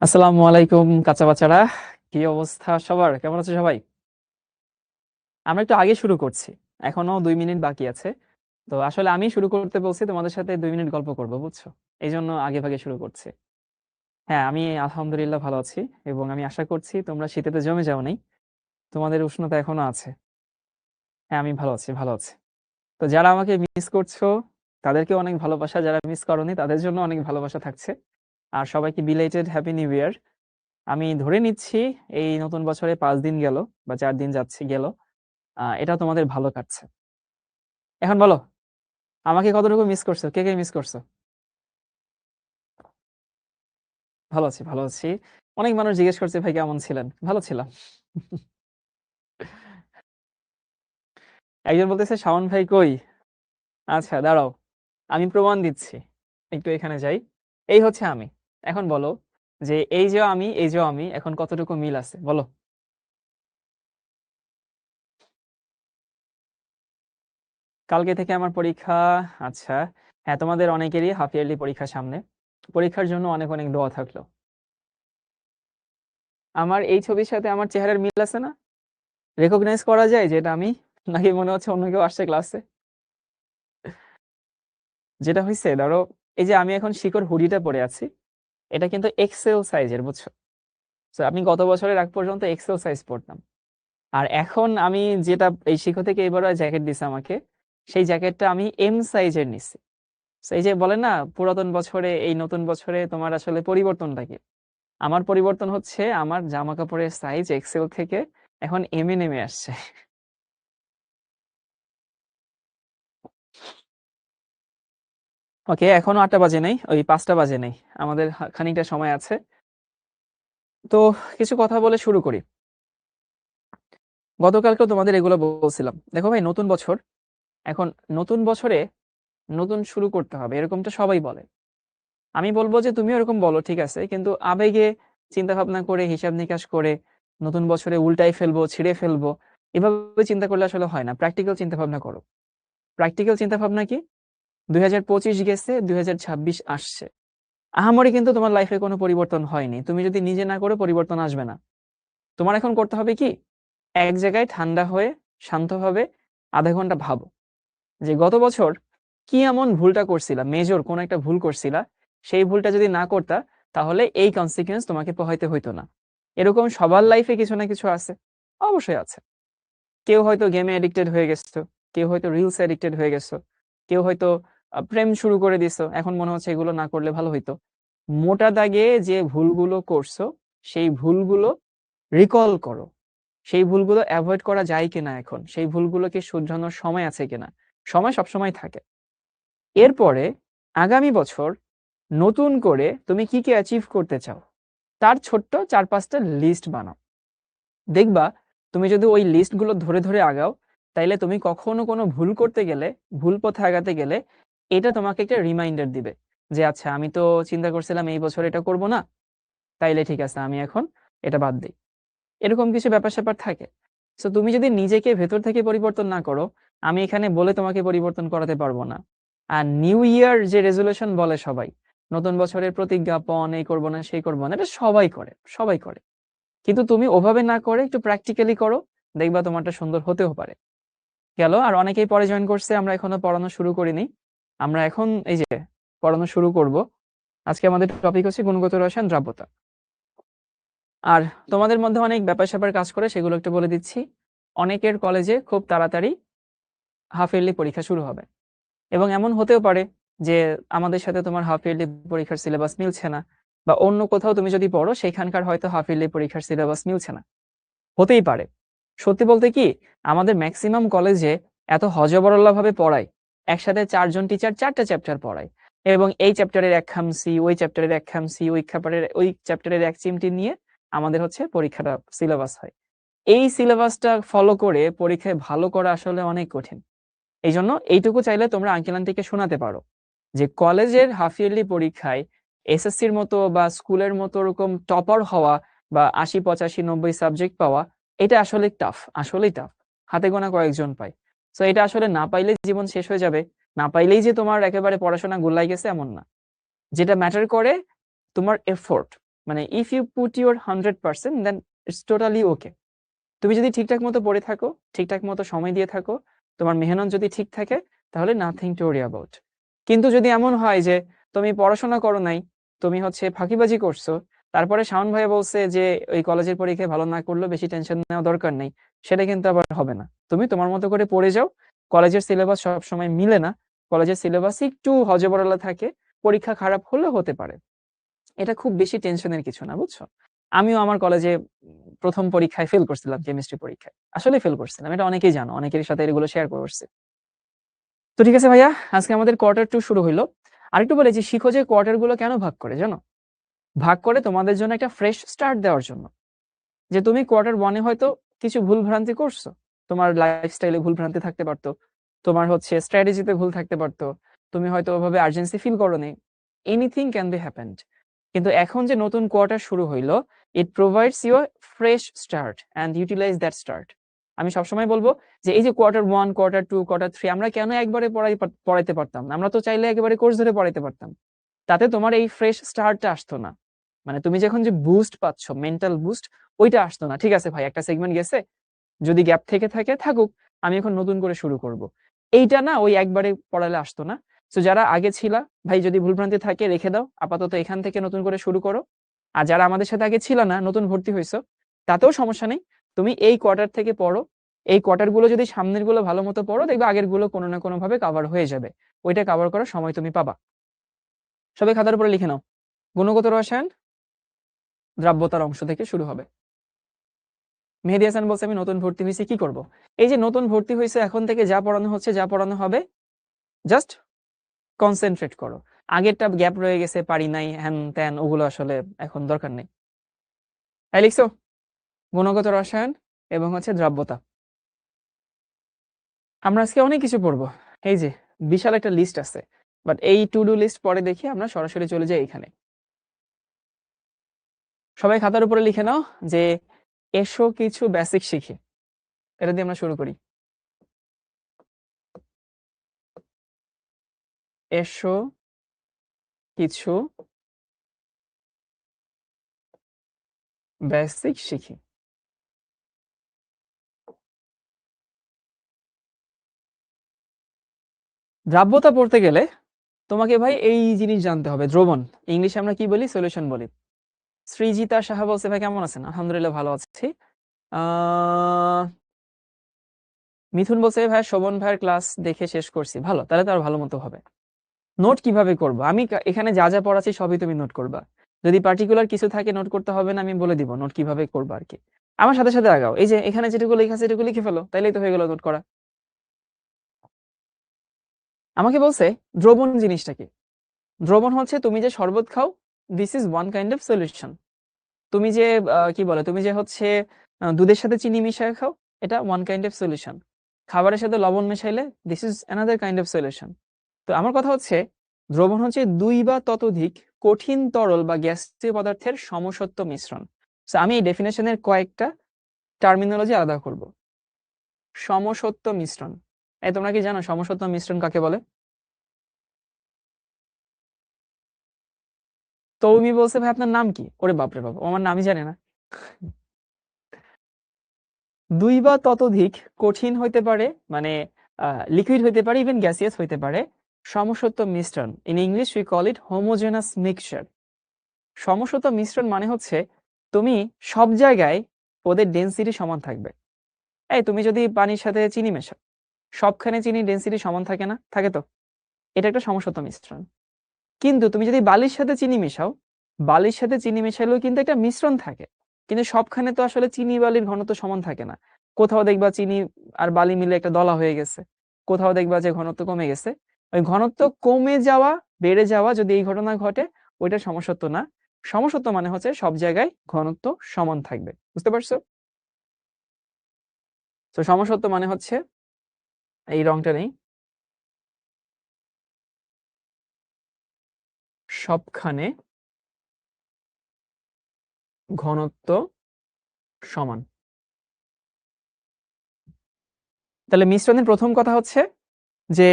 আসসালামু আলাইকুম কাঁচা বাচারা, কি অবস্থা সবার? কেমন আছে সবাই? আমরা একটু আগে শুরু করছি, এখনো 2 মিনিট বাকি আছে। তো আসলে আমি শুরু করতে বলছি, তোমাদের সাথে 2 মিনিট গল্প করবো, বুঝছো? এই জন্য আগে ভাগে শুরু করছি। হ্যাঁ, আমি আলহামদুলিল্লাহ ভালো আছি, এবং আমি আশা করছি তোমরা শীতেতে জমে যাও নাই, তোমাদের উষ্ণতা এখনো আছে। হ্যাঁ, আমি ভালো আছি, ভালো আছি। তো যারা আমাকে মিস করছো তাদেরকে অনেক ভালোবাসা, যারা মিস করোনি তাদের জন্য অনেক ভালোবাসা থাকছে। আর সবাইকে বিলেটেড হ্যাপি নিউ ইয়ার। আমি ধরে নিচ্ছি এই নতুন বছরে 5 দিন গেল বা 4 দিন যাচ্ছে গেল, এটা তোমাদের ভালো কাটছে। এখন বলো, আমাকে কতটুকু মিস করছো? কে কে মিস করছো? ভালো আছি, ভালো আছি। অনেক মানুষ জিজ্ঞেস করছে ভাই কেমন ছিলেন? ভালো ছিলাম। একজন বলতেছে শাওন ভাই কই? আচ্ছা দাঁড়াও, আমি প্রমাণ দিচ্ছি। একটু এখানে যাই। এই হচ্ছে আমি। এখন বলো যে এই যে আমি, এই যে আমি, এখন কতটুকু মিল আছে বলো। কালকে থেকে আমার পরীক্ষা। আচ্ছা, হ্যাঁ, তোমাদের অনেকেরই হাফ ইয়ারলি পরীক্ষা সামনে। পরীক্ষার জন্য অনেক অনেক দোয়া থাকলো। আমার এই ছবির সাথে আমার চেহারার মিল আছে না? রেকগনাইজ করা যায় যে এটা আমি, নাকি মনে হচ্ছে অন্য কেউ আসছে ক্লাসে? যেটা হয়েছে ধরো, এই যে আমি এখন শিকড় হুডিটা পরে আছি, এটা কিন্তু এক্সেল সাইজের, বুঝছো? তো আমি গত বছরের আগ পর্যন্ত এক্সেল সাইজ পরতাম। আর এখন আমি যেটা এই শিখর থেকে এবার জ্যাকেট দিছে আমাকে, সেই জ্যাকেটটা আমি এম সাইজের নিচ্ছি। তো এই যে বলে না, পুরাতন বছরে এই নতুন বছরে তোমার আসলে পরিবর্তনটা কি? আমার পরিবর্তন হচ্ছে আমার জামা কাপড়ের সাইজ এক্সেল থেকে এখন এম এ নেমে আসছে। ওকে, এখনো 8টা বাজে নাই, ওই 5টা বাজে নাই। আমাদের খানিকটা সময় আছে। তো কিছু কথা বলে শুরু করি। গতকালকেও তোমাদের এগুলো বলছিলাম, দেখো ভাই, নতুন বছর। এখন নতুন বছরে নতুন শুরু করতে হবে, এরকমটা সবাই বলে। আমি বলবো যে তুমিও এরকম বলো, ঠিক আছে, কিন্তু আবেগে চিন্তা ভাবনা করে, হিসাব নিকাশ করে নতুন বছরে উল্টাই ফেলবো, ছিঁড়ে ফেলবো, এভাবে চিন্তা করলে আসলে হয় না। প্র্যাকটিক্যাল চিন্তা ভাবনা করো। প্র্যাকটিক্যাল চিন্তা ভাবনা কি? 2025 গেছে, 2026 আসছে। আহামরি কিন্তু তোমার লাইফে কোনো পরিবর্তন হয়নি, তুমি যদি নিজে না করে পরিবর্তন আসবে না। তোমার এখন করতে হবে কি, এক জায়গায় ঠান্ডা হয়ে শান্তভাবে আধা ঘন্টা ভাবো যে গত বছর কি এমন ভুলটা করছিলা, মেজর কোন একটা ভুল করছিলা, সেই ভুলটা যদি না করতা তাহলে এই কনসিকুয়েন্স তোমাকে পোহাইতে হইতো না। এরকম সবার লাইফে কিছু না কিছু আছে, অবশ্যই আছে। কেউ হয়তো গেমে এডিক্টেড হয়ে গেছো, কেউ হয়তো রিলস এডিক্টেড হয়ে গেছো, কেউ হয়তো প্রেম শুরু করে দিছো, এখন মনে হচ্ছে এগুলো না করলে ভালো হইতো। মোটা দাগে যে ভুলগুলো করছো, সেই ভুলগুলো রিকল করো। সেই ভুলগুলো অ্যাভয়েড করা যায় কিনা, এখন সেই ভুলগুলোকে শুধরানোর সময় আছে কিনা। সময় সবসময় থাকে। এরপরে আগামী বছর নতুন করে তুমি কি কি অ্যাচিভ করতে চাও, তার ছোট্ট 4-5টা লিস্ট বানাও। দেখবা, তুমি যদি ওই লিস্টগুলো ধরে ধরে আগাও, তাইলে তুমি কখনো কোনো ভুল করতে গেলে, ভুল পথে আগাতে গেলে, এটা তোমাকে একটা রিমাইন্ডার দিবে যে আচ্ছা, আমি তো চিন্তা করছিলাম এই বছর এটা করব না, তাইলে ঠিক আছে, আমি এখন এটা বাদ দিই। এরকম কিছু ব্যাপার স্যাপার থাকে। তো তুমি যদি নিজেকে ভেতর থেকে পরিবর্তন না করো, আমি এখানে বলে তোমাকে পরিবর্তন করাতে পারবো না। আর নিউ ইয়ার যে রেজলিউশন বলে সবাই, নতুন বছরের প্রতিজ্ঞাপন, এই করবো না সেই করবো না, এটা সবাই করে, সবাই করে। কিন্তু তুমি ওভাবে না করে একটু প্র্যাকটিক্যালি করো, দেখবা তোমারটা সুন্দর হতেও পারে। গেল। আর অনেকেই পরে জয়েন করছে, আমরা এখনো পড়ানো শুরু করিনি। আমরা এখন এই যে পড়ানো শুরু করব। আজকে আমাদের টপিক হচ্ছে গুণগত রসায়ন, দ্রাব্যতা। আর তোমাদের মধ্যে অনেক ব্যাপার স্যাপার কাজ করে, সেগুলো একটু বলে দিচ্ছি। অনেকের কলেজে খুব তাড়াতাড়ি হাফ ইয়ারলি পরীক্ষা শুরু হবে, এবং এমন হতেও পারে যে আমাদের সাথে তোমার হাফ ইয়ারলি পরীক্ষার সিলেবাস মিলছে না, বা অন্য কোথাও তুমি যদি পড়ো সেখানকার হয়তো হাফ ইয়ারলি পরীক্ষার সিলেবাস মিলছে না। হতেই পারে। সত্যি বলতে কি, আমাদের ম্যাক্সিমাম কলেজে এত হযবরল্লা ভাবে পড়ায়, একসাথে 4জন টিচার 4টা চ্যাপ্টার পড়ায়, এবং এই চ্যাপ্টারের এক খামসি, ওই চ্যাপ্টারের এক খামসি, ওই চ্যাপ্টারের এক চিমটি নিয়ে আমাদের হচ্ছে পরীক্ষাটা সিলেবাস হয়। এই সিলেবাসটা ফলো করে পরীক্ষায় ভালো করা আসলে অনেক কঠিন। এই জন্য এইটুকু চাইলে তোমরা আঙ্কেল আন্টিকে শোনাতে পারো যে কলেজের হাফ ইয়ারলি পরীক্ষায় এসএসসির মতো বা স্কুলের মতো ওরকম টপার হওয়া, বা 80, 85, 90 সাবজেক্ট পাওয়া, এটা আসলে টাফ, আসলেই টাফ। হাতে গোনা কয়েকজন পায়। তো এটা আসলে না পাইলে জীবন শেষ হয়ে যাবে, না পাইলেই যে তোমার একেবারে পড়াশোনা গোল্লাই গেছে এমন না। যেটা ম্যাটার করে তোমার এফোর্ট, মানে if you put your 100% then it's totally okay. তুমি যদি ঠিকঠাক মতো পড়ে থাকো, ঠিকঠাক মতো সময় দিয়ে থাকো, তোমার মেহনত যদি ঠিক থাকে, তাহলে নাথিং টু ওয়ারি অ্যাবাউট। কিন্তু যদি এমন হয় যে তুমি পড়াশোনা করো নাই, তুমি হচ্ছে ফাঁকিবাজি করছো, তারপরে শাওন ভাইয়া বলছে যে ওই কলেজের পরীক্ষায় ভালো না করলেও বেশি টেনশন নেওয়া দরকার নেই, সেটা কিন্তু আবার হবে না। তুমি তোমার মতো করে পড়ে যাও। কলেজের সিলেবাস সবসময় মিলে না, কলেজের সিলেবাস একটু হজবরলা থাকে, পরীক্ষা খারাপ হলেও হতে পারে। এটা খুব বেশি টেনশনের কিছু না, বুঝছো? আমিও আমার কলেজে প্রথম পরীক্ষায় ফেল করছিলাম, কেমিস্ট্রি পরীক্ষায় আসলে ফেল করছিলাম, এটা অনেকেই জানো, অনেকের সাথে এগুলো শেয়ার করছি। তো ঠিক আছে ভাইয়া, আজকে আমাদের কোয়ার্টার 2 শুরু হইলো। আরেকটু বলে যে শিখো যে কোয়ার্টার গুলো কেন ভাগ করে জানো? ভাগ করে তোমাদের জন্য একটা ফ্রেশ স্টার্ট দেওয়ার জন্য। যে তুমি কোয়ার্টার 1-এ হয়তো কিছু ভুল ভ্রান্তি করছো, তোমার লাইফস্টাইলে ভুল ভ্রান্তি থাকতে পারতো, তোমার হচ্ছে স্ট্র্যাটেজিতে ভুল থাকতে পারতো, তুমি হয়তো ওভাবে আর্জেন্সি ফিল করোনি, এনিথিং ক্যান বি হ্যাপেন্ড। কিন্তু এখন যে নতুন কোয়ার্টার শুরু হইলো, it provides you a fresh start and utilise that start. আমি সবসময় বলবো যে এই যে কোয়ার্টার 1, কোয়ার্টার 2, কোয়ার্টার 3 আমরা কেন একবারে পড়াইতে পারতাম না? আমরা তো চাইলে একেবারে কোর্স ধরে পড়াইতে পারতাম। তাতে তোমার এই ফ্রেশ স্টার্টটা আসতো না। মানে তুমি যখন যে বুস্ট পাচ্ছ, মেন্টাল বুস্ট, ওইটা আসতো না। ঠিক আছে ভাই, একটা সেগমেন্ট গেছে, যদি গ্যাপ থেকে থাকে থাকুক, আমি এখন নতুন করে শুরু করব। এইটা না ওই একবারে পড়ালে আসতো না। সো যারা আগে ছিলা, ভাই যদি ভুলভ্রান্তি থাকে রেখে দাও, আপাতত এখান থেকে নতুন করে শুরু করো। আর যারা আমাদের সাথে আগে ছিল না, নতুন ভর্তি হইছো, তাতেও সমস্যা নেই। তুমি এই কোয়ার্টার থেকে পড়ো। এই কোয়ার্টার গুলো যদি সামনের গুলো ভালো মতো পড়ো, দেখবে আগের গুলো কোনো না কোনো ভাবে কভার হয়ে যাবে। ওইটা কভার করার সময় তুমি পাবা। সবাই খাতার উপরে লিখে নাও। গুণগত রসায়ন দ্রাব্যতার অংশ থেকে শুরু হবে। মেহেদী হাসান বলছে আমি নতুন ভর্তি হয়েছি, কি করব? এই যে নতুন ভর্তি হয়েছে, এখন থেকে যা পড়ানো হচ্ছে, যা পড়ানো হবে, জাস্ট কনসেন্ট্রেট করো। আগেরটা গ্যাপ রয়ে গেছে, পারি নাই, হ্যান ত্যান, ওগুলো আসলে এখন দরকার নেই। তাই লিখছো গুণগত রসায়ন এবং হচ্ছে দ্রাব্যতা। আমরা আজকে অনেক কিছু পড়বো। এই যে বিশাল একটা লিস্ট আছে, বাট এই টু ডু লিস্ট পরে দেখি, আমরা সরাসরি চলে যাই এখানে। সবাই খাতার উপরে লিখে নাও যে এসো কিছু বেসিক শিখি। এটা দিয়ে আমরা শুরু করি। এসো কিছু বেসিক শিখি। দ্রাব্যতা পড়তে গেলে তোমাকে ভাই এই জিনিস জানতে হবে, দ্রবণ। ইংলিশে আমরা কি বলি? সলিউশন বলি। সৃজিতা সাহা বলছে ভাই কেমন আছেন? আলহামদুলিল্লাহ ভালো আছি। মিথুন বলছে ভাই শোভন ভাইয়ের ক্লাস দেখে শেষ করছি, ভালো, তাহলে তো আর ভালো মতো হবে। নোট কিভাবে করবো? আমি এখানে যা যা পড়াচ্ছি সবই তুমি নোট করবা। যদি পার্টিকুলার কিছু থাকে নোট করতে হবে না, আমি বলে দিব নোট কিভাবে করবা আর কি। আমার সাথে সাথে আগাও। এই যে এখানে যেটুকু লেখা আছে এটুকু লিখে ফেলো, তাইলেই তো হয়ে গেল নোট করা। আমাকে বলছে দ্রবণ জিনিসটা কি? দ্রবণ হচ্ছে তুমি যে শরবত খাও, this is one kind of solution. তুমি যে কি বলে, তুমি যে হচ্ছে দুধের সাথে চিনি মিশিয়ে খাও, এটা ওয়ান কাইন্ড অফ সলিউশন। খাবারের সাথে লবণ মেশাইলে this is another kind of solution. তো আমার কথা হচ্ছে দ্রবণ হচ্ছে 2 বা ততোধিক কঠিন তরল বা গ্যাসীয় পদার্থের সমসত্ব মিশ্রণ। সো আমি এই ডেফিনেশনের কয়েকটা টার্মিনোলজি আলাদা করব। সমসত্ব মিশ্রণ, এই তোমরা কি জানো সমসত্ব মিশ্রণ কাকে বলে? তৌমি বলছে ভাই আপনার নাম কি? ওরে বাপরে বাপ, ও আমার নামই জানে না। 2 বা ততোধিক কঠিন হইতে পারে, মানে লিকুইড হইতে পারে, ইভেন গ্যাসিয়াস হইতে পারে, সমসত্ব মিশ্রণ। In English we call it homogeneous mixture. সমসত্ব মিশ্রণ মানে হচ্ছে তুমি সব জায়গায় ওদের ডেনসিটি সমান থাকবে। এই তুমি যদি পানির সাথে চিনি মেশাও, সবখানে চিনির ডেনসিটি সমান থাকে না? থাকে তো। এটা একটা সমসত্ব মিশ্রণ। কিন্তু তুমি যদি বালির সাথে চিনি মেশাও, বালির সাথে চিনি মেশালেও কিন্তু একটা মিশ্রণ থাকে, কিন্তু সবখানে তো আসলে চিনি বালির ঘনত্ব সমান থাকে না। কোথাও দেখবা চিনি আর বালি মিলে একটা দলা হয়ে গেছে, কোথাও দেখবা যে ঘনত্ব কমে গেছে। ওই ঘনত্ব কমে যাওয়া, বেড়ে যাওয়া, যদি এই ঘটনা ঘটে, ওইটা সমসত্ব না। সমসত্ব মানে হচ্ছে সব জায়গায় ঘনত্ব সমান থাকবে। বুঝতে পারছো? তো সমসত্ব মানে হচ্ছে এই রংটা নেই, সবখানে ঘনত্ব সমান। তাহলে মিশ্রণের প্রথম কথা হচ্ছে যে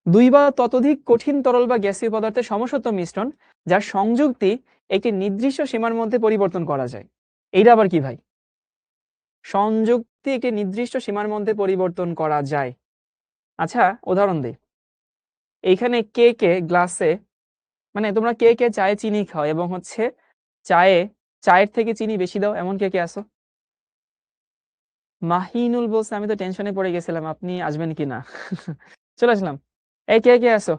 দুই বা ততোধিক কঠিন তরল বা গ্যাসীয় পদার্থের সমসত্ব মিশ্রণ যার সংযুক্তি একটি নির্দিষ্ট সীমার মধ্যে পরিবর্তন করা যায়। এইটা আবার কি ভাই? সংযুক্তি একটি নির্দিষ্ট সীমার মধ্যে পরিবর্তন করা যায়। আচ্ছা, উদাহরণ দিই। এইখানে কে গ্লাসে, মানে তোমরা কে চায়ে চিনি খাও এবং হচ্ছে চায়ের থেকে চিনি বেশি দাও, এমন কে আসো? মাহিনুল বলছে আমি তো টেনশনে পড়ে গেছিলাম আপনি আসবেন কিনা। চলে আসলাম। এই কে আসো,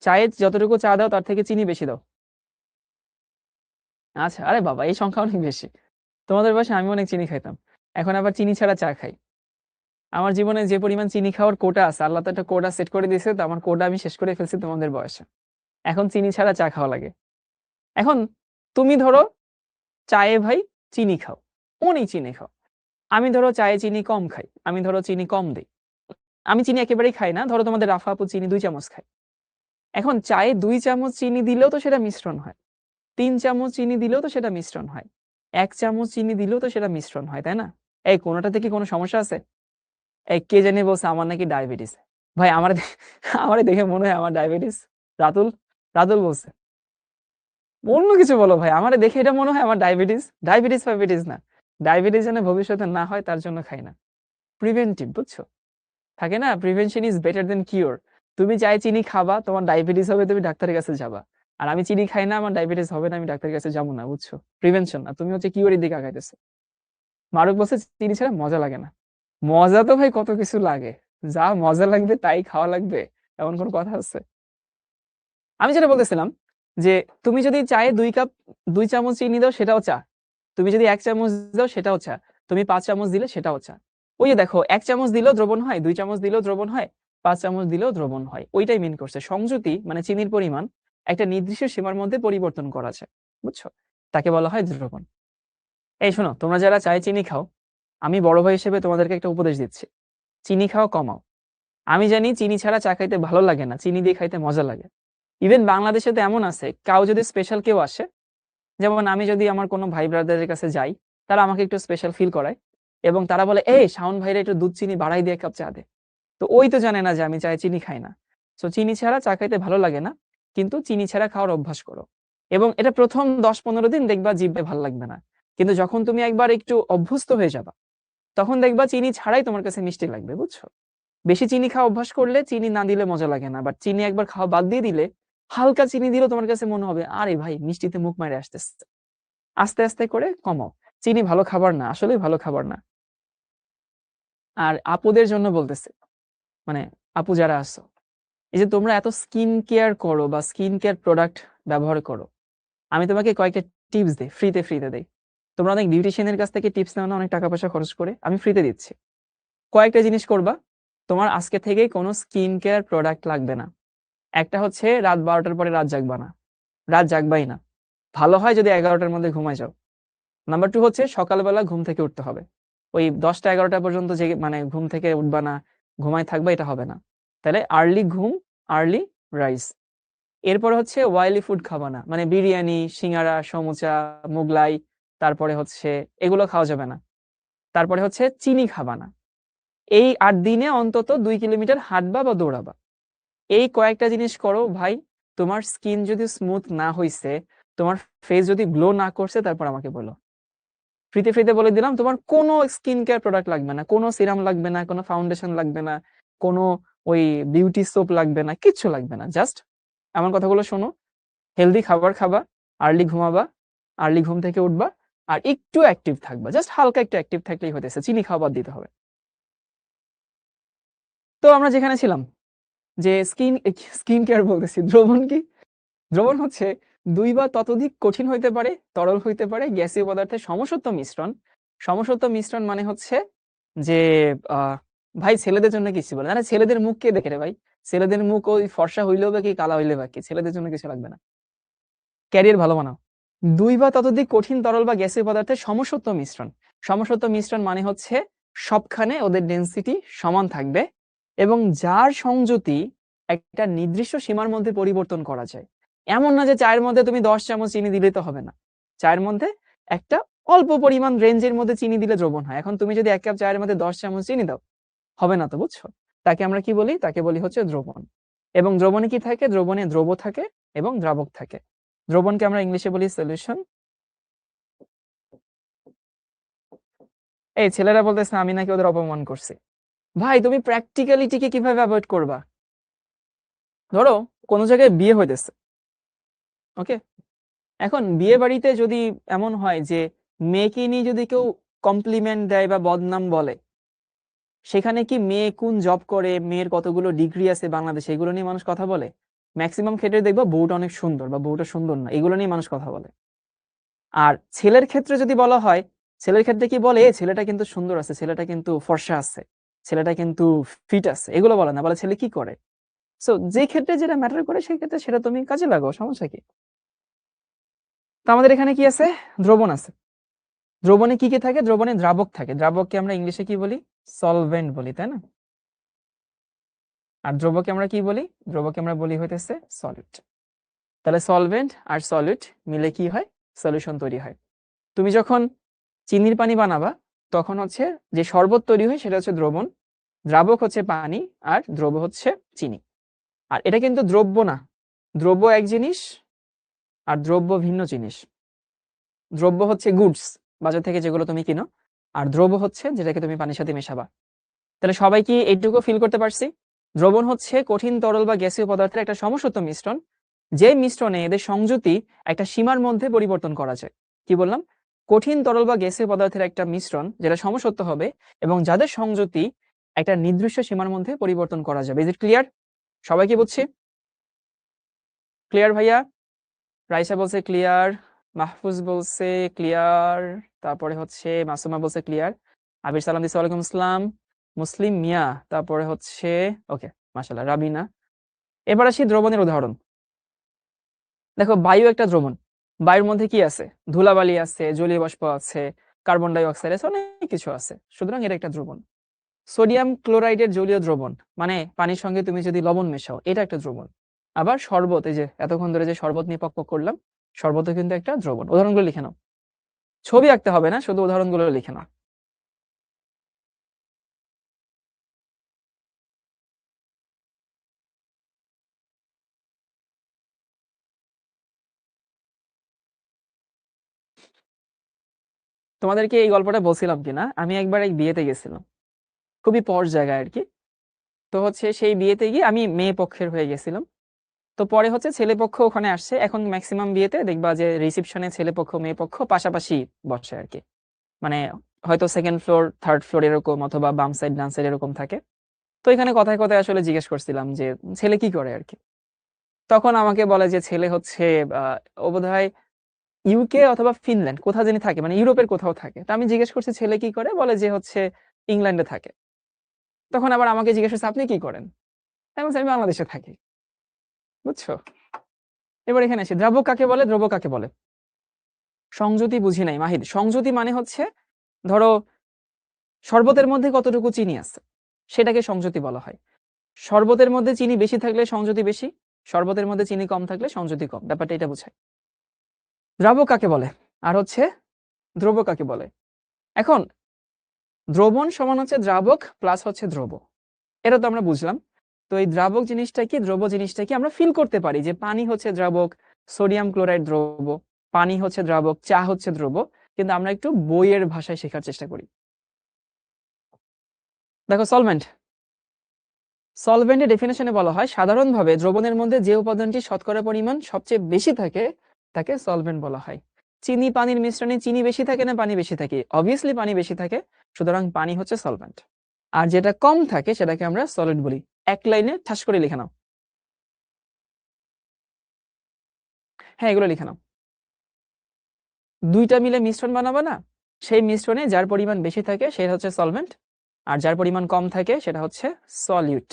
চায়ে যতটুকু চা দাও তার থেকে চিনি বেশি দাও। আচ্ছা, আরে বাবা এই সংখ্যা অনেক বেশি। তোমাদের বয়সে আমি অনেক চিনি খাইতাম, এখন আবার চিনি ছাড়া চা খাই। আমার জীবনে যে পরিমাণ চিনি খাওয়ার কোটা আছে, আল্লাহ তো একটা কোটা সেট করে দিয়েছে, তো আমার কোটা আমি শেষ করে ফেলছি তোমাদের বয়সে। এখন চিনি ছাড়া চা খাওয়া লাগে। এখন তুমি ধরো চায়ে ভাই চিনি খাও, অনেক চিনি খাও। আমি ধরো চায়ে চিনি কম খাই, আমি ধরো চিনি কম দিই। আমি চিনি একেবারেই খাই না, ধরো তোমাদের রাফা আপু চিনি 2 চামচ খায়। এখন চায়ে 2 চামচ চিনি দিলেও তো সেটা মিশ্রণ হয়, 3 চামচ চিনি দিলেও তো সেটা মিশ্রণ হয়, 1 চামচ চিনি দিলেও তো সেটা মিশ্রণ হয়, তাই না? এই কোনোটাতে কি কোনো সমস্যা আছে? এই কে জানি বলছে আমার নাকি ডায়াবেটিস। ভাই আমার আমারে দেখে মনে হয় আমার ডায়াবেটিস। রাতুল রাতুল বলছে। অন্য কিছু বলো ভাই, আমারে দেখে এটা মনে হয় আমার ডায়াবেটিস। ডায়াবেটিস না। ডায়াবেটিস যেন ভবিষ্যতে না হয় তার জন্য খাই না। প্রিভেন্টিভ, বুঝছো? থাকে না, prevention is better then cure. তুমি চাই চিনি খাবা, তোমার ডায়াবেটিস হবে, তুমি ডাক্তারের কাছে যাবা। আর আমি চিনি খাই না, আমার ডায়াবেটিস হবে না, আমি ডাক্তারের কাছে যাবো না, বুঝছো? প্রিভেনশন না, তুমি হচ্ছে কিওরের দিকে আগাইতেছো। মারুক বলছে চিনি ছাড়া মজা লাগে না। মজা তো ভাই কত কিছু লাগে, যা মজা লাগবে তাই খাওয়া লাগবে, এমন কোন কথা আছে? আমি যেটা বলতেছিলাম যে তুমি যদি চায়ে 2 চামচ চিনি দাও সেটাও চা, তুমি যদি 1 চামচ দাও সেটাও চা, তুমি 5 চামচ দিলে সেটাও চা। ওই যে দেখো 1 চামচ দিলেও দ্রবণ হয়, 2 চামচ দিলেও দ্রবণ হয়, 5 চামচ দিলেও দ্রবণ হয়। ওইটাই মিন করছে সংযুতি, মানে চিনির পরিমাণ একটা নির্দিষ্ট সীমার মধ্যে পরিবর্তন করা যায়, বুঝছো? তাকে বলা হয় দ্রবণ। এই শোনো, তোমরা যারা চায়ে চিনি খাও, আমি বড় ভাই হিসেবে তোমাদেরকে একটা উপদেশ দিচ্ছি, চিনি খাওয়া কমাও। আমি জানি চিনি ছাড়া চা খাইতে ভালো লাগে না, চিনি দিয়ে খাইতে মজা লাগে। ইভেন বাংলাদেশে তো এমন আছে, কাউ যদি স্পেশাল কেউ আসে, যেমন আমি যদি আমার কোনো ভাই ব্রাদারের কাছে যাই, তারা আমাকে একটু স্পেশাল ফিল করায় এবং তারা বলে এই শাওন ভাইরা একটু দুধ চিনি বাড়াই দিয়ে 1 কাপ চা দে। তো ওই তো জানে না যে আমি চায়ে চিনি খাই না। সো চিনি ছাড়া চা খাইতে ভালো লাগে না, কিন্তু চিনি ছাড়া খাওয়ার অভ্যাস করো। এবং এটা প্রথম 10-15 দিন দেখবা জিভে ভালো লাগবে না, কিন্তু যখন তুমি একবার একটু অভ্যস্ত হয়ে যাবা, তখন দেখবা চিনি ছাড়াই তোমার কাছে মিষ্টি লাগবে, বুঝছো? বেশি চিনি খাওয়া অভ্যাস করলে চিনি না দিলে মজা লাগে না, বাট চিনি একবার খাওয়া বাদ দিয়ে দিলে, হালকা চিনি দিলেও তোমার কাছে মনে হবে আরে ভাই মিষ্টিতে মুখ মারে আসতেছে। আস্তে আস্তে করে কমাও। চিনি ভালো খাবার না, আসলেই ভালো খাবার না। আর আপুদের জন্য বলতেছে, মানে আপু যারা আছো, এই যে তোমরা এত স্কিন কেয়ার করো বা স্কিন কেয়ার প্রোডাক্ট ব্যবহার করো, আমি তোমাকে কয়েকটা টিপস দিই, ফ্রিতে দেই। তোমরা অনেক বিউটিশিয়ানের কাছ থেকে টিপস নাও না, অনেক টাকা পয়সা খরচ করে, আমি ফ্রিতে দিচ্ছি। কয়েকটা জিনিস করবা, তোমার আজকে থেকেই কোনো স্কিন কেয়ার প্রোডাক্ট লাগবে না। একটা হচ্ছে রাত 12টার পরে রাত জাগবা না, রাত জাগবাই না। ভালো হয় যদি 11টার মধ্যে ঘুমায় যাও। নাম্বার 2 হচ্ছে সকালবেলা ঘুম থেকে উঠতে হবে। ওই 10টা-11টা পর্যন্ত যে মানে ঘুম থেকে উঠবা না, ঘুমায় থাকবা, এটা হবে না। তাহলে আর্লি ঘুম, আর্লি রাইজ। এরপর হচ্ছে অয়েলি ফুড খাবা না, মানে বিরিয়ানি, সিঙ্গারা, সমুচা, মোগলাই, তারপরে হচ্ছে এগুলো খাওয়া যাবে না। তারপরে হচ্ছে চিনি খাবা না। এই 8 দিনে অন্তত 2 কিলোমিটার হাঁটবা বা দৌড়াবা। এই কয়েকটা জিনিস করো ভাই, তোমার স্কিন যদি স্মুথ না হইছে, তোমার ফেস যদি গ্লো না করছে, তারপর আমাকে বলো। ফ্রিতে বলে দিলাম, তোমার কোনো স্কিন কেয়ার প্রোডাক্ট লাগবে না, কোনো সিরাম লাগবে না, কোনো ফাউন্ডেশন লাগবে না, কোনো ওই বিউটি সোপ লাগবে না, কিচ্ছু লাগবে না। জাস্ট আমার কথাগুলো শোনো, হেলদি খাবার খাবা, আর্লি ঘুমাবা, আর্লি ঘুম থেকে উঠবা, আর একটু অ্যাক্টিভ থাকবা, জাস্ট হালকা একটু অ্যাক্টিভ থাকলেই হতেছে, চিনি খাওয়া বাদ দিতে হবে। তো আমরা যেখানে ছিলাম, যে স্কিন কেয়ার বলতেছি, দ্রবণ কি? দ্রবণ হচ্ছে 2 বা ততোধিক কঠিন হইতে পারে, তরল হইতে পারে গ্যাসীয় পদার্থের সমসত্ব মিশ্রণ। সমসত্ব মিশ্রণ মানে হচ্ছে যে ভাই ছেলেদের জন্য কিছু বলে না, ছেলেদের মুখ কে দেখে রে ভাই? ছেলেদের মুখ ওই ফর্সা হইলেও বা কি কালা হইলে বা কি, ছেলেদের জন্য কিছু লাগবে না। ক্যারিয়ার ভালো বানাও। 2 বা ততোধিক কঠিন তরল বা গ্যাসীয় পদার্থের সমসত্ব মিশ্রণ। সমসত্ব মিশ্রণ মানে হচ্ছে সবখানে ওদের ডেনসিটি সমান থাকবে এবং যার সংযুতি একটা নির্দিষ্ট সীমার মধ্যে পরিবর্তন করা যায়। এমন না যে চায়ের মধ্যে তুমি 10 চামচ চিনি দিলে তো হবে না। চায়ের মধ্যে একটা অল্প পরিমাণ রেঞ্জের মধ্যে চিনি দিলে দ্রবণ হয়। এখন তুমি যদি 1 কাপ চায়ের মধ্যে 10 চামচ চিনি দাও, হবে না তো, বুঝছো? তাকে আমরা কি বলি? তাকে বলি হচ্ছে দ্রবণ। এবং দ্রবণে কি থাকে? দ্রবণে দ্রব থাকে এবং দ্রাবক থাকে। দ্রবণকে আমরা ইংলিশে বলি সলিউশন। এই ছেলেরা বলতেছে আমি নাকি ওদের অপমান করছি। ভাই তুমি প্র্যাকটিক্যালিটিকে কিভাবে অ্যাভয়েড করবা? ধরো কোন জায়গায় বিয়ে হইতেছে, ওকে, এখন বিয়ে বাড়িতে যদি এমন হয় যে মেয়েকে নিয়ে যদি কেউ কমপ্লিমেন্ট দেয় বা বদনাম বলে, সেখানে কি মেয়ে কোন জব করে, মেয়ের কতগুলো ডিগ্রি আছে বাংলাদেশে, এগুলো নিয়ে মানুষ কথা বলে? ম্যাক্সিমাম ক্ষেত্রে দেখবা বউটা অনেক সুন্দর বা বউটা সুন্দর না, এগুলো নিয়ে মানুষ কথা বলে। আর ছেলের ক্ষেত্রে যদি বলা হয়, ছেলের ক্ষেত্রে কি বলে? ছেলেটা কিন্তু সুন্দর আছে, ছেলেটা কিন্তু ফর্সা আছে, ছেলেটা কিন্তু ফিট আছে, এগুলো বলে না, বলে ছেলে কি করে। সো যে ক্ষেত্রে যেটা ম্যাটার করে সেই ক্ষেত্রে সেটা তুমি কাজে লাগাও, সমস্যা কি? তো আমাদের এখানে কি আছে? দ্রবণ আছে। দ্রবণে কি কি থাকে? দ্রবণে দ্রাবক থাকে। দ্রাবককে আমরা ইংলিশে কি বলি? সলভেন্ট বলি, তাই না? আর দ্রবকে আমরা কি বলি? দ্রবকে আমরা বলি হইতেছে সলিড। তাহলে সলভেন্ট আর সলিড মিলে কি হয়? সলিউশন তৈরি হয়। তুমি যখন চিনির পানি বানাবা তখন হচ্ছে যে শরবত তৈরি হয় সেটা হচ্ছে দ্রবণ, দ্রাবক হচ্ছে পানি, আর দ্রব হচ্ছে চিনি। আর এটা কিন্তু দ্রব্য না, দ্রব্য এক জিনিস আর দ্রব্য ভিন্ন জিনিস। দ্রব্য হচ্ছে গুডস, বাজার থেকে যেগুলো তুমি কিনো, আর দ্রব্য হচ্ছে যেটাকে তুমি পানির সাথে মেশাবা। তাহলে সবাই কি এইটুকু ফিল করতে পারছি? দ্রবণ হচ্ছে কঠিন তরল বা গ্যাসীয় পদার্থের একটা সমসত্ব মিশ্রণ, যে মিশ্রণে এদের সংযুতি একটা সীমার মধ্যে পরিবর্তন করা যায়। কি বললাম? কঠিন তরল বা গ্যাসীয় পদার্থের একটা মিশ্রণ যেটা সমসত্ব হবে এবং যাদের সংযুতি একটা নির্দিষ্ট সীমার মধ্যে পরিবর্তন করা যাবে। Is it clear? সবাই কি বুঝছি? ক্লিয়ার ভাইয়া? রাইসা বলছে ক্লিয়ার, মাহফুজ বলছে ক্লিয়ার, তারপরে হচ্ছে মাসুমা বলছে ক্লিয়ার, আবির সালাম দিচ্ছে ওয়ালাইকুম আসসালাম, মুসলিম মিয়া, তারপরে হচ্ছে ওকে মাশাআল্লাহ রাবিনা। এবার আসি দ্রবণের উদাহরণ। দেখো বায়ু একটা দ্রবণ, বায়ুর মধ্যে কি আছে? ধুলাবালি আছে, জলীয় বাষ্প আছে, কার্বন ডাই অক্সাইড আছে, অনেক কিছু আছে, সুতরাং এটা একটা দ্রবণ। সোডিয়াম ক্লোরাইডের জলীয় দ্রবণ, মানে পানির সঙ্গে তুমি যদি লবণ মেশাও, এটা একটা দ্রবণ। আবার শরবত, এই যে এতক্ষণ ধরে যে শরবত নিয়ে পক করলাম, শরবতও কিন্তু একটা দ্রবণ। উদাহরণগুলো লিখে নাও, ছবি আঁকতে হবে না, শুধু উদাহরণগুলো লিখে নাও। তোমাদেরকে এই গল্পটা বলছিলাম কিনা, আমি একবার এক বিয়েতে গেছিলাম, খুবই পশ জায়গায় আর কি। তো হচ্ছে সেই বিয়েতে গিয়ে আমি মেয়ে পক্ষের হয়ে গেছিলাম। তো পরে হচ্ছে ছেলে পক্ষ ওখানে আসছে। এখন ম্যাক্সিমাম বিয়েতে দেখবা যে রিসেপশনে ছেলে পক্ষ মেয়ে পক্ষ পাশাপাশি বসে আর কি, মানে হয়তো সেকেন্ড ফ্লোর থার্ড ফ্লোর এরকম, অথবা বাম সাইড ডান সাইড এরকম থাকে। তো এখানে কথায় কথায় আসলে জিজ্ঞেস করছিলাম যে ছেলে কি করে আর কি। তখন আমাকে বলে যে ছেলে হচ্ছে ও বোধহয় ইউকে অথবা ফিনল্যান্ড কোথাও জানি থাকে, মানে ইউরোপের কোথাও থাকে। তো আমি জিজ্ঞেস করছি ছেলে কি করে, বলে যে হচ্ছে ইংল্যান্ডে থাকে। তখন আবার আমাকে জিজ্ঞেস করছে আপনি কি করেন, আমি বলছি আমি বাংলাদেশে থাকি। বুঝছো? এবার এখানে আসি, দ্রাবক কাকে বলে, দ্রব্য কাকে বলে। সংযুতি বুঝি নাই মাহিদ। সংযুতি মানে হচ্ছে ধরো শরবতের মধ্যে কতটুকু চিনি আছে সেটাকে সংযুতি বলা হয়। শরবতের মধ্যে চিনি বেশি থাকলে সংযুতি বেশি, শরবতের মধ্যে চিনি কম থাকলে সংযুতি কম, ব্যাপারটা এটা বোঝায়। দ্রাবক কাকে বলে আর হচ্ছে দ্রব্য কাকে বলে। এখন দ্রবণ সমান হচ্ছে দ্রাবক প্লাস হচ্ছে দ্রব্য, এটা তো আমরা বুঝলাম। তো এই দ্রাবক জিনিসটা কি, দ্রব্য জিনিসটা কি, আমরা ফিল করতে পারি যে পানি হচ্ছে দ্রাবক, সোডিয়াম ক্লোরাইড দ্রব্য, পানি হচ্ছে দ্রাবক, চা হচ্ছে দ্রব্য, কিন্তু আমরা একটু বইয়ের ভাষায় শেখার চেষ্টা করি। দেখো সলভেন্ট, সলভেন্টের ডেফিনেশনে বলা হয় সাধারণভাবে দ্রবণের মধ্যে যে উপাদানটি শতকরা পরিমাণ সবচেয়ে বেশি থাকে তাকে সলভেন্ট বলা হয়। চিনি পানির মিশ্রণে চিনি বেশি থাকে না পানি বেশি থাকে? অবভিয়াসলি পানি বেশি থাকে, সুতরাং পানি হচ্ছে সলভেন্ট। আর যেটা কম থাকে সেটাকে আমরা সলিড বলি। এক লাইনে ঠাস করে লিখে নাও। হ্যাঁ এগুলো লিখে নাও। দুইটা মিলে মিশ্রণ বানাবো না, সেই মিশ্রণে যার পরিমাণ বেশি থাকে সেটা হচ্ছে সলভেন্ট, আর যার পরিমাণ কম থাকে সেটা হচ্ছে সলিউট।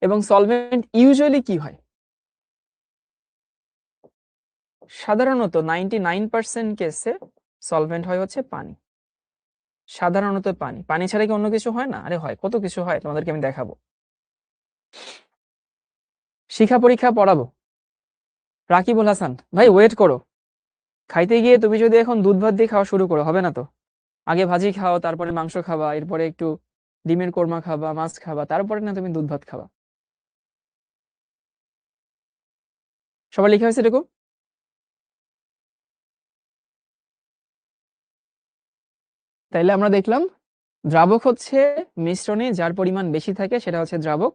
এবং সলভেন্ট ইউজুয়ালি কি হয়? সাধারণত 99% কেসে সলভেন্ট হয় হচ্ছে পানি। সাধারণত পানি, পানি ছাড়া কি অন্য কিছু হয় না? আরে হয়, কত কিছু হয়, তোমাদেরকে আমি দেখাবো। শিক্ষা পরীক্ষা পড়াবো। রাকিবুল হাসান ভাই ওয়েট করো, খাইতে গিয়ে তুমি যদি এখন দুধ ভাত দিয়ে খাওয়া শুরু করো হবে না তো। আগে ভাজি খাও, তারপরে মাংস খাবা, এরপরে একটু ডিমের কোরমা খাবা, মাছ খাবা, তারপরে না তুমি দুধ ভাত খাবা। সবার লেখা হয়েছে এরকম? তাইলে আমরা দেখলাম দ্রাবক হচ্ছে মিশ্রণে যার পরিমাণ বেশি থাকে সেটা হচ্ছে দ্রাবক,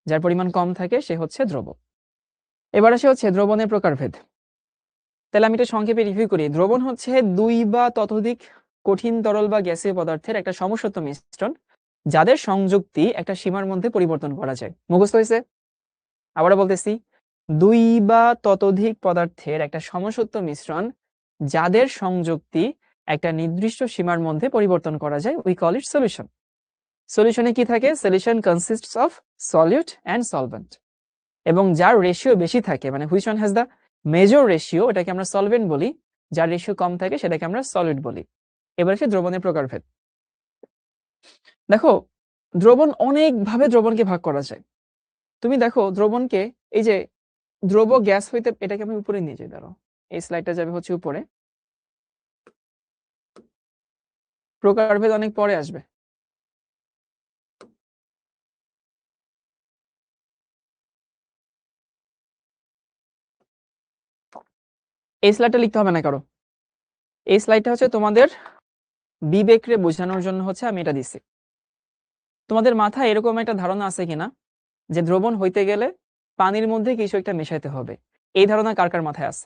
যার পরিমাণ কম থাকে সে হচ্ছে দ্রবক। এবার আসে হচ্ছে দ্রবণের প্রকারভেদ। তাহলে আমি এটা সংক্ষেপে রিভিউ করি। দ্রবণ হচ্ছে দুই বা ততোধিক কঠিন তরল বা গ্যাসীয় পদার্থের একটা সমসত্ব মিশ্রণ যাদের সংযুক্তি একটা সীমার মধ্যে পরিবর্তন করা যায়। মুখস্থ হয়েছে? আবারও বলতেছি, দুই বা ততোধিক পদার্থের একটা সমসত্ব মিশ্রণ যাদের সংযুক্তি একটা নির্দিষ্ট সীমার মধ্যে পরিবর্তন করা যায়, উই কল ইট সলিউশন। সলিউশনে কি থাকে? Solution consists of solute and solvent, এবং যার রেশিও বেশি থাকে, মানে which one has the major ratio, এটাকে আমরা সলভেন্ট বলি। যার রেশিও কম থাকে সেটাকে আমরা সলিড বলি। এবার সে দ্রবণের প্রকারভেদ। দেখো, দ্রবণ অনেকভাবে দ্রবণকে ভাগ করা যায়। তুমি দেখো দ্রবণকে, এই যে দ্রব গ্যাস হইতে, এটাকে আমি উপরে নিয়ে যাই, দাঁড়াও, এই স্লাইডটা যাবে হচ্ছে উপরে। প্রকারভেদ অনেক পরে আসবে। এই স্লাইডটা লিখতে হবে না কারো, এই স্লাইডটা হচ্ছে তোমাদের বিবেকরে বোঝানোর জন্য হচ্ছে আমি এটা দিছি। তোমাদের মাথায় এরকম একটা ধারণা আছে কিনা যে দ্রবণ হইতে গেলে পানির মধ্যে কিছু একটা মেশাইতে হবে? এই ধারণা কার কার মাথায় আছে?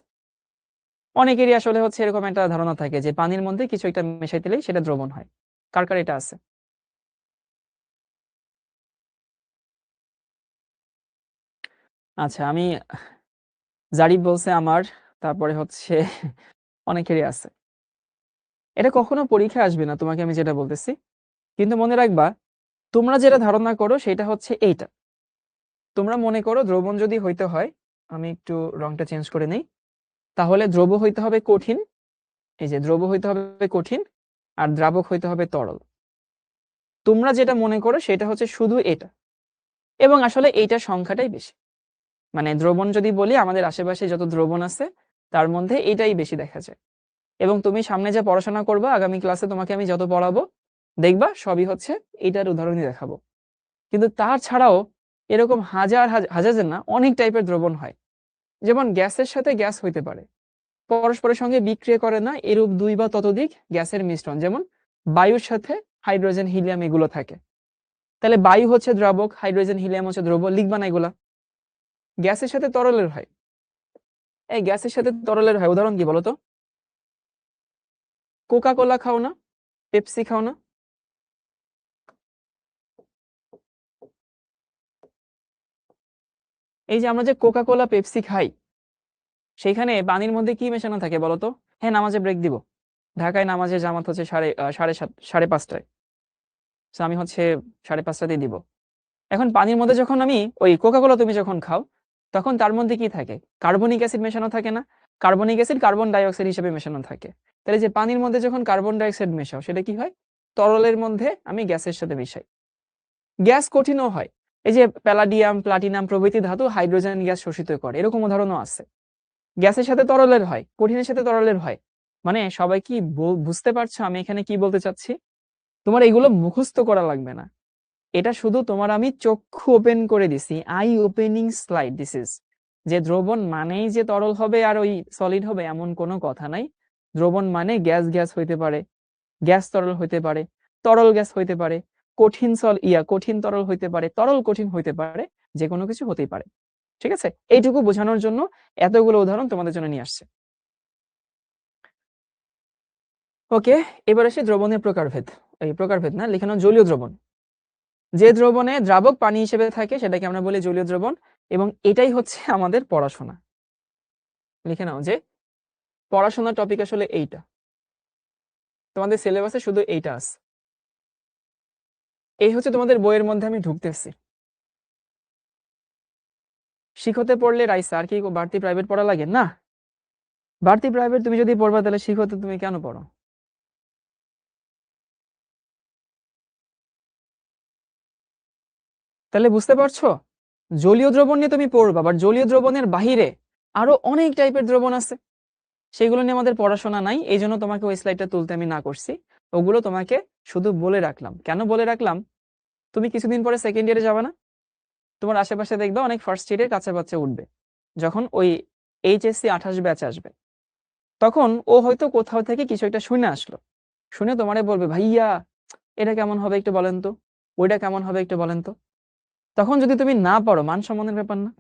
অনেকেরই আসলে হচ্ছে এরকম একটা ধারণা থাকে যে পানির মধ্যে কিছু একটা মেশাইতেলেই সেটা দ্রবণ হয়। কার কার এটা আছে? আচ্ছা, আমি জারিফ বলছে আমার, তারপরে হচ্ছে অনেকেরই আছে। এটা কখনো পরীক্ষায় আসবে না, তোমাকে আমি যেটা বলতেছি, কিন্তু মনে রাখবা তোমরা যেটা ধারণা করো সেটা হচ্ছে এইটা। তোমরা মনে করো দ্রবণ যদি হইতে হয়, আমি একটু রংটা চেঞ্জ করে নেই, তাহলে দ্রব হইতে হবে কঠিন, এই যে দ্রব হইতে হবে কঠিন, আর দ্রাবক হইতে হবে তরল। তোমরা যেটা মনে করো সেটা হচ্ছে শুধু এটা, এবং আসলে এইটার সংখ্যাটাই বেশি। মানে দ্রবণ যদি বলি, আমাদের আশেপাশে যত দ্রবণ আছে তার মধ্যে এটাই বেশি দেখা যায়। এবং তুমি সামনে যা পড়াশোনা করবা, আগামী ক্লাসে তোমাকে আমি যত পড়াবো দেখবা সবই হচ্ছে এটার উদাহরণই দেখাবো। কিন্তু তার ছাড়াও এরকম হাজার হাজার না, অনেক টাইপের দ্রবণ হয়। যেমন গ্যাসের সাথে গ্যাস হইতে পারে, পরস্পরের সঙ্গে বিক্রিয়া করে না এরূপ দুই বা ততোধিক গ্যাসের মিশ্রণ, যেমন বায়ুর সাথে হাইড্রোজেন হিলিয়াম এগুলো থাকে। তাহলে বায়ু হচ্ছে দ্রাবক, হাইড্রোজেন হিলিয়াম হচ্ছে দ্রব, লিখবা না এগুলা। গ্যাসের সাথে তরলের হয়, এই গ্যাসের সাথে তরলের হয়, উদাহরণ কি বলতো? কোকা কোলা খাও না, পেপসি খাও না? এই যে আমরা যে কোকা কোলা পেপসি খাই, সেইখানে পানির মধ্যে কি মেশানো থাকে বলতো? হ্যাঁ, নামাজে ব্রেক দিব। ঢাকায় নামাজের জামাত হচ্ছে সাড়ে পাঁচটায়। So আমি হচ্ছে 5:30টাতেই দিব। এখন পানির মধ্যে যখন আমি ওই কোকা কোলা তুমি যখন খাও, তখন তার মধ্যে কি থাকে? কার্বনিক অ্যাসিড মেশানো থাকে না? Carbonic acid carbon die oxide হিসেবে মেশানো থাকে। তাহলে যে পানির মধ্যে যখন কার্বন ডাই অক্সাইড মেশাও, সেটা কি হয়? তরলের মধ্যে আমি গ্যাসের সাথে মিশাই। গ্যাস কঠিনও হয়। এই যে প্যালাডিয়াম, প্লাটিনাম প্রভৃতি ধাতু হাইড্রোজেন গ্যাস শোষিত করে, এরকম উদাহরণও আছে। গ্যাসের সাথে তরলের হয়, কঠিনের সাথে তরলের হয়। মানে সবাই কি বুঝতে পারছো আমি এখানে কি বলতে চাচ্ছি? তোমার এগুলো মুখস্থ করা লাগবে না, এটা শুধু তোমার আমি চক্ষু ওপেন করে দিছি, I opening slide this is. যে দ্রবণ মানেই যে তরল হবে আর ওই সলিড হবে এমন কোনো কথা নাই। দ্রবণ মানে গ্যাস গ্যাস হইতে পারে, গ্যাস তরল হইতে পারে, তরল গ্যাস হইতে পারে, কঠিন তরল হইতে পারে, তরল কঠিন হইতে পারে, যে কোনো কিছু হতেই পারে। ঠিক আছে, এইটুকু বোঝানোর জন্য এতগুলো উদাহরণ তোমাদের জন্য নিয়ে আসছে। ওকে, এবার আসি দ্রবণের প্রকারভেদ। এই প্রকারভেদ না, লিখানো জলীয় দ্রবণ। যে দ্রবণে দ্রাবক পানি হিসেবে থাকে সেটাকে আমরা বলি জলীয় দ্রবণ, এবং এটাই হচ্ছে আমাদের পড়াশোনা। লিখে নাও যে পড়াশোনার টপিক আসলে এইটা, তোমাদের সিলেবাসে শুধু এইটা আছে। এই হচ্ছে তোমাদের বইয়ের মধ্যে আমি ঢুকতেছি। শিখতে পড়লে রাইসা আর কি বাড়তি প্রাইভেট পড়া লাগে না? বাড়তি প্রাইভেট তুমি যদি পড়বা তাহলে শিখতে তুমি কেন পড়ো? তাহলে বুঝতে পারছো, জলীয় দ্রবণ নিয়ে তুমি পড়বা, বাট জলীয় দ্রবণের বাহিরে আরো অনেক টাইপের দ্রবণ আছে, সেগুলো নিয়ে আমাদের পড়াশোনা নাই। এই জন্য তোমাকে ওই স্লাইডটা তুলতে আমি না করছি। ওগুলো তোমাকে শুধু বলে রাখলাম। কেন বলে রাখলাম? তুমি কিছুদিন পরে সেকেন্ড ইয়ারে যাবে না, তোমার আশেপাশে দেখবা অনেক ফার্স্ট ইয়ারের কাছে বাচ্চা উঠবে, যখন ওই এইচএসসি 28 ব্যাচ আসবে, তখন ও হয়তো কোথাও থেকে কিছু একটা শুনে আসলো, শুনে তোমারে বলবে ভাইয়া এটা কেমন হবে একটু বলেন তো, ওইটা কেমন হবে একটু বলেন তো। তখন যদি তুমি না পারো, মান সম্মানের ব্যাপার না?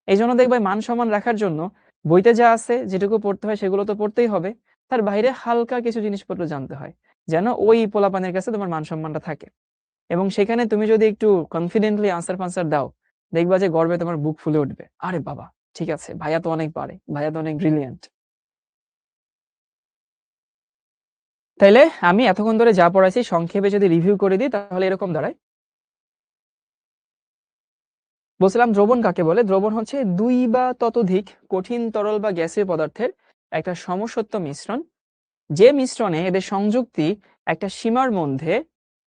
এই জন্য দেখবে মান সম্মান রাখার জন্য বইতে যা আছে যেটুকু পড়তে হয় সেগুলো তো পড়তেই হবে, তার বাইরে হালকা কিছু জিনিসপত্র জানতে হয়, যেন ওই পোলাপানের কাছে তোমার মান সম্মানটা থাকে। এবং সেখানে তুমি যদি একটু কনফিডেন্টলি আনসার ফানসার দাও, দেখবা যে গর্বে তোমার বুক ফুলে উঠবে, আরে বাবা ঠিক আছে, ভাইয়া তো অনেক পারে, ভাইয়া তো অনেক ব্রিলিয়ান্ট। তাইলে আমি এতক্ষণ ধরে যা পড়াইছি সংক্ষেপে যদি রিভিউ করে দিই তাহলে এরকম দাঁড়ায়। বলছিলাম দ্রবণ কাকে বলে? দ্রবণ হচ্ছে দুই বা ততোধিক কঠিন তরল বা গ্যাসীয় পদার্থের একটা সমসত্ব মিশ্রণ, যে মিশ্রণে এদের সংযুক্তি একটা সীমার মধ্যে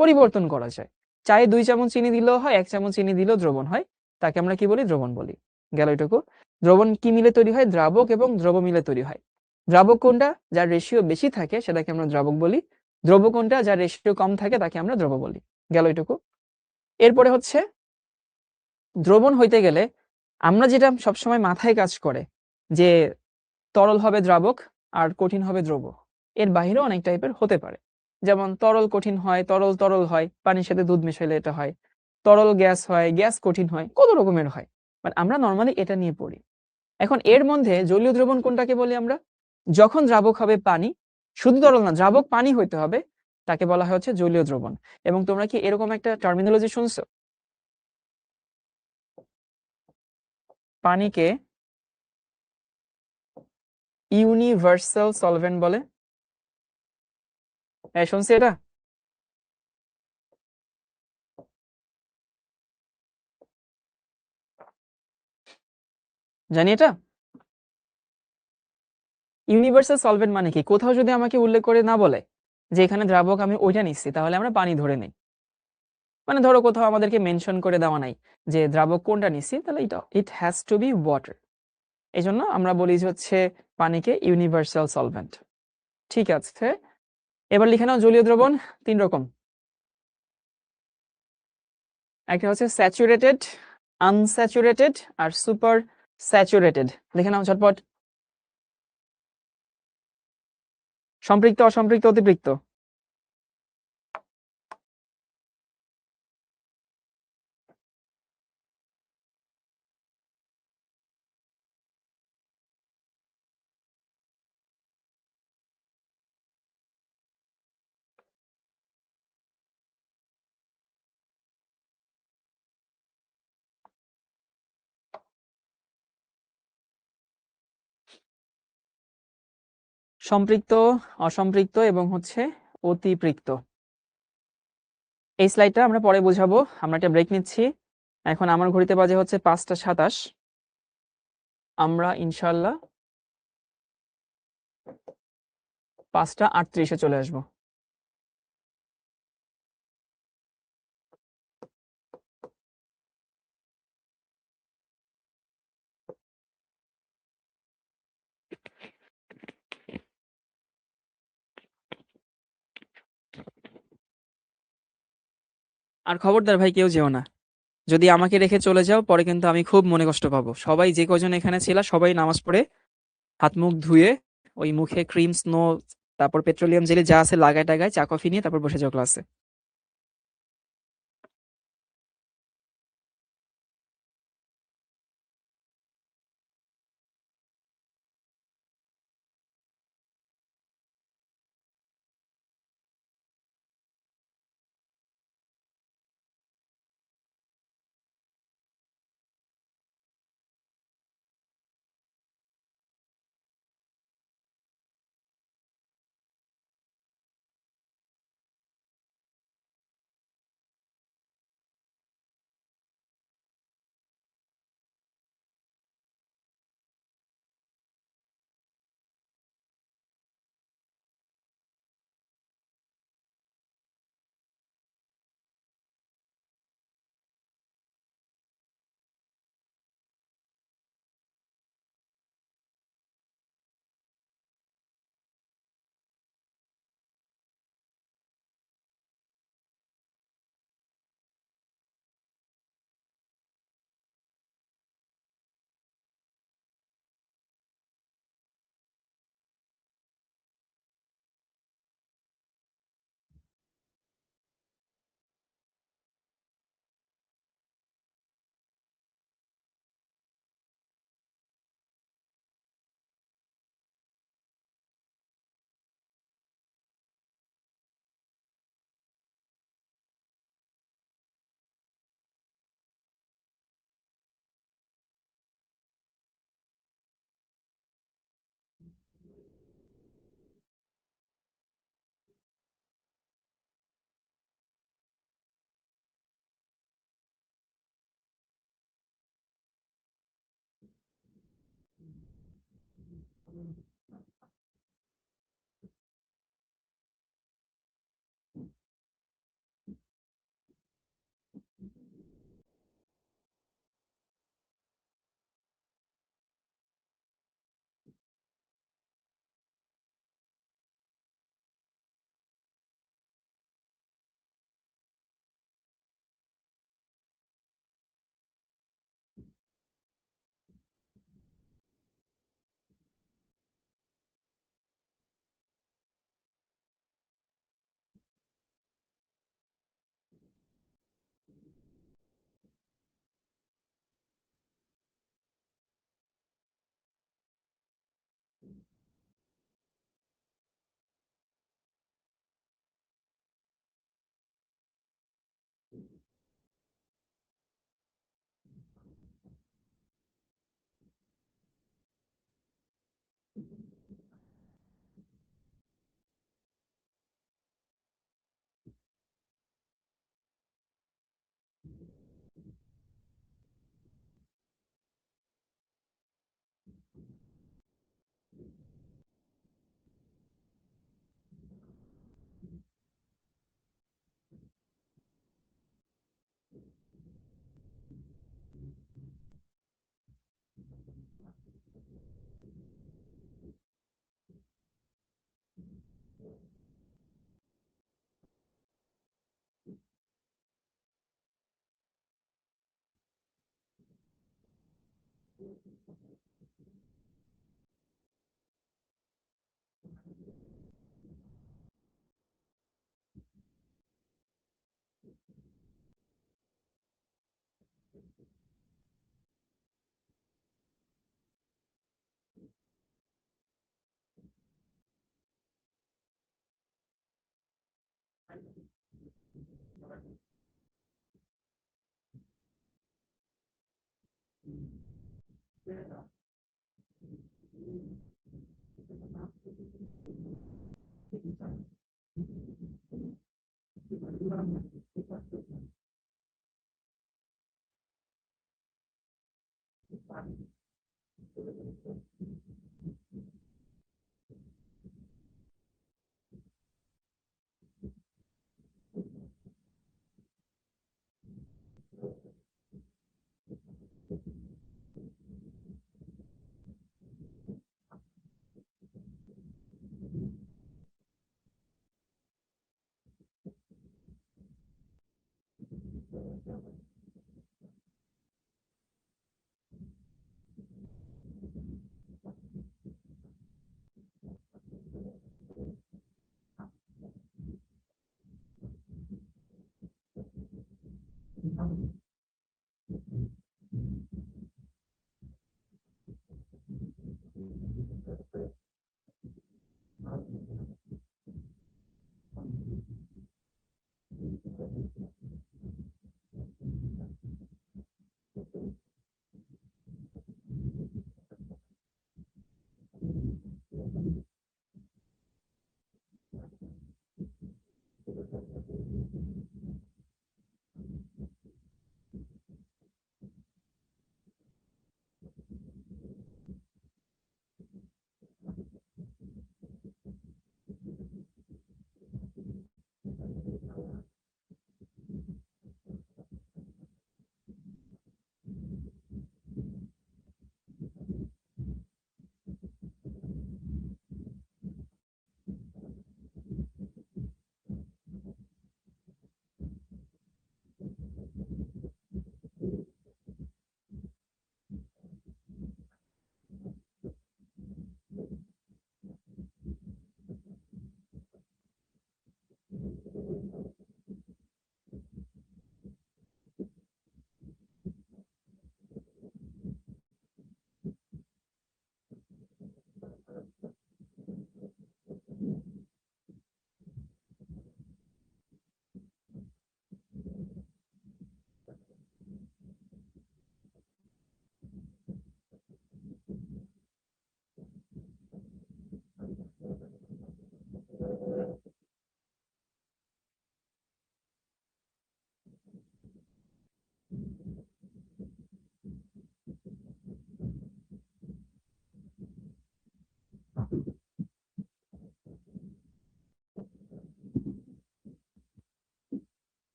পরিবর্তন করা যায়। চায়ে 2 চামচ চিনি দিলেও হয়, 1 চামচ চিনি দিলেও দ্রবণ হয়, তাকে আমরা কি বলি? দ্রবণ বলি। গেল এটুকু। দ্রবণ কি মিলে তৈরি হয়? দ্রাবক এবং দ্রব মিলে তৈরি হয়। দ্রাবক কোনটা? যার রেশিও বেশি থাকে সেটাকে আমরা দ্রাবক বলি। দ্রব কোনটা? যার রেশিও কম থাকে তাকে আমরা দ্রব বলি। গেল এটুকু। এরপরে হচ্ছে দ্রবণ হইতে গেলে আমরা যেটা সবসময় মাথায় কাজ করে যে তরল হবে দ্রাবক আর কঠিন হবে দ্রব, এর বাইরেও অনেক টাইপের হতে পারে। যেমন তরল কঠিন হয়, তরল তরল হয়, পানির সাথে দুধ মেশাইলে এটা হয়, তরল গ্যাস হয়, গ্যাস কঠিন হয়, কত রকমের হয়, বাট আমরা নর্মালি এটা নিয়ে পড়ি। এখন এর মধ্যে জলীয় দ্রবণ কোনটাকে বলি আমরা? যখন দ্রাবক হবে পানি, শুধু তরল না, দ্রাবক পানি হইতে হবে, তাকে বলা হয় হচ্ছে জলীয় দ্রবণ। এবং তোমরা কি এরকম একটা টার্মিনোলজি শুনছো? পানিকে ইউনিভার্সাল সলভেন্ট বলে। শুনছি এটা? জানি এটা। ইউনিভার্সাল সলভেন্ট মানে কি? কোথাও যদি আমাকে উল্লেখ করে না বলে যে এখানে দ্রাবক আমি ওইটা নিচ্ছি, তাহলে আমরা পানি ধরে নেই। মানে ধরো কোথাও আমাদেরকে মেনশন করে দেওয়া নাই যে দ্রাবক কোনটা নিচ্ছি, তাহলে এটা it has to be water. এই জন্য আমরা বলি যে হচ্ছে পানিকে ইউনিভার্সাল সলভেন্ট। ঠিক আছে, এবার লিখে নাও জলীয় দ্রবণ 3 রকম। একটা হচ্ছে স্যাচুরেটেড, আনস্যাচুরেটেড আর সুপার স্যাচুরেটেড। লিখে নাও ঝটপট। সম্পৃক্ত, অসম্পৃক্ত, অতিপৃক্ত। সম্পৃক্ত, অসম্পৃক্ত এবং হচ্ছে অতিপৃক্ত। এই স্লাইডটা আমরা পরে বোঝাবো, আমরা একটা ব্রেক নিচ্ছি। এখন আমার ঘড়িতে বাজে হচ্ছে 5টা 27। আমরা ইনশাল্লাহ 5টা 38-এ চলে আসবো। আর খবরদার ভাই কেউ যেও না, যদি আমাকে রেখে চলে যাও পরে কিন্তু আমি খুব মনে কষ্ট পাবো। সবাই যে কজন এখানে ছিল সবাই নামাজ পড়ে হাত মুখ ধুয়ে ওই মুখে ক্রিম, স্নো, তারপর পেট্রোলিয়াম জেলি যা আছে লাগায় টাগায় চা কফি নিয়ে তারপর বসে যাও ক্লাসে।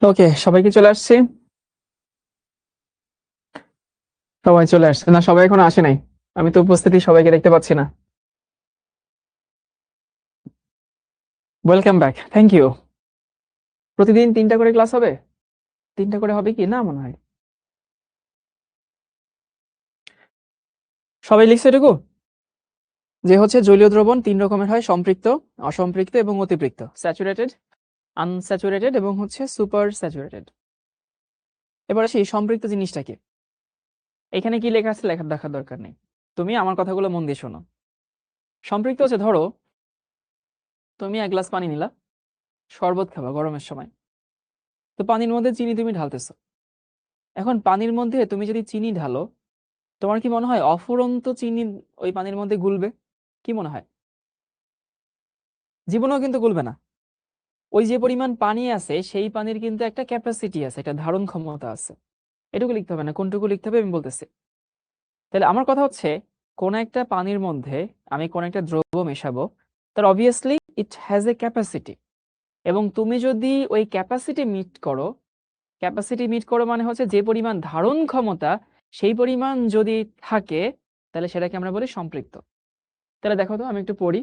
ওকে, সবাই কি চলে আসছে? সবাই চলে আসছে না? সবাই এখনো আসে নাই। আমি তো উপস্থিতি সবাইকে দেখতে পাচ্ছি না। Welcome back, thank you. প্রতিদিন 3টা করে ক্লাস হবে? 3টা করে হবে কি না মনে হয়? সবাই লিখছে এটুকু? যে হচ্ছে জলীয় দ্রবণ 3 রকমের হয়: সম্পৃক্ত, অসম্পৃক্ত এবং অতিপৃক্ত। স্যাচুরেটেড, আনস্যাচুরেটেড এবং হচ্ছে সুপার স্যাচুরেটেড। এবার আসি সম্পৃক্ত জিনিসটা কি। এখানে কি লেখা আছে লেখার দেখার দরকার নেই, তুমি আমার কথাগুলো মন দিয়ে শোনো। সম্পৃক্ত হচ্ছে, ধরো তুমি 1 গ্লাস পানি নিলা, শরবত খাবা গরমের সময়, তো পানির মধ্যে চিনি তুমি ঢালতেছো। এখন পানির মধ্যে তুমি যদি চিনি ঢালো, তোমার কি মনে হয় অফুরন্ত চিনি ওই পানির মধ্যে গুলবে? কি মনে হয়? জীবনেও কিন্তু গুলবে না। ওই যে পরিমাণ পানি আছে সেই পানির কিন্তু একটা ক্যাপাসিটি আছে, একটা ধারণ ক্ষমতা আছে। এটুকু লিখতে হবে না, কোনটুকু লিখতে হবে আমি বলতেছি। তাহলে আমার কথা হচ্ছে, কোন একটা পানির মধ্যে আমি কোন একটা দ্রব্য মেশাবো, তার obviously it has a capacity. এবং তুমি যদি ওই ক্যাপাসিটি মিট করো মানে হচ্ছে যে পরিমাণ ধারণ ক্ষমতা সেই পরিমাণ যদি থাকে, তাহলে সেটাকে আমরা বলি সম্পৃক্ত। তাহলে দেখো তো, আমি একটু পড়ি।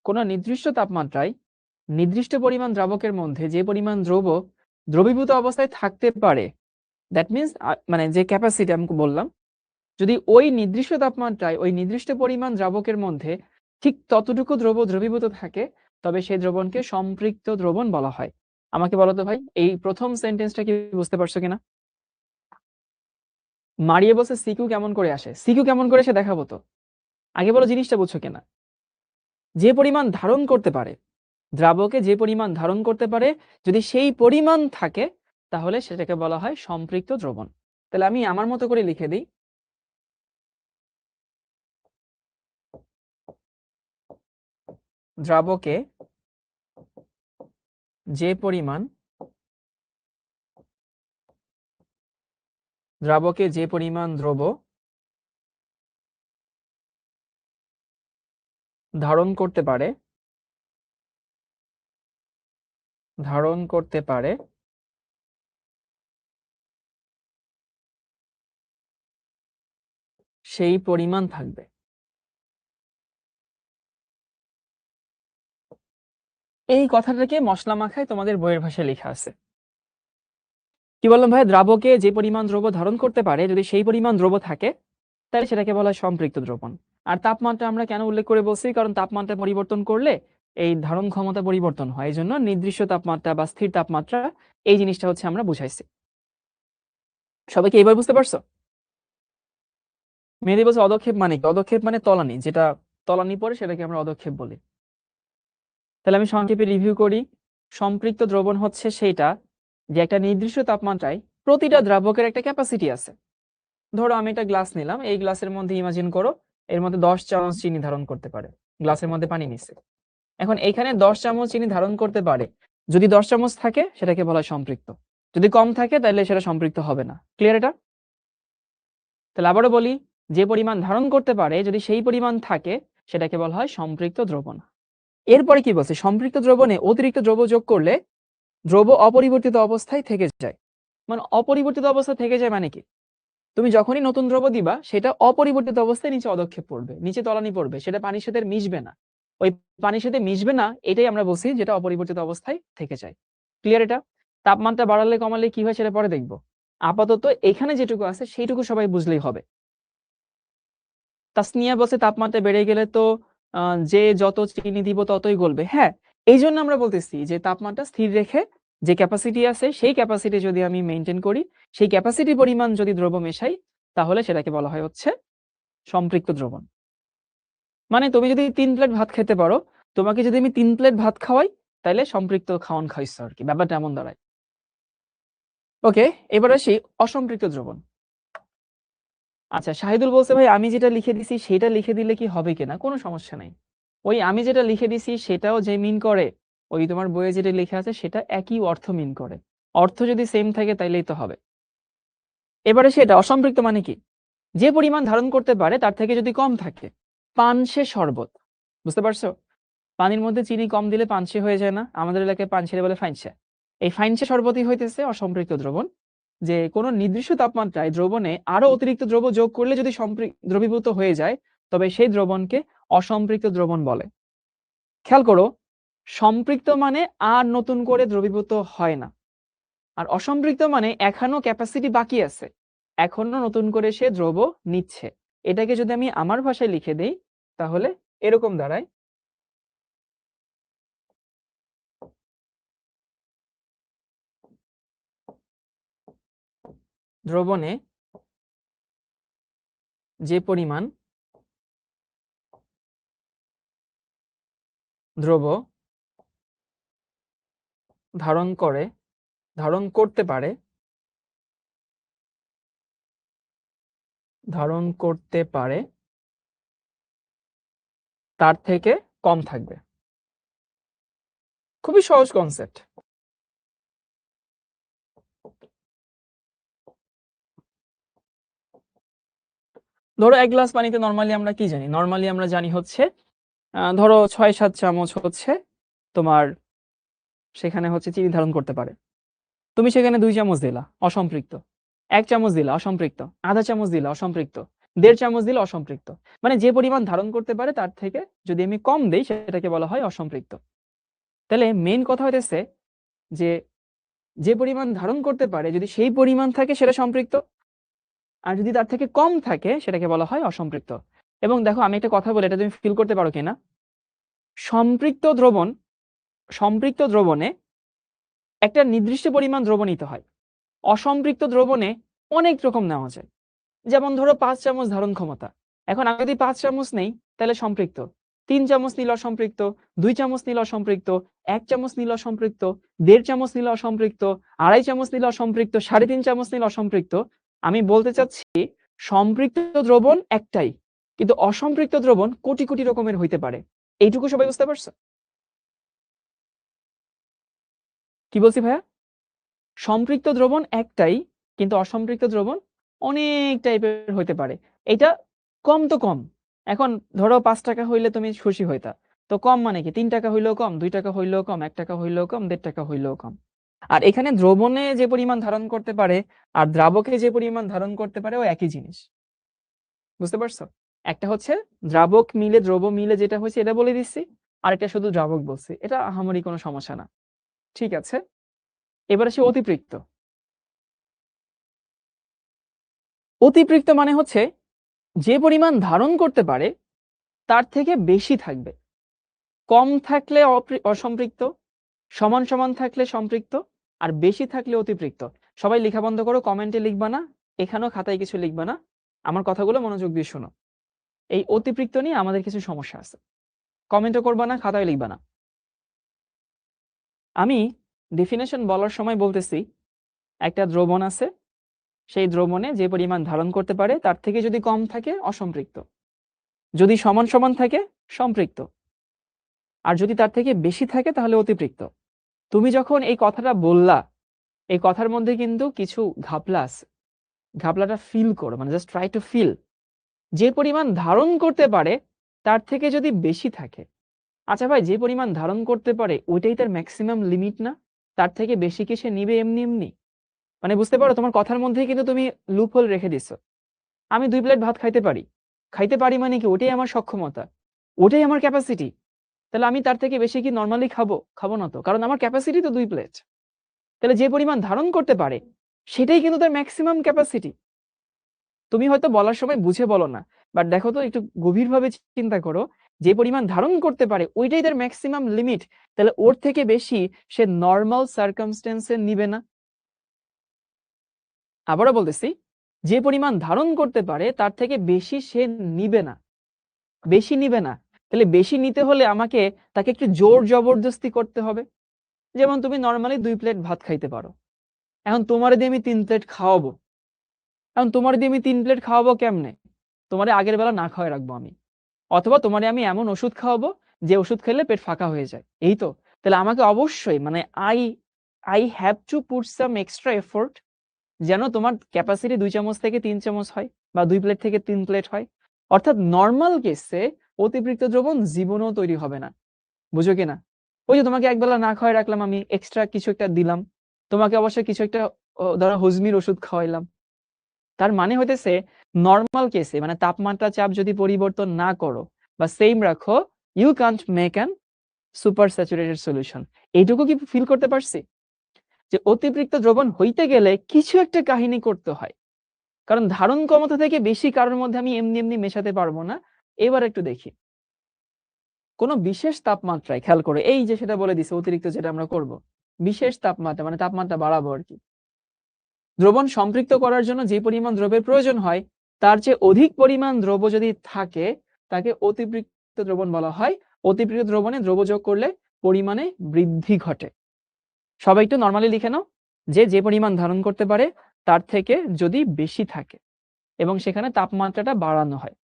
কোনো নির্দিষ্ট তাপমাত্রায় নির্দিষ্ট পরিমাণ দ্রাবকের মধ্যে যে পরিমাণ দ্রবীভূত অবস্থায় থাকতে পারে, দ্যাট মিনস মানে যে ক্যাপাসিটি আমি বললাম, যদি ওই নির্দিষ্ট তাপমাত্রায় ওই নির্দিষ্ট পরিমাণ দ্রাবকের মধ্যে ঠিক ততটুকু দ্রবীভূত থাকে, তবে সেই দ্রবণকে সম্পৃক্ত দ্রবণ বলা হয়। আমাকে বলো তো ভাই, এই প্রথম সেন্টেন্সটা কি বুঝতে পারছো কিনা? মারিয়ে বলছে সিকিউ কেমন করে আসে, সিকিউ কেমন করে সে দেখাবো তো। আগে বলো জিনিসটা বুঝছো কিনা। যে পরিমাণ ধারণ করতে পারে, দ্রাবকে যে পরিমাণ ধারণ করতে পারে, যদি সেই পরিমাণ থাকে, তাহলে সেটাকে বলা হয় সম্পৃক্ত দ্রবণ। তাহলে আমি আমার মতো করে লিখে দিই, দ্রাবকে যে পরিমাণ দ্রব্য ধারণ করতে পারে সেই পরিমাণ থাকবে। এই কথাটাকে মশলা মাখায় তোমাদের বইয়ের ভাষায় লেখা আছে। কি বললাম ভাই? দ্রাবকে যে পরিমাণ দ্রব্য ধারণ করতে পারে, যদি সেই পরিমাণ দ্রব্য থাকে, তাহলে সেটাকে বলা হয় সম্পৃক্ত দ্রবণ। আর তাপমাত্রা আমরা কেন উল্লেখ করে বলছি? কারণ তাপমাত্রা পরিবর্তন করলে এই ধারণ ক্ষমতা পরিবর্তন হয়, এই জন্য নির্দিষ্ট তাপমাত্রা বা স্থির তাপমাত্রা, এই জিনিসটা হচ্ছে আমরা বুঝাইছি। সবাইকে এবার বুঝতে পারছো? মেহেদী বলছে অদক্ষেপ মানে কি? অদক্ষেপ মানে তলানি, যেটা তলানি পড়ে সেটাকে আমরা অদক্ষেপ বলি। তাহলে আমি সংক্ষেপে রিভিউ করি। সম্পৃক্ত দ্রবণ হচ্ছে সেইটা যে একটা নির্দিষ্ট তাপমাত্রায় প্রতিটা দ্রাবকের একটা ক্যাপাসিটি আছে। ধরো আমি একটা গ্লাস নিলাম, এই গ্লাসের মধ্যে ইমাজিন করো এর মধ্যে 10 চামচ চিনি ধারণ করতে পারে। গ্লাসের মধ্যে পানি নিচ্ছে, এখন এখানে 10 চামচ চিনি ধারণ করতে পারে। যদি 10 চামচ থাকে সেটাকে বলা হয় সম্পৃক্ত, যদি কম থাকে তাহলে সেটা সম্পৃক্ত হবে না। ক্লিয়ার এটা? তাহলে আবারও বলি, যে পরিমাণ ধারণ করতে পারে যদি সেই পরিমাণ থাকে, সেটাকে বলা হয় সম্পৃক্ত দ্রবণ। এরপরে কি বলছে? সম্পৃক্ত দ্রবণে অতিরিক্ত দ্রব্য যোগ করলে দ্রব্য অপরিবর্তিত অবস্থায় থেকে যায়। মানে অপরিবর্তিত অবস্থায় থেকে যায় মানে কি? তুমি যখনই নতুন দ্রব্য দিবা, সেটা অপরিবর্তিত অবস্থায় নিচে অদক্ষেপ পড়বে, নিচে তলানি পড়বে, সেটা পানির সাথে মিশবে না। ওই পানির সাথে মিশবে না, এটাই আমরা বলছি যেটা অপরিবর্তিত অবস্থায় থেকে যায়। ক্লিয়ার এটা? তাপমাত্রা বাড়ালে কমালে কি হয় সেটা পরে দেখবো। আপাতত এখানে যেটুকু আছে সেইটুকু সবাই বুঝলেই হবে। তাসনিয়া বলছে তাপমাত্রা বেড়ে গেলে তো যে যত চিনি দিব ততই গলবে। হ্যাঁ, এই জন্য আমরা বলতেছি যে তাপমাত্রা স্থির রেখে যে ক্যাপাসিটি আছে সেই ক্যাপাসিটি যদি আমি মেনটেন করি, সেই ক্যাপাসিটি পরিমাণ যদি দ্রব্য মেশাই, তাহলে সেটাকে বলা হয় হচ্ছে সম্পৃক্ত দ্রবণ। মানে তুমি যদি 3 প্লেট ভাত খেতে পারো, তোমাকে যদি আমি 3 প্লেট ভাত খাওয়াই, তাহলে সম্পৃক্ত খাওয়ান খাইছো আর কি, ব্যাপারটা এমন দাঁড়ায়। ওকে, এবার আসি অসম্পৃক্ত দ্রবণ। আচ্ছা, শাহিদুল বলছে ভাই আমি যেটা লিখে দিছি সেটা লিখে দিলে কি হবে কিনা? কোনো সমস্যা নাই। ওই আমি যেটা লিখে দিছি সেটাও যে মিন করে, ওই তোমার বইয়ে যেটা লেখা আছে সেটা একই অর্থ মিন করে। অর্থ যদি সেম থাকে তাইলেই তো হবে। এবারে সেটা অসম্পৃক্ত মানে কি? যে পরিমাণ ধারণ করতে পারে তার থেকে যদি কম থাকে। পানসে শরবত, বুঝতে পারছো? পানির মধ্যে চিনি কম দিলে পানসে হয়ে যায় না? আমাদের এলাকায় পানসে বলে ফাইনসে। এই ফাইনসে শরবতই হইতেছে অসম্পৃক্ত দ্রবণ। যে কোনো নির্দিষ্ট তাপমাত্রায় দ্রবণে আরো অতিরিক্ত দ্রব্য যোগ করলে যদি দ্রবীভূত হয়ে যায়, তবে সেই দ্রবণকে অসম্পৃক্ত দ্রবণ বলে। খেয়াল করো, সম্পৃক্ত মানে আর নতুন করে দ্রবীভূত হয় না। আর অসম্পৃক্ত মানে এখনো ক্যাপাসিটি বাকি আছে, এখনো নতুন করে সে দ্রব্য নিচ্ছে। এটাকে যদি আমি আমার ভাষায় লিখে দেই তাহলে এরকম দাঁড়ায়, দ্রবণে যে পরিমাণ দ্রব্য ধারণ করতে পারে তার থেকে কম থাকবে। খুবই সহজ কনসেপ্ট। ধরো 1 গ্লাস পানিতে নরমালি আমরা কি জানি? নরমালি আমরা জানি হচ্ছে ধরো 6-7 চামচ হচ্ছে তোমার সেখানে হচ্ছে চিনি ধারণ করতে পারে। তুমি সেখানে 2 চামচ দিলা অসম্পৃক্ত, 1 চামচ দিলা অসম্পৃক্ত, আধা চামচ দিলা অসম্পৃক্ত, 1.5 চামচ দিলা অসম্পৃক্ত। মানে যে পরিমাণ ধারণ করতে পারে তার থেকে যদি আমি কম দেই সেটাকে বলা হয় অসম্পৃক্ত। তাহলে মেইন কথা হইতেছে যে যে পরিমাণ ধারণ করতে পারে যদি সেই পরিমাণ থাকে সেটা সম্পৃক্ত, আর যদি তার থেকে কম থাকে সেটাকে বলা হয় অসম্পৃক্ত। এবং দেখো আমি একটা কথা বলি, এটা তুমি ফিল করতে পারো কিনা। সম্পৃক্ত দ্রবণে একটা নির্দিষ্ট পরিমাণ দ্রবণ নিতে হয়, অসম্পৃক্ত দ্রবণে অনেক রকম নেওয়া যায়। যেমন ধরো 5 চামচ ধারণ ক্ষমতা, এখন আমি যদি 5 চামচ নেই তাহলে সম্পৃক্ত, 3 চামচ নিলে অসম্পৃক্ত, 2 চামচ নিলে অসম্পৃক্ত, 1 চামচ নিলে অসম্পৃক্ত, 1.5 চামচ নিলে অসম্পৃক্ত, 2.5 চামচ নিলে অসম্পৃক্ত, 3.5 চামচ নিলে অসম্পৃক্ত। আমি বলতে চাচ্ছি সম্পৃক্ত দ্রবণ একটাই, কিন্তু অসম্পৃক্ত দ্রবণ কোটি কোটি রকমের হইতে পারে। এইটুকু সবাই বুঝতে পারছো? কি বলছি ভাইয়া? সম্পৃক্ত দ্রবণ একটাই, কিন্তু অসম্পৃক্ত দ্রবণ অনেক টাইপের হইতে পারে। এটা কম তো কম। এখন ধরো 5 টাকা হইলে তুমি খুশি হইতা, তো কম মানে কি? 3 টাকা হইলেও কম, 2 টাকা হইলেও কম, 1 টাকা হইলেও কম, 1.5 টাকা হইলেও কম। আর এখানে দ্রবণে যে পরিমাণ ধারণ করতে পারে আর দ্রাবকে যে পরিমাণ ধারণ করতে পারে ও একই জিনিস। বুঝতে পারছো? একটা হচ্ছে দ্রাবক মিলে দ্রব মিলে যেটা হয়েছে এটা বলে দিচ্ছি, আর এটা শুধু দ্রাবক বলছি, এটা আহামরি কোনো সমস্যা না। ঠিক আছে, এবার আসি অতিপৃক্ত। অতিপৃক্ত মানে হচ্ছে যে পরিমাণ ধারণ করতে পারে তার থেকে বেশি থাকবে। কম থাকলে অসম্পৃক্ত, সমান সমান থাকলে সম্পৃক্ত, আর বেশি থাকলে অতিপৃক্ত। সবাই লেখা বন্ধ করো, কমেন্টে লিখবা না, এখানেও খাতায় কিছু লিখবা না, আমার কথাগুলো মনোযোগ দিয়ে শোনো। এই অতিপৃক্ত নিয়ে আমাদের কিছু সমস্যা আছে, কমেন্টও করবা না, খাতায় লিখবা না। আমি ডেফিনেশন বলার সময় বলতেছি একটা দ্রবণ আছে, সেই দ্রবণে যে পরিমাণ ধারণ করতে পারে তার থেকে যদি কম থাকে অসম্পৃক্ত, যদি সমান সমান থাকে সম্পৃক্ত, আর যদি তার থেকে বেশি থাকে তাহলে অতিপৃক্ত। তুমি যখন এই কথাটা বললা, এই কথার মধ্যে কিন্তু কিছু ঘাপলা আছে, ঘাপলাটা ফিল করো, মানে জাস্ট ট্রাই টু ফিল। যে পরিমাণ ধারণ করতে পারে তার থেকে যদি বেশি থাকে, আচ্ছা ভাই যে পরিমাণ ধারণ করতে পারে ওইটাই তার ম্যাক্সিমাম লিমিট না? তার থেকে বেশি কি সে নিবে এমনি এমনি? মানে বুঝতে পারো, তোমার কথার মধ্যেই কিন্তু তুমি লুপহোল রেখে দিছো। আমি 2 প্লেট ভাত খাইতে পারি মানে কি ওটাই আমার সক্ষমতা, ওটাই আমার ক্যাপাসিটি। তাহলে আমি তার থেকে বেশি কি নরমালি খাবো না তো, কারণ আমার ক্যাপাসিটি তো 2 প্লেট। তাহলে যে পরিমাণ ধারণ করতে পারে সেটাই কিন্তু তার ম্যাক্সিমাম ক্যাপাসিটি। তুমি হয়তো বলার সময় বুঝে বলো না, বাট দেখো তো একটু গভীরভাবে চিন্তা করো, যে পরিমাণ ধারণ করতে পারে ওইটাই তার ম্যাক্সিমাম লিমিট, তাহলে ওর থেকে বেশি সে নর্মাল সার্কামস্টেন্সে নিবে না। আবারও বলতেছি, যে পরিমাণ ধারণ করতে পারে তার থেকে বেশি সে নিবে না, বেশি নিবে না। তাহলে বেশি নিতে হলে আমাকে তাকে একটু জোর জবরদস্তি করতে হবে। যেমন তুমি নর্মালি 2 প্লেট ভাত খাইতে পারো, এখন তোমার দিয়ে আমি 3 প্লেট খাওয়াবো। এখন তোমার দিয়ে আমি 3 প্লেট খাওয়াবো কেমনে? তোমারে আগের বেলা না খাওয়াই রাখবো আমি, অথবা তোমারে আমি এমন ওষুধ খাওয়াবো যে ওষুধ খেলে পেট ফাঁকা হয়ে যায়, এই তো। তাহলে আমাকে অবশ্যই মানে I I have to put some extra effort যেন তোমার ক্যাপাসিটি 2 চামচ থেকে 3 চামচ হয়, বা 2 প্লেট থেকে 3 প্লেট হয়। অর্থাৎ নর্মাল কেসে অতিরিক্ত দ্রবণ জীবনেও তৈরি হবে না। বুঝো কিনা? ওই যে তোমাকে একবেলা না খাওয়াই রাখলাম, আমি এক্সট্রা কিছু একটা দিলাম, তোমাকে অবশ্যই কিছু একটা ধরো হজমির ওষুধ খাওয়াইলাম। তার মানে হইতেছে নর্মাল কেসে মানে তাপমাত্রা চাপ যদি পরিবর্তন না করো বা সেম রাখো, you can't make an supersaturated solution. এইটুকু কি ফিল করতে পারছি? যে অতিরিক্ত দ্রবণ হইতে গেলে কিছু একটা কাহিনী করতে হয়, কারণ ধারণ ক্ষমতা থেকে বেশি কারোর মধ্যে আমি এমনি এমনি মেশাতে পারবো না। এবার একটু দেখি, কোন বিশেষ তাপমাত্রায়, খেয়াল করে এই যে সেটা বলে দিছে অতিরিক্ত যেটা আমরা করব, বিশেষ তাপমাত্রা মানে তাপমাত্রা বাড়াবো আর কি। দ্রবণ সম্পৃক্ত করার জন্য যে পরিমাণ দ্রবের প্রয়োজন হয় তার চেয়ে অধিক পরিমাণ দ্রব্য যদি থাকে তাকে অতিরিক্ত দ্রবণ বলা হয়। অতিরিক্ত দ্রবণে দ্রব্য যোগ করলে পরিমাণে বৃদ্ধি ঘটে। সবাই একটু নরমালি লিখে নাও যে যে পরিমাণ ধারণ করতে পারে তার থেকে যদি বেশি থাকে এবং সেখানে তাপমাত্রাটা বাড়ানো হয়।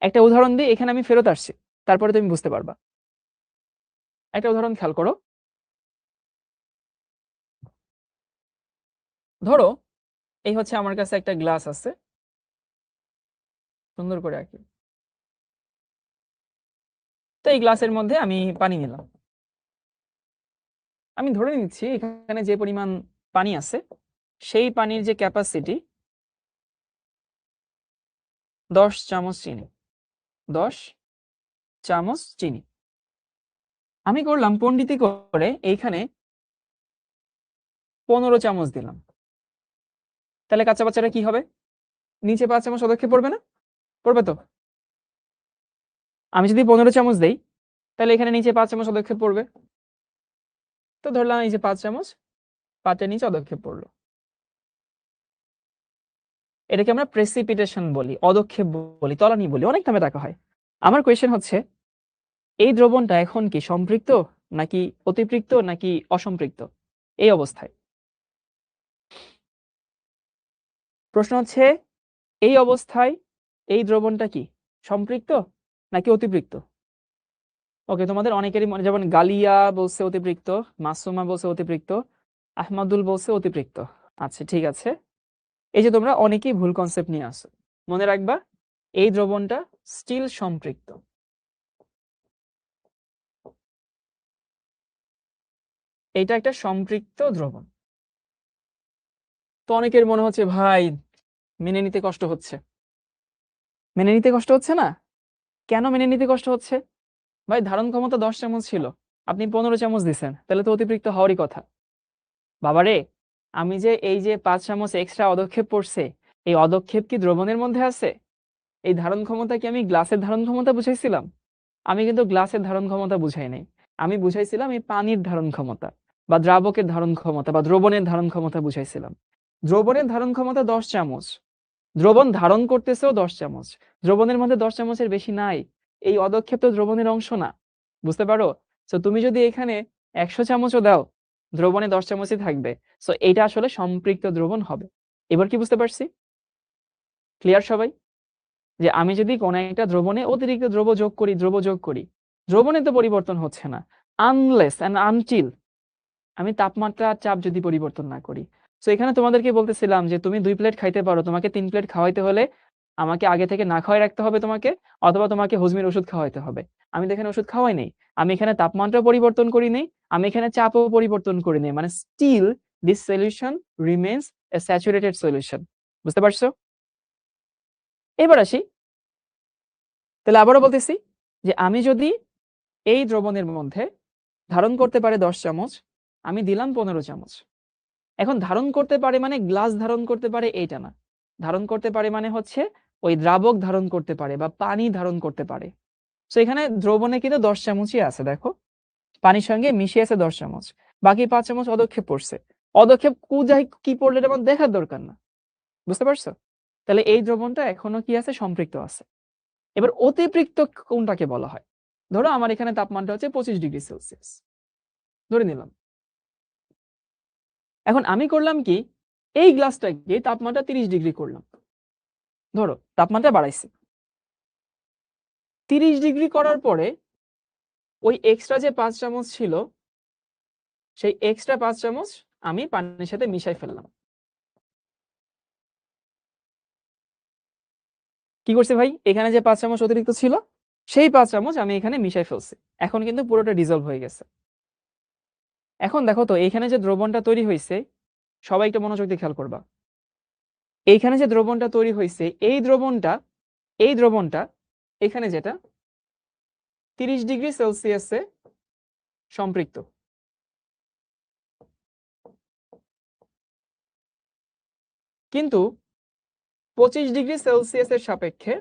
একটা উদাহরণ দিই, এখানে আমি ফেরত আসছি, তারপরে তুমি বুঝতে পারবা। একটা উদাহরণ খেয়াল করো, ধরো এই হচ্ছে আমার কাছে একটা গ্লাস আছে, সুন্দর করে আঁকি। তো এই গ্লাসের মধ্যে আমি পানি নিলাম। আমি ধরে নিচ্ছি এখানে যে পরিমাণ পানি আছে সেই পানির যে ক্যাপাসিটি 10 চামচ চিনি। 10 চামচ চিনি আমি করলাম পণ্ডিতি করে এইখানে 15 চামচ দিলাম। তাহলে কাঁচা বাচ্চাটা কি হবে? নিচে 5 চামচ পদক্ষেপ পড়বে না? পড়বে তো। আমি যদি 15 চামচ দেই তাহলে এখানে নিচে 5 চামচ পদক্ষেপ পড়বে। তো ধরলাম এই যে 5 চামচ পাতের নিচে পদক্ষেপ পড়লো। এটাকে আমরা প্রেসিপিটেশন বলি, অদক্ষেপ বলি, তলানি বলি, অনেক নামে ডাকা হয়। আমার কোয়েশ্চেন হচ্ছে এই দ্রবণটা এখন কি সম্পৃক্ত নাকি অতিপৃক্ত নাকি অসম্পৃক্ত? এই অবস্থায় প্রশ্ন হচ্ছে এই অবস্থায় এই দ্রবণটা কি সম্পৃক্ত নাকি অতিপৃক্ত? ওকে, তোমাদের অনেকেরই মনে, যেমন গালিয়া বলছে অতিপৃক্ত, মাসুমা বলছে অতিপৃক্ত, আহমাদুল বলছে অতিপৃক্ত। আচ্ছা ঠিক আছে, এই যে তোমরা অনেকেই ভুল কনসেপ্ট নিয়ে আসো, মনে রাখবা এই দ্রবণটা স্টিল সম্পৃক্ত। এইটা একটা সম্পৃক্ত দ্রবণ। তো অনেকের মনে হচ্ছে ভাই মেনে নিতে কষ্ট হচ্ছে। মেনে নিতে কষ্ট হচ্ছে না? কেন মেনে নিতে কষ্ট হচ্ছে? ভাই ধারণ ক্ষমতা 10 চামচ ছিল, আপনি 15 চামচ দিচ্ছেন, তাহলে তো অতিরিক্ত হওয়ারই কথা। বাবারে, আমি যে এই যে 5 চামচ এক্সট্রা অদক্ষেপ পড়ছে, এই অদক্ষেপ কি দ্রবণের মধ্যে আছে? এই ধারণ ক্ষমতা কি আমি গ্লাসের ধারণ ক্ষমতা বুঝাইছিলাম? আমি কিন্তু গ্লাসের ধারণ ক্ষমতা বুঝাই নাই, আমি বুঝাইছিলাম এই পানির ধারণ ক্ষমতা বা দ্রাবকের ধারণ ক্ষমতা বা দ্রবণের ধারণ ক্ষমতা বুঝাইছিলাম। দ্রবণের ধারণ ক্ষমতা 10 চামচ, দ্রবণ ধারণ করতেছেও 10 চামচ, দ্রবণের মধ্যে 10 চামচের বেশি নাই। এই অদক্ষেপ তো দ্রবণের অংশ না, বুঝতে পারো? তো তুমি যদি এখানে 100 চামচও দাও দ্রবণে 10 চামচই থাকবে। সো এটা আসলে সম্পৃক্ত দ্রবণ হবে। এবার কি বুঝতে পারছি? ক্লিয়ার সবাই? যে আমি যদি কোনো একটা দ্রবণে অতিরিক্ত দ্রব্য যোগ করি, দ্রবণে তো পরিবর্তন হচ্ছে না আনলেস এন্ড আনটিল আমি তাপমাত্রা আর চাপ যদি পরিবর্তন না করি। তো এখানে তোমাদেরকে বলতেছিলাম যে তুমি 2 প্লেট খাইতে পারো, তোমাকে 3 প্লেট খাওয়াইতে হলে আমাকে আগে থেকে না খাওয়াই রাখতে হবে তোমাকে, অথবা তোমাকে হজমের ওষুধ খাওয়াইতে হবে। আমি তো এখানে ওষুধ খাওয়াই নেই, আমি এখানে তাপমাত্রা পরিবর্তন করি নেই, আমি এখানে চাপও পরিবর্তন করি নেই, মানে still this solution remains a saturated solution. বুঝতে পারছো? এবার আসি, তাহলে আবারও বলতেছি যে আমি যদি এই দ্রবণের মধ্যে ধারণ করতে পারে 10 চামচ, আমি দিলাম 15 চামচ। এখন ধারণ করতে পারে মানে গ্লাস ধারণ করতে পারে এইটা না, ধারণ করতে পারে মানে হচ্ছে ওই দ্রাবক ধারণ করতে পারে বা পানি ধারণ করতে পারে। তো এখানে দ্রবণে কিন্তু 10 চামচই আছে, দেখো পানির সঙ্গে মিশিয়ে আছে 10 চামচ, বাকি 5 চামচ অদক্ষেপ পড়ছে। অদক্ষেপ কোথায় কি পড়লে এটা আমার দেখার দরকার না, বুঝতে পারছো? তাহলে এই দ্রবণটা এখনো কি আছে, সম্পৃক্ত আছে। এবার অতিপৃক্ত কোনটাকে বলা হয়? ধরো আমার এখানে তাপমাত্রা হচ্ছে 25°C ধরে নিলাম। এখন আমি করলাম কি, এই গ্লাসটাকে তাপমাত্রা 30° করলাম। ধরো তাপমাত্রা বাড়াইছি 30° করার পরে ওই এক্সট্রা যে 5 চামচ ছিল সেই এক্সট্রা 5 চামচ আমি পানির সাথে মিশাই ফেললাম। কি করছি ভাই, এখানে যে 5 চামচ অতিরিক্ত ছিল সেই 5 চামচ আমি এখানে মিশাই ফেলছি। এখন কিন্তু পুরোটা ডিজলভ হয়ে গেছে। এখন দেখো তো এখানে যে দ্রবণটা তৈরি হয়েছে, সবাই একটু মনোযোগ দিয়ে খেয়াল করবা, এইখানে যে দ্রবণটা তৈরি হয়েছে এই দ্রবণটা এখানে যেটা 30°C সম্পৃক্ত। কিন্তু 25 ডিগ্রি সেলসিয়াসের সাপেক্ষে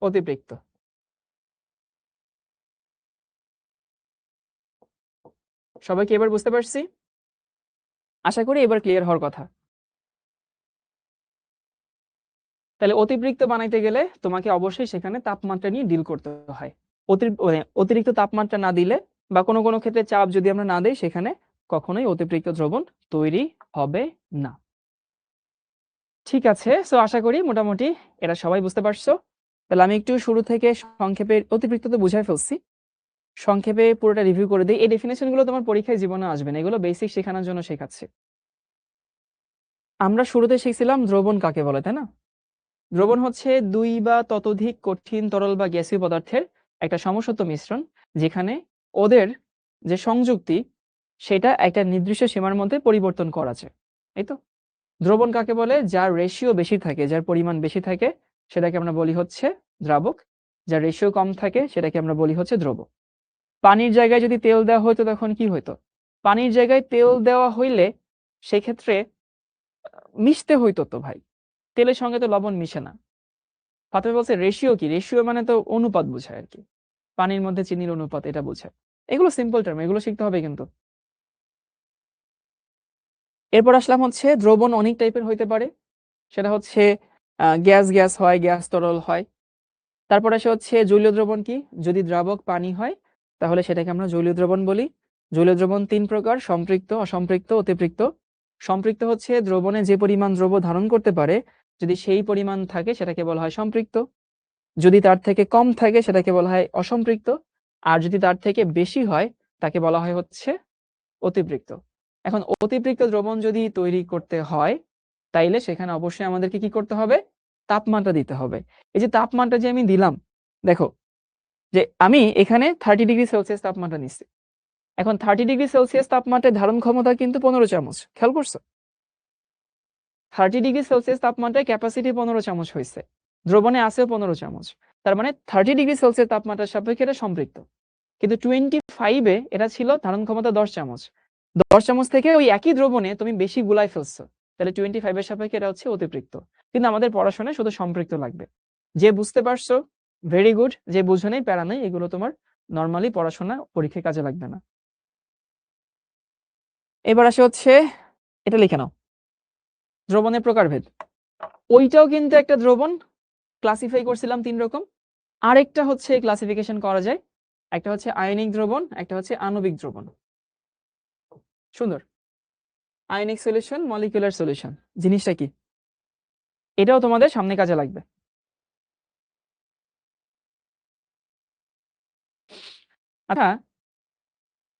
অতিরিক্ত। সবাইকে এবার বুঝতে পারছি? আশা করি এবার ক্লিয়ার হওয়ার কথা। তাহলে অতিরিক্ত বানাইতে গেলে তোমাকে অবশ্যই সেখানে তাপমাত্রা নিয়ে ডিল করতে হয়। অতিরিক্ত তাপমাত্রা না দিলে বা কোনো কোনো ক্ষেত্রে চাপ যদি আমরা না দেই, সেখানে কখনোই অতিরিক্ত দ্রবণ তৈরি হবে না। ঠিক আছে, সো আশা করি মোটামুটি এটা সবাই বুঝতে পারছো। তাহলে আমি একটু শুরু থেকে সংক্ষেপে অতিরিক্ত তো বুঝাই ফেলছি, সংক্ষেপে পুরোটা রিভিউ করে দিই। এই ডেফিনেশন গুলো তোমার পরীক্ষায় জীবনে আসবে না, এগুলো বেসিক শেখানোর জন্য শেখাচ্ছি। আমরা শুরুতে শিখছিলাম দ্রবণ কাকে বলে, তাই না? দ্রবণ হচ্ছে দুই বা ততোধিক কঠিন তরল বা গ্যাসীয় পদার্থের একটা সমসত্ব মিশ্রণ, যেখানে ওদের যে সংযুক্তি সেটা একটা নির্দিষ্ট সীমার মধ্যে পরিবর্তন করা যায়। এই তো দ্রবণ কাকে বলে? যার রেশিও বেশি থাকে, যার পরিমাণ বেশি থাকে, সেটাকে আমরা বলি হচ্ছে দ্রাবক। যার রেশিও কম থাকে সেটাকে আমরা বলি হচ্ছে দ্রব। পানির জায়গায় যদি তেল দেওয়া হইতো তখন কি হইতো? পানির জায়গায় তেল দেওয়া হইলে সেক্ষেত্রে মিশতে হইতো তো ভাই, তেলের সঙ্গে তো লবণ মিশে না। ফাতেমা বলছে রেশিও কি? রেশিও মানে তো অনুপাত বোঝায় আর কি, পানির মধ্যে চিনির অনুপাত এটা বোঝায়। এগুলো সিম্পল টার্ম, এগুলো শিখতে হবে কিন্তু। এরপর আসলাম হচ্ছে দ্রবণ অনেক টাইপের হইতে পারে, সেটা হচ্ছে গ্যাস গ্যাস হয়, গ্যাস তরল হয়। তারপর আসে হচ্ছে জলীয় দ্রবণ। কি? যদি দ্রাবক পানি হয় তাহলে সেটাকে আমরা জলীয় দ্রবণ বলি। জলীয় দ্রবণ তিন প্রকার: সম্পৃক্ত, অসম্পৃক্ত, অতিপৃক্ত। সম্পৃক্ত হচ্ছে দ্রবণে যে পরিমাণ দ্রব্য ধারণ করতে পারে, যদি সেই পরিমাণ থাকে সেটাকে বলা হয় সম্পৃক্ত। যদি তার থেকে কম থাকে সেটাকে বলা হয় অসম্পৃক্ত। আর যদি তার থেকে বেশি হয় তাকে বলা হয় হচ্ছে অতিপৃক্ত। এখন অতিপৃক্ত দ্রবণ যদি তৈরি করতে হয় তাইলে সেখানে অবশ্যই আমাদেরকে কি করতে হবে? তাপমাত্রা দিতে হবে। এই যে তাপমাত্রা যে আমি দিলাম, দেখো যে আমি এখানে 30 ডিগ্রি সেলসিয়াস তাপমাত্রা নিচ্ছি। এখন 30 ডিগ্রি সেলসিয়াস তাপমাত্রায় ধারণ ক্ষমতা কিন্তু 15 চামচ, খেয়াল করছো? 30 ডিগ্রি সেলসিয়াস তাপমাত্রায় ক্যাপাসিটি 15 চামচ হয়েছে, দ্রবণে আছেও 15 চামচ। তার মানে 30 ডিগ্রি সেলসিয়াস তাপমাত্রার সাপেক্ষে এটা সম্পৃক্ত। কিন্তু 25-এ এটা ছিল ধারণ ক্ষমতা 10 চামচ। 10 চামচ থেকে ওই একই দ্রবণে তুমি বেশি গুলাই ফেলছো, তাহলে 25-এর সাপেক্ষে এটা হচ্ছে অতিপৃক্ত। কিন্তু আমাদের পড়াশোনায় শুধু সম্পৃক্ত লাগবে। যে বুঝতে পারছো ভেরি গুড, যে বুঝো নেই প্যারা নেই, এগুলো তোমার নর্মালি পড়াশোনা পরীক্ষায় কাজে লাগবে না। এবার আসে হচ্ছে, এটা লিখে নাও, দ্রবণের প্রকারভেদ। ওইটাও কিন্তু একটা দ্রবণ, ক্লাসিফাই করছিলাম 3 রকম। আরেকটা হচ্ছে ক্লাসিফিকেশন করা যায়, একটা হচ্ছে আয়নিক দ্রবণ, একটা হচ্ছে আণবিক দ্রবণ। সুন্দর। আয়নিক সলিউশন, মলিকুলার সলিউশন জিনিসটা কি? এটাও তোমাদের সামনে কাজে লাগবে। আচ্ছা,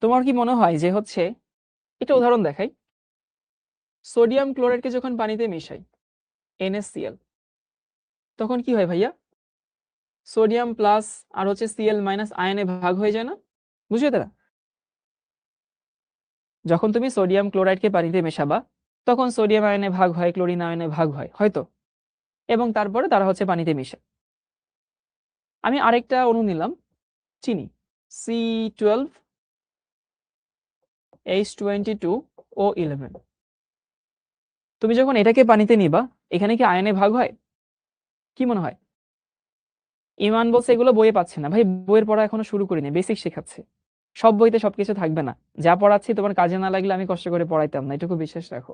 তোমার কি মনে হয় যে হচ্ছে, এটা উদাহরণ দেখাই, সোডিয়াম ক্লোরাইডকে যখন পানিতে মিশাই NaCl, তখন কি হয় ভাইয়া? সোডিয়াম প্লাস আর হচ্ছে Cl মাইনাস আয়নে ভাগ হয়ে যায় না? বুঝছো তারা? যখন তুমি সোডিয়াম ক্লোরাইডকে পানিতে মেশাবা তখন সোডিয়াম আয়নে ভাগ হয়, ক্লোরিন আয়নে ভাগ হয় হয়তো, এবং তারপরে তারা হচ্ছে পানিতে মিশে। আমি আরেকটা অণু নিলাম, চিনি, C12H22O11। তুমি যখন এটাকে পানিতে নিবা, এখানে কি আয়নে ভাগ হয়? কি মনে হয়? ইমান বলছে এগুলো বইয়ে পাচ্ছে না। ভাই বইয়ের পড়া এখনো শুরু করিনি, বেসিক শেখাচ্ছে। সব বইতে সবকিছু থাকবে না, যা পড়াচ্ছি তোমার কাজে না লাগলে আমি কষ্ট করে পড়াইতাম না, এটুকু বিশ্বাস রাখো।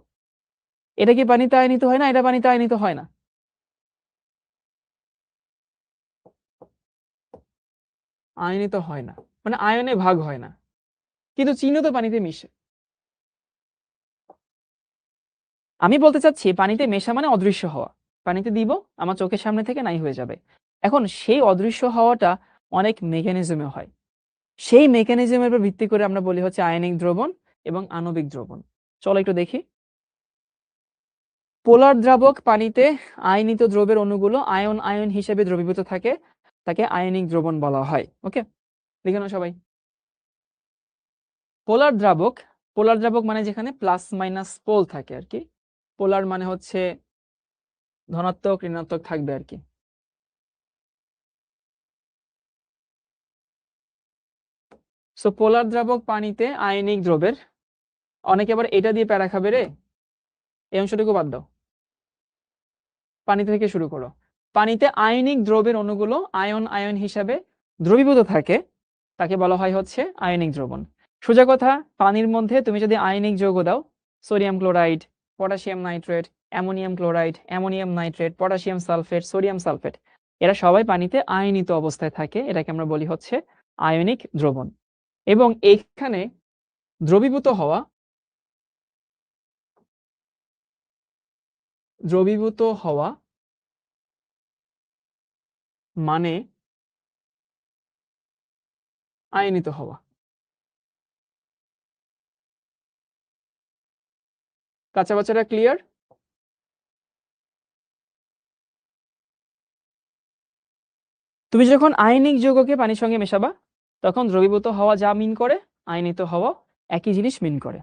এটা কি পানিতে আয়নিত হয় না? এটা পানিতে আয়নিত হয় না। আয়নিত হয় না মানে আয়নে ভাগ হয় না, কিন্তু চিনিও তো পানিতে মিশে। আমি বলতে চাচ্ছি পানিতে মেশা মানে অদৃশ্য হওয়া। পানিতে দিব, আমার চোখের সামনে থেকে নাই হয়ে যাবে। এখন সেই অদৃশ্য হওয়াটা অনেক মেকানিজমে হয়, সেই মেকানিজমের উপর ভিত্তি করে আমরা বলি হচ্ছে আয়নিক দ্রবণ এবং আণবিক দ্রবণ। চলো একটু দেখি। পোলার দ্রাবক পানিতে আয়নিত দ্রবের অণুগুলো আয়ন আয়ন হিসেবে দ্রবীভূত থাকে, তাকে আয়নিক দ্রবণ বলা হয়। ওকে, লিখে নাও সবাই। পোলার দ্রাবক, পোলার দ্রাবক মানে যেখানে প্লাস মাইনাস পোল থাকে আর কি। পোলার মানে হচ্ছে ধনাত্মক ঋণাত্মক থাকবে আর কি। সো পোলার দ্রাবক পানিতে আয়নিক দ্রবের, অনেকে আবার এটা দিয়ে প্যারা খাবে রে, এই অংশটুকু বাদ দাও, পানি থেকে শুরু করো। পানিতে আয়নিক দ্রবের অণুগুলো আয়ন আয়ন হিসাবে দ্রবীভূত থাকে, তাকে বলা হয় হচ্ছে আয়নিক দ্রবণ। সোজা কথা, পানির মধ্যে তুমি যদি আয়নিক যৌগ দাও, sodium chloride, potassium nitrate, ammonium chloride, ammonium nitrate, potassium sulphate, sodium sulphate, এরা সবাই পানিতে আয়নিত অবস্থায় থাকে, এটাকে আমরা বলি হচ্ছে আয়নিক দ্রবণ। এবং এইখানে দ্রবীভূত হওয়া মানে আয়নিত হওয়া। কাঁচা বাচ্চারা ক্লিয়ার? তুমি যখন আয়নিক যৌগকে পানির সঙ্গে মেশাবা, তখন দ্রবীভূত হওয়া যা মিন করে, আয়নিত হওয়া একই জিনিস মিন করে।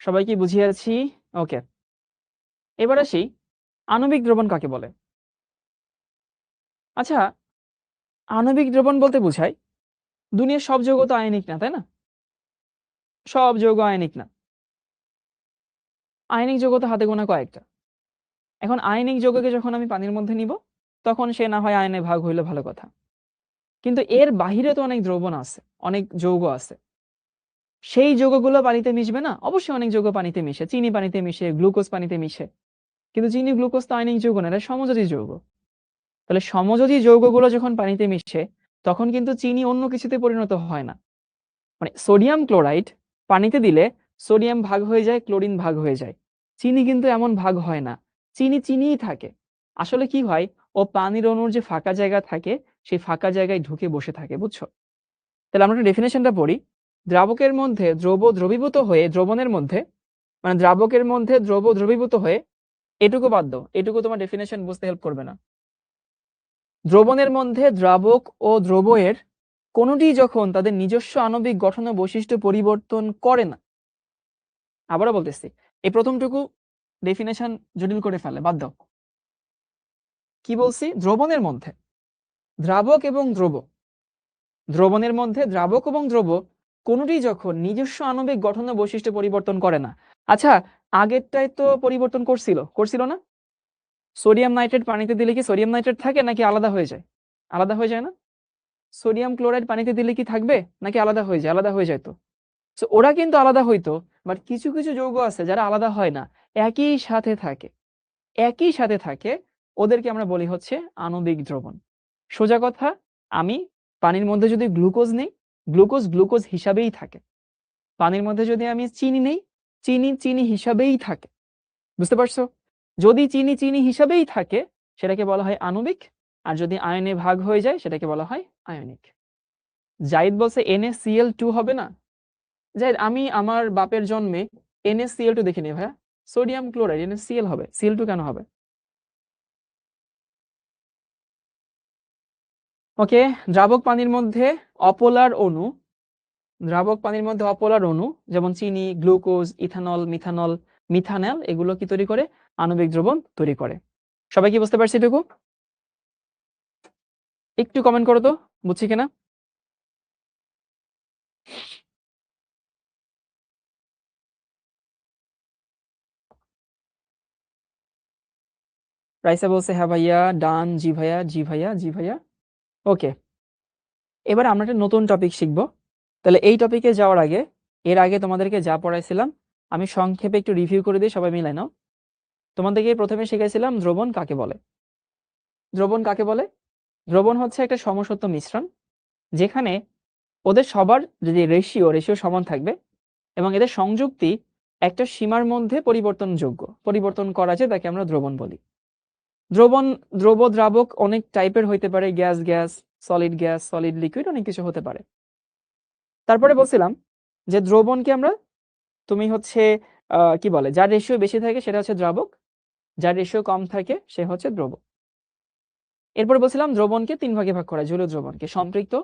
সবাই কি বুঝিয়েছি? ওকে, এবার আসি আণবিক দ্রবণ কাকে বলে। আচ্ছা, আণবিক দ্রবণ বলতে বোঝায় দুনিয়ার সব যৌগ তো আয়নিক না, তাই না? সব যৌগ আয়নিক না, আয়নিক যৌগ তো হাতে গোনা কয়েকটা। এখন আয়নিক যৌগকে যখন আমি পানির মধ্যে নিব, তখন সে না হয় আয়নে ভাগ হইলে ভালো কথা, কিন্তু এর বাহিরে তো অনেক দ্রবণ আছে, অনেক যৌগ আছে। সেই যৌগগুলো পানিতে মিশবে না? অবশ্যই অনেক যৌগ পানিতে মিশে, চিনি পানিতে মিশে, গ্লুকোজ পানিতে মিশে, কিন্তু চিনি গ্লুকোজ তো আয়নিক যৌগ না, এটা সমযোজী যৌগ। তাহলে সমযোজী যৌগগুলো যখন পানিতে মিশে, তখন কিন্তু চিনি অন্য কিছুতে পরিণত হয় না। মানে সোডিয়াম ক্লোরাইড পানিতে দিলে সোডিয়াম ভাগ হয়ে যায়, ক্লোরিন ভাগ হয়ে যায়, চিনি কিন্তু এমন ভাগ হয় না, চিনি চিনিই থাকে। আসলে কি হয়, ও পানির অণুর যে ফাঁকা জায়গা থাকে, সেই ফাঁকা জায়গায় ঢুকে বসে থাকে, বুঝছো? তাহলে আমরা একটু ডেফিনেশনটা পড়ি। দ্রাবকের মধ্যে দ্রব দ্রবীভূত হয়ে দ্রবণের মধ্যে, মানে দ্রাবকের মধ্যে দ্রব দ্রবীভূত হয়ে, এটুকু বাদ দাও, এটুকু তোমার ডেফিনেশন বুঝতে হেল্প করবে না। দ্রবণের মধ্যে দ্রাবক ও দ্রবয়ের কোনোটি যখন তাদের নিজস্ব আণবিক গঠন ও বৈশিষ্ট্য পরিবর্তন করে না, আবারও বলতেছি, এই প্রথমটুকু ডেফিনেশন জটিল করে ফেলে, বাদ দাও। কি বলছি? দ্রবণের মধ্যে দ্রাবক এবং দ্রব, দ্রবণের মধ্যে দ্রাবক এবং দ্রব কোনোটি যখন নিজস্ব আণবিক গঠন ও বৈশিষ্ট্য পরিবর্তন করে না। আচ্ছা, আগেরটাই তো পরিবর্তন করছিল না? সোডিয়াম নাইট্রেট পানিতে দিলে কি সোডিয়াম নাইট্রেট থাকে নাকি আলাদা হয়ে যায়? আলাদা হয়ে যায় না? সোডিয়াম ক্লোরাইড পানিতে দিলে কি থাকবে নাকি আলাদা হয়ে যায়? আলাদা হয়ে যায় তো। তো ওরা কিন্তু আলাদা হইতো, বাট কিছু কিছু যৌগ আছে যারা আলাদা হয় না, একই সাথে থাকে, একই সাথে থাকে, ওদেরকে আমরা বলি হচ্ছে আণবিক দ্রবণ। সোজা কথা, আমি পানির মধ্যে যদি গ্লুকোজ নেই, গ্লুকোজ গ্লুকোজ হিসাবেই থাকে। পানির মধ্যে যদি আমি চিনি নেই, চিনি চিনি হিসাবেই থাকে। বুঝতে পারছো? যদি চিনি চিনি হিসাবেই থাকে, সেটাকে বলা হয় আণবিক, আর যদি আয়নে ভাগ হয়ে যায়, সেটাকে বলা হয় আয়নিক। জাহিদ বলছে NaCl2 হবে না। জাহিদ, আমি আমার বাপের জন্মে NaCl2 দেখিনি ভাইয়া। সোডিয়াম ক্লোরাইড NaCl হবে, Cl2 কেন হবে? ওকে, দ্রাবক পানির মধ্যে অপোলার অণু, দ্রাবক পানির মধ্যে অপোলার অণু যেমন চিনি, গ্লুকোজ, ইথানল, মিথানল, মিথানল, এগুলো কি তৈরি করে? আণবিক দ্রবণ তৈরি করে। সবাই কি বুঝতে পারছি এটুকু? একটু কমেন্ট করো তো, বুঝছি কিনা। রাইসা বলছে হ্যাঁ ভাইয়া, ডান, জি ভাইয়া, জি ভাইয়া, জি ভাইয়া। ওকে, এবার আমরা একটা নতুন টপিক শিখবো। তাহলে এই টপিকে যাওয়ার আগে, এর আগে তোমাদেরকে যা পড়াইছিলাম আমি সংক্ষেপে একটু রিভিউ করে দিই, সবাই মিলাই নাও। তোমাদেরকে প্রথমে শিখাইছিলাম দ্রবণ কাকে বলে। দ্রবণ কাকে বলে? দ্রবণ হচ্ছে একটা সমসত্ব মিশ্রণ, যেখানে ওদের সবার যদি রেশিও সমান থাকবে এবং এদের সংযুক্তি একটা সীমার মধ্যে পরিবর্তনযোগ্য, পরিবর্তন করা যায়, তাকে আমরা দ্রবণ বলি। দ্রবণ, দ্রব, দ্রাবক অনেক টাইপের হইতে পারে, গ্যাস গ্যাস, সলিড লিকুইড, অনেক কিছু হতে পারে। তারপরে বলছিলাম যে দ্রবণকে আমরা, তুমি হচ্ছে কি বলে, যার রেশিও বেশি থাকে সেটা হচ্ছে দ্রাবক, যার রেশিও কম থাকে সে হচ্ছে দ্রব। এরপরে বলছিলাম দ্রবণকে তিন ভাগে ভাগ করা, জলীয় দ্রবণকে সম্পৃক্ত,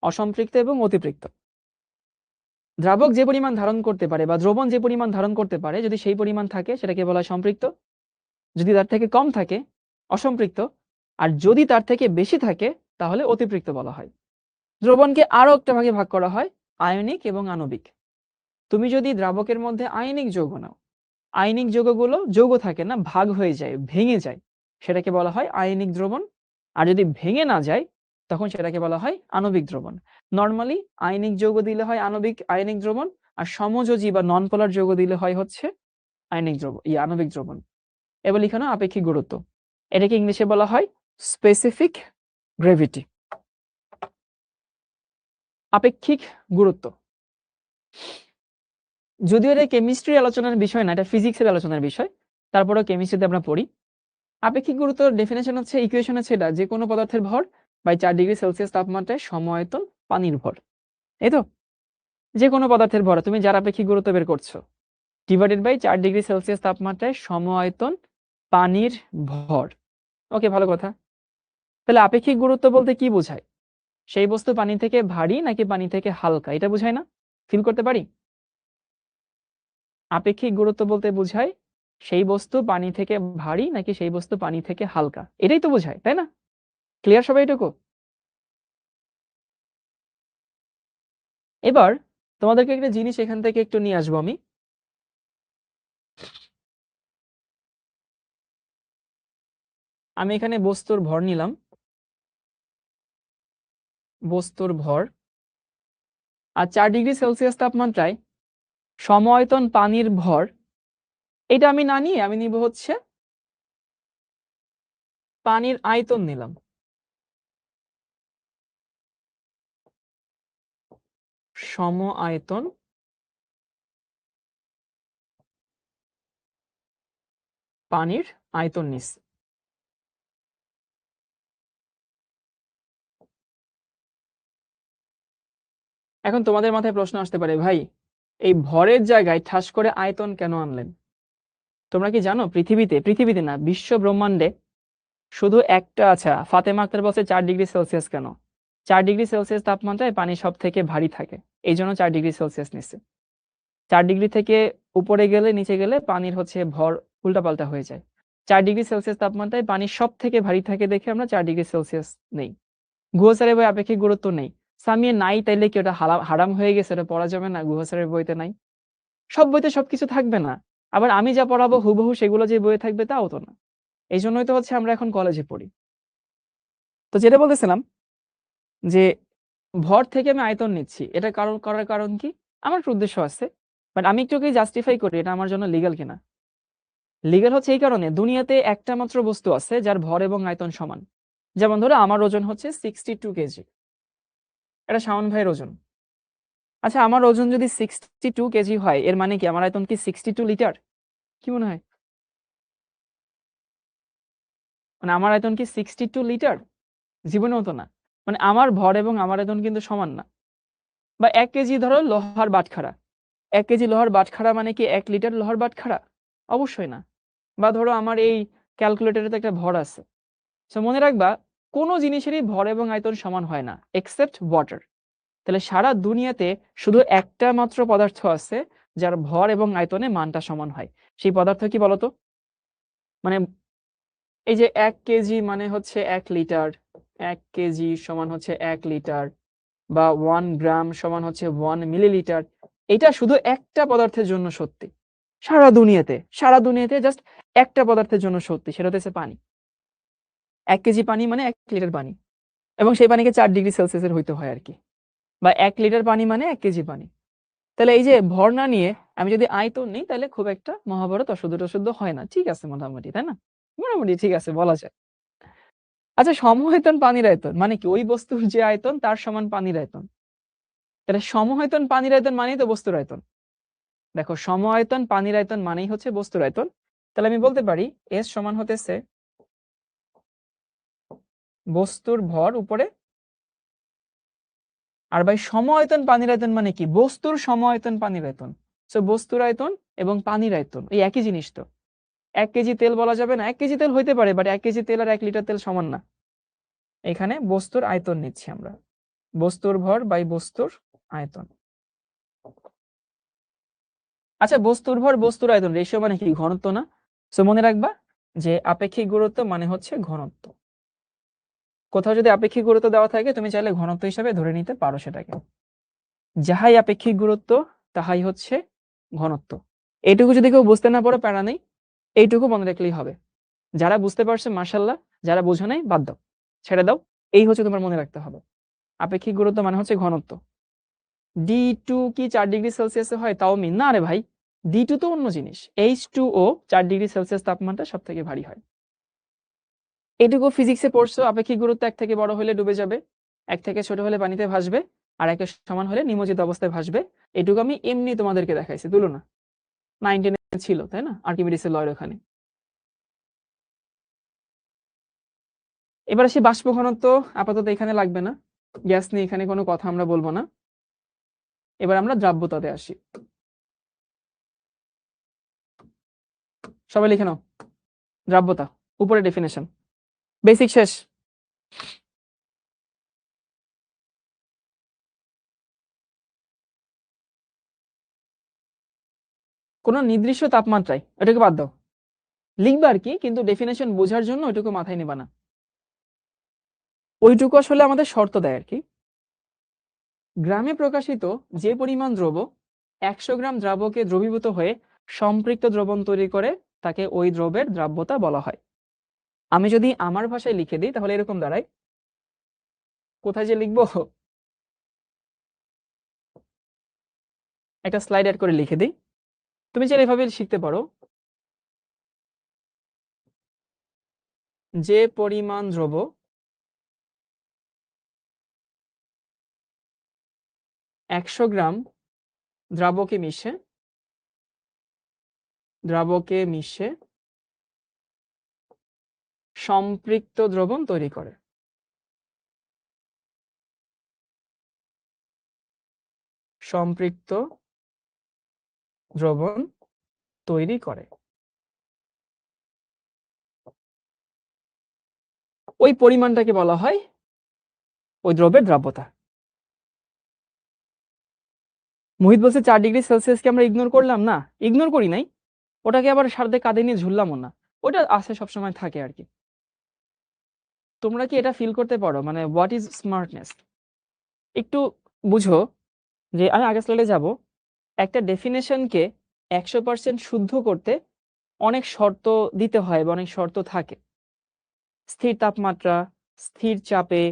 অসম্পৃক্ত এবং অতিপৃক্ত। দ্রাবক যে পরিমাণ ধারণ করতে পারে বা দ্রবণ যে পরিমাণ ধারণ করতে পারে, যদি সেই পরিমাণ থাকে সেটাকে বলা হয় সম্পৃক্ত, যদি তার থেকে কম থাকে অসম্পৃক্ত, আর যদি তার থেকে বেশি থাকে তাহলে অতিপৃক্ত বলা হয়। দ্রবণকে আরো একটা ভাগে ভাগ করা হয়, আয়নিক এবং আণবিক। তুমি যদি দ্রাবকের মধ্যে আয়নিক যৌগ নাও, আয়নিক যৌগগুলো যৌগ থাকে না, ভাগ হয়ে যায়, ভেঙে যায়, সেটাকে বলা হয় আয়নিক দ্রবণ। আর যদি ভেঙে না যায় তখন সেটাকে বলা হয় আণবিক দ্রবণ। নর্মালি আয়নিক যৌগ দিলে হয় আয়নিক দ্রবণ, আর সমযোজী বা নন পোলার যৌগ দিলে হয় হচ্ছে আণবিক দ্রবণ। এবার লিখানো আপেক্ষিক গুরুত্ব, এটাকে ইংলিশে বলা হয় স্পেসিফিক গ্রেভিটি, আপেক্ষিক গুরুত্ব। যদিও এটা কেমিস্ট্রি আলোচনার বিষয় না, এটা ফিজিক্সের আলোচনার বিষয়, তারপরেও কেমিস্ট্রিতে আমরা পড়ি। আপেক্ষিক গুরুত্বের ডেফিনেশন হচ্ছে, ইকুয়েশন হচ্ছে এটা, যে কোনো পদার্থের ভর বাই 4 ডিগ্রি সেলসিয়াস তাপমাত্রায় সম-আয়তন পানির ভর। এই তো, যে কোনো পদার্থের ভর তুমি যার আপেক্ষিক গুরুত্ব বের করছো ডিভাইডেড বাই 4 ডিগ্রি সেলসিয়াস তাপমাত্রায় সম-আয়তন পানির ভর। ওকে, ভালো কথা। তাহলে আপেক্ষিক গুরুত্ব বলতে কি বোঝায়? সেই বস্তু পানি থেকে ভারী নাকি পানি থেকে হালকা, এটা বোঝায় না? ফিল করতে পারি? আপেক্ষিক গুরুত্ব বলতে বোঝায় সেই বস্তু পানি থেকে ভারী নাকি সেই বস্তু পানি থেকে হালকা, এটাই তো বোঝায়, তাই না? ক্লিয়ার সবাই এটুকু? এবার তোমাদেরকে একটা জিনিস এখান থেকে একটু নিয়ে আসবো আমি। এখানে বস্তুর ভর নিলাম, বস্তুর ভর, আর 4 ডিগ্রি সেলসিয়াস তাপমাত্রায় সম-আয়তন পানির ভর। এটা আমি না নিয়ে আমি নিব হচ্ছে পানির আয়তন নিলাম। সম-আয়তন পানির আয়তন নিচ্ছি। এখন তোমাদের মাথায় প্রশ্ন আসতে পারে, ভাই এই ভরের জায়গায় ঠাস করে আয়তন কেন আনলেন? তোমরা কি জানো পৃথিবীতে না, বিশ্ব ব্রহ্মাণ্ডে শুধু একটা, আচ্ছা ফাতেমা আক্তার বলছে 4 ডিগ্রি সেলসিয়াস কেন? 4 ডিগ্রি সেলসিয়াস তাপমাত্রায় পানি সব থেকে ভারী থাকে, এই জন্য 4 ডিগ্রি সেলসিয়াস নিচ্ছে। 4 ডিগ্রি থেকে উপরে গেলে নিচে গেলে পানির হচ্ছে ভর উল্টাপাল্টা হয়ে যায়। 4 ডিগ্রি সেলসিয়াস তাপমাত্রায় পানি সব থেকে ভারী থাকে দেখে আমরা 4 ডিগ্রি সেলসিয়াস নেই। গুহস্যারের বই আপেক্ষিক গুরুত্ব নেই। সামিয়ে নাই তাইলে কি ওটা হারাম হয়ে গেছে, ওটা পড়া যাবে না? গুহস্যারের বইতে নাই, সব বইতে সবকিছু থাকবে না। আবার আমি যা পড়াবো হুবহু সেগুলো যে বইয়ে থাকবে তাও তো না। এই জন্যই তো হচ্ছে আমরা এখন কলেজে পড়ি। তো যেটা বলতেছিলাম যে ভর থেকে আমি আয়তন নিচ্ছি, এটা করার কারণ কি? আমার একটা উদ্দেশ্য আছে, বাট আমি একটু জাস্টিফাই করি এটা আমার জন্য লিগ্যাল কিনা। লিগ্যাল হচ্ছে এই কারণে, দুনিয়াতে একটা মাত্র বস্তু আছে যার ভর এবং আয়তন সমান। যেমন ধরো আমার ওজন হচ্ছে 62 কেজি, এটা শাওন ভাইয়ের ওজন। আচ্ছা, আমার ওজন যদি 62 কেজি হয়, এর মানে কি আমার আয়তন কি 62 লিটার? কি মনে হয়? মানে আমার আয়তন কি 62 লিটার? জীবনেও তো না। মানে আমার ভর এবং আমার আয়তন কিন্তু সমান না। বা 1 কেজি ধরো লোহার বাটখারা, 1 কেজি লোহার বাটখারা মানে কি 1 লিটার লোহার বাটখারা? অবশ্যই না। বা ধরো আমার এই ক্যালকুলেটরে তো একটা ভর আছে। সো মনে রাখবা, কোনো জিনিসেরই ভর এবং আয়তন সমান হয় না এক্সেপ্ট ওয়াটার। তাহলে সারা দুনিয়াতে শুধু একটা মাত্র পদার্থ আছে যার ভর এবং আয়তনে মানটা সমান হয়। সেই পদার্থ কি বলতো? মানে এই যে 1 কেজি মানে হচ্ছে 1 লিটার, 1 কেজি সমান হচ্ছে 1 লিটার, বা 1 গ্রাম সমান হচ্ছে 1 মিলিলিটার। এটা শুধু একটা পদার্থের জন্য সত্যি, সারা দুনিয়াতে জাস্ট একটা পদার্থের জন্য সত্যি, সেটা হচ্ছে পানি। 1 কেজি পানি মানে 1 লিটার পানি, এবং সেই পানিকে 4 ডিগ্রি সেলসিয়াসের হইতে হয় আর কি। বা 1 লিটার পানি মানে 1 কেজি পানি। তাহলে এই যে ভর না নিয়ে আমি যদি আয়তন নিই, তাহলে খুব একটা মহাভারত অশুদ্ধ হয় না, ঠিক আছে মোটামুটি, তাই না? মোটামুটি ঠিক আছে বলা যায়। আচ্ছা, সমআয়তন পানির আয়তন মানে কি? ওই বস্তুর যে আয়তন তার সমান পানির আয়তন। তাহলে সমআয়তন পানির আয়তন মানেই তো বস্তুর আয়তন। দেখো, সমআয়তন পানির আয়তন মানেই হচ্ছে বস্তুর আয়তন। তাহলে আমি বলতে পারি এস সমান হতেছে বস্তুর ভর উপরে, আর ভাই সমআয়তন পানির আয়তন মানে কি? বস্তুর সমআয়তন পানির আয়তন। সো বস্তুর আয়তন এবং পানির আয়তন এই একই জিনিস তো। 1 কেজি তেল বলা যাবে না, 1 কেজি তেল হইতে পারে, বাট 1 কেজি তেল আর 1 লিটার তেল সমান না। এখানে বস্তুর আয়তন নিচ্ছি আমরা, বস্তুর ভর বাই বস্তুর আয়তন। আচ্ছা, বস্তুর ভর বস্তুর আয়তন রেশিও মানে কি? ঘনত্ব না? সো মনে রাখবা যে আপেক্ষিক গুরুত্ব মানে হচ্ছে ঘনত্ব। কোথাও যদি আপেক্ষিক গুরুত্ব দেওয়া থাকে তুমি চাইলে ঘনত্ব হিসাবে ধরে নিতে পারো সেটাকে। যাহাই আপেক্ষিক গুরুত্ব তাহাই হচ্ছে ঘনত্ব। এইটুকু যদি কেউ বুঝতে না পারো প্যারা নেই, এইটুকু মনে রাখলেই হবে। যারা বুঝতে পারছে মাশাআল্লাহ, যারা বোঝো নাই বাদ দাও, ছেড়ে দাও। এই হচ্ছে তোমার মনে রাখতে হবে। আপেক্ষিক গুরুত্ব মানে হচ্ছে ঘনত্ব। D2 কি 4 ডিগ্রি সেলসিয়াসে হয় তাও মিন না রে ভাই, D2 তো অন্য জিনিস। H2O 4 ডিগ্রি সেলসিয়াস তাপমাত্রা সব থেকে ভারী হয়। এটুকু ফিজিক্সে পড়ছো, আপেক্ষিক গুরুত্ব 1 থেকে বড় হলে ডুবে যাবে, 1 থেকে ছোট হলে পানিতে ভাসবে, আর 1 এর সমান হলে নিমজ্জিত অবস্থায় ভাসবে। এটুকু আমি এমনি তোমাদেরকে দেখাইছি, তুলনা 9 10 ছিল তাই না, আর্কিমিডিসের লয়ের ওখানে। এবার আসি বাষ্প ঘনত্ব, আপাতত এখানে লাগবে না, গ্যাস নিয়ে এখানে কোনো কথা আমরা বলবো না। এবার আমরা দ্রাব্যতাতে আসি। সবাই লিখে নাও, দ্রাব্যতা উপরে ডেফিনেশন, বেসিক শেষ। কোনো নির্দিষ্ট তাপমাত্রায়, এটাকে বাদ দাও, লিখবা আর কি, কিন্তু ডেফিনেশন বোঝার জন্য ওইটুকু মাথায় নেবা না। ওইটুকু আসলে আমাদের শর্ত দেয় আর কি। গ্রামে প্রকাশিত যে পরিমাণ দ্রব্য 100 গ্রাম দ্রাবকে দ্রবীভূত হয়ে সম্পৃক্ত দ্রবণ তৈরি করে তাকে ওই দ্রব্যের দ্রাব্যতা বলা হয়। আমি যদি আমার ভাষায় লিখে দিই তাহলে এরকম দাঁড়ায়, কোথায় যে লিখবো, একটা স্লাইড অ্যাড করে লিখে দিই, তুমি চাইলে এভাবে শিখতে পারো। যে পরিমাণ দ্রব্য 100 গ্রাম দ্রাবকে মিশে সম্পৃক্ত দ্রবণ তৈরি করে। সম্পৃক্ত দ্রবণ তৈরি করে, ওই পরিমাণটাকে বলা হয় ওই দ্রব্যের দ্রাব্যতা। মোহিত বলছে 4 ডিগ্রি সেলসিয়াসকে আমরা ইগনোর করলাম না, ইগনোর করি নাই, ওটাকে আবার সাথে কাঁধে নিয়ে ঝুললামও না, ওটা আছে সবসময় থাকে আর কি। তোমরা কি এটা ফিল করতে পারো, মানে হোয়াট ইজ স্মার্টনেস? একটু বুঝো যে আমি আগের স্লাইডে যাব, একটা ডেফিনেশনকে 100% শুদ্ধ করতে অনেক শর্ত দিতে হয় বা অনেক শর্ত থাকে। স্থির তাপমাত্রা, স্থির চাপে,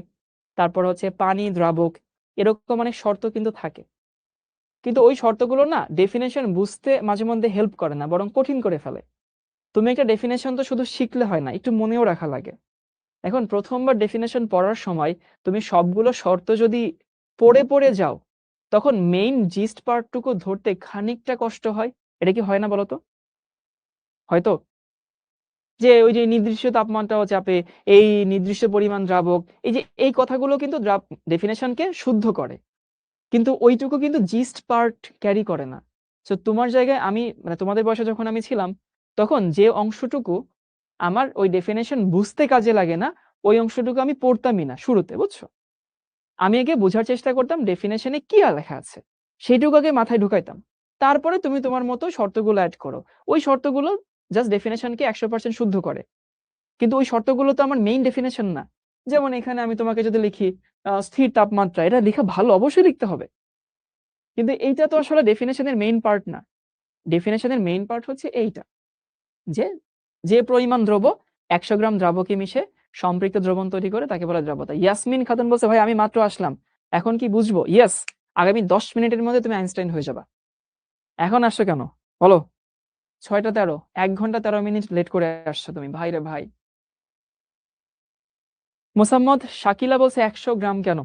তারপর হচ্ছে পানি দ্রাবক, এরকম অনেক শর্ত কিন্তু থাকে। কিন্তু ওই শর্তগুলো না ডেফিনেশন বুঝতে মাঝে মধ্যে হেল্প করে না, বরং কঠিন করে ফেলে। তুমি একটা ডেফিনেশন তো শুধু শিখলে হয় না, একটু মনেও রাখা লাগে। এখন প্রথমবার ডেফিনেশন পড়ার সময় তুমি সবগুলো শর্ত যদি পড়ে পড়ে যাও, তখন মেইন জিস্ট পার্টটুকু ধরতে খানিকটা কষ্ট হয়। এটা কি হয় না বলতো? হয়তো যে ওই যে নির্দিষ্ট তাপমাত্রা ও চাপে এই নির্দিষ্ট পরিমাণ দ্রাবক, এই যে এই কথাগুলো কিন্তু ডেফিনেশনকে শুদ্ধ করে, কিন্তু ওইটুকু কিন্তু জিস্ট পার্ট ক্যারি করে না। তো তোমার জায়গায় আমি, মানে তোমাদের বয়সে যখন আমি ছিলাম, তখন যে অংশটুকু আমার ওই ডেফিনেশন বুঝতে কাজে লাগে না, ওই অংশটুকু আমি পড়তামই না শুরুতে, বুঝছো? আমি আগে বোঝার চেষ্টা করতাম ডেফিনেশনে কি লেখা আছে, সেইটুকু আগে মাথায় ঢুকাইতাম। তারপরে তুমি তোমার মতো শর্তগুলো অ্যাড করো। ওই শর্তগুলো জাস্ট ডেফিনেশনকে 100% শুদ্ধ করে, কিন্তু ওই শর্তগুলো তো আমার মেইন ডেফিনেশন না। যেমন এখানে আমি তোমাকে যদি লিখি স্থির তাপমাত্রা, এটা লেখা ভালো, অবশ্যই লিখতে হবে, কিন্তু এইটা তো আসলে ডেফিনেশনের মেইন পার্ট না। ডেফিনেশনের মেইন পার্ট হচ্ছে এইটা, যে যে পরিমাণ দ্রব্য 100 গ্রাম দ্রাবকে মিশে সম্পৃক্ত দ্রবণ তৈরি করে তাকে বলে দ্রাব্যতা। ইয়াসমিন খাতুন বলছে, ভাই আমি মাত্র আসলাম, এখন কি বুঝবো? ইয়েস, আগামী 10 মিনিটের মধ্যে তুমি আইনস্টাইন হয়ে যাবা। এখন আসছো কেন বলো? 6টা 13, 1 ঘন্টা 13 মিনিট লেট করে আসছো তুমি, ভাই রে ভাই। মোসাম্মদ শাকিলা বলছে 100 গ্রাম কেন?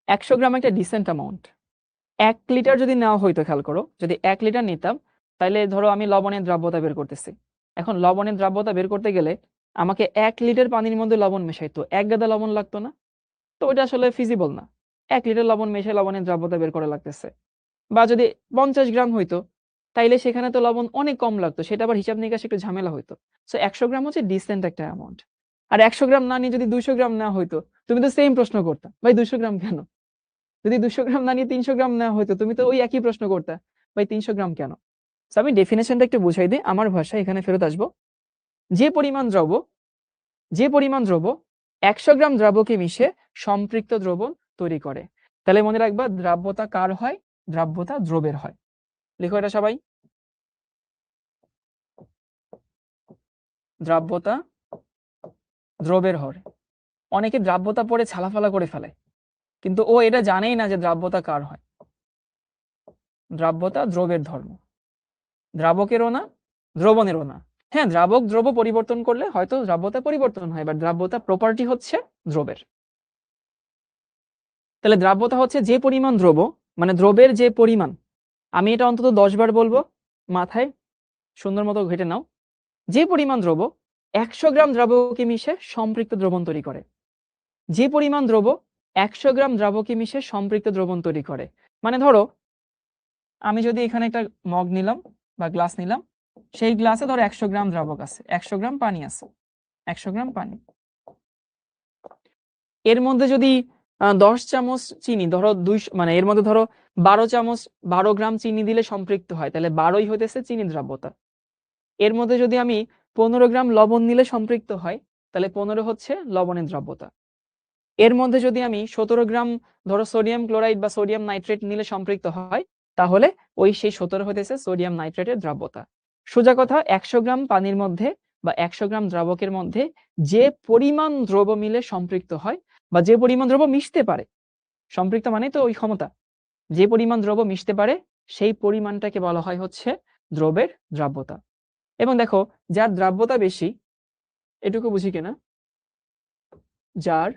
100 গ্রাম একটা ডিসেন্ট অ্যামাউন্ট। 1 লিটার যদি নেওয়া হইতো, খেয়াল করো, যদি 1 লিটার নিতাম, তাহলে ধরো আমি লবণের দ্রাব্যতা বের করতেছি। এখন লবণের দ্রাব্যতা বের করতে গেলে আমাকে 1 লিটার পানির মধ্যে লবণ মেশাইতো, 1 গাদা লবণ লাগতো না? তো ওইটা আসলে ফিজিবল না। 1 লিটার লবণ মেশে লবণের দ্রাব্যতা বের করা লাগতেছে। বা যদি 50 গ্রাম হইতো, তাইলে সেখানে তো লবণ অনেক কম লাগতো, সেটা আবার হিসাব নিকাশে একটু ঝামেলা হইতো। সো 100 গ্রাম হচ্ছে ডিসেন্ট একটা অ্যামাউন্ট। আর 100 গ্রাম না নিয়ে যদি 200 গ্রাম নেওয়া হইতো, তুমি তো সেম প্রশ্ন করতা, ভাই 200 গ্রাম কেন? যদি 200 গ্রাম না নিয়ে 300 গ্রাম নেওয়া হইতো, তুমি তো ওই একই প্রশ্ন করতা, ভাই 300 গ্রাম কেন? So, আমি ডেফিনেশনটা একটু বুঝাই দিই আমার ভাষায়, এখানে ফেরত আসবো। যে পরিমাণ দ্রব্য 100 গ্রাম দ্রাবকে মিশে সম্পৃক্ত দ্রবণ তৈরি করে। তাহলে মনে রাখবা দ্রাব্যতা কার হয়? দ্রাব্যতা দ্রবের হয়। লিখো এটা সবাই। দ্রাব্যতা দ্রবের হয়। অনেকে দ্রাব্যতা পড়ে ছালাফালা করে ফেলে, কিন্তু ও এটা জানেই না যে দ্রাব্যতা কার হয়। দ্রাব্যতা দ্রবের ধর্ম, দ্রাবকেরও না, দ্রবণেরও না। হ্যাঁ, দ্রাবক দ্রব পরিবর্তন করলে হয়তো দ্রাব্যতা পরিবর্তন হয়, বাট দ্রাব্যতা প্রপার্টি হচ্ছে দ্রবের। তাহলে দ্রাব্যতা হচ্ছে যে পরিমাণ দ্রব, মানে দ্রবের যে পরিমাণ। আমি এটা অন্তত 10 বার বলবো, মাথায় সুন্দর মতো ঘেটে নাও। যে পরিমাণ দ্রব 100 গ্রাম দ্রাবকে মিশে সম্পৃক্ত দ্রবণ তৈরি করে। যে পরিমাণ দ্রব 100 গ্রাম দ্রাবকে মিশে সম্পৃক্ত দ্রবণ তৈরি করে, মানে ধরো আমি যদি এখানে একটা মগ নিলাম বা গ্লাস নিলাম, সেই গ্লাসে ধরো 100 গ্রাম দ্রাবক আছে, 100 গ্রাম পানি আছে, 100 গ্রাম পানি। এর মধ্যে যদি 10 চামচ চিনি, ধরো 200, মানে এর মধ্যে ধরো 12 চামচ 12 গ্রাম চিনি দিলে সম্পৃক্ত হয়, তাহলে 12ই হইতেছে চিনি দ্রাব্যতা। এর মধ্যে যদি আমি 15 গ্রাম লবণ নিলে সম্পৃক্ত হয়, তাহলে 15 হচ্ছে লবণের দ্রাব্যতা। এর মধ্যে যদি আমি 17 গ্রাম ধরো সোডিয়াম ক্লোরাইড বা সোডিয়াম নাইট্রেট নিলে সম্পৃক্ত হয়, তাহলে ওই সেই 17 হইতেছে সোডিয়াম নাইট্রেটের দ্রাব্যতা। সোজা কথা, 100 গ্রাম পানির মধ্যে বা 100 গ্রাম দ্রাবকের মধ্যে যে পরিমাণ দ্রব মিলে সম্পৃক্ত হয় বা যে পরিমাণ দ্রব মিশতে পারে, সম্পৃক্ত মানে তো ওই ক্ষমতা, যে পরিমাণ দ্রব মিশতে পারে সেই পরিমাণটাকে বলা হয় হচ্ছে দ্রবের দ্রাব্যতা। এবং দেখো, যার দ্রাব্যতা বেশি, এটুকু বুঝি কিনা, যার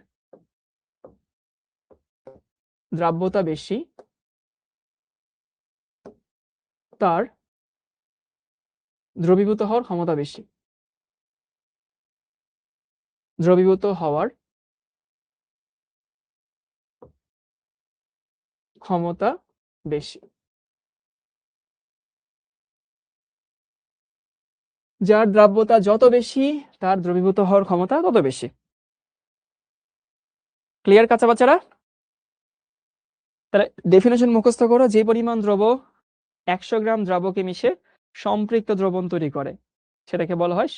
দ্রাব্যতা বেশি তার দ্রবীভূত হওয়ার ক্ষমতা বেশি। দ্রবীভূত হওয়ার ক্ষমতা বেশি। যার দ্রাব্যতা যত বেশি তার দ্রবীভূত হওয়ার ক্ষমতা তত বেশি। ক্লিয়ার কাঁচা বাচ্চারা? তাহলে ডেফিনেশন মুখস্থ করো। যে পরিমাণ দ্রব 100 গ্রাম দ্রাবকে মিশে সম্পৃক্ত দ্রবণ তৈরি করে, সেটাকে বলা হয়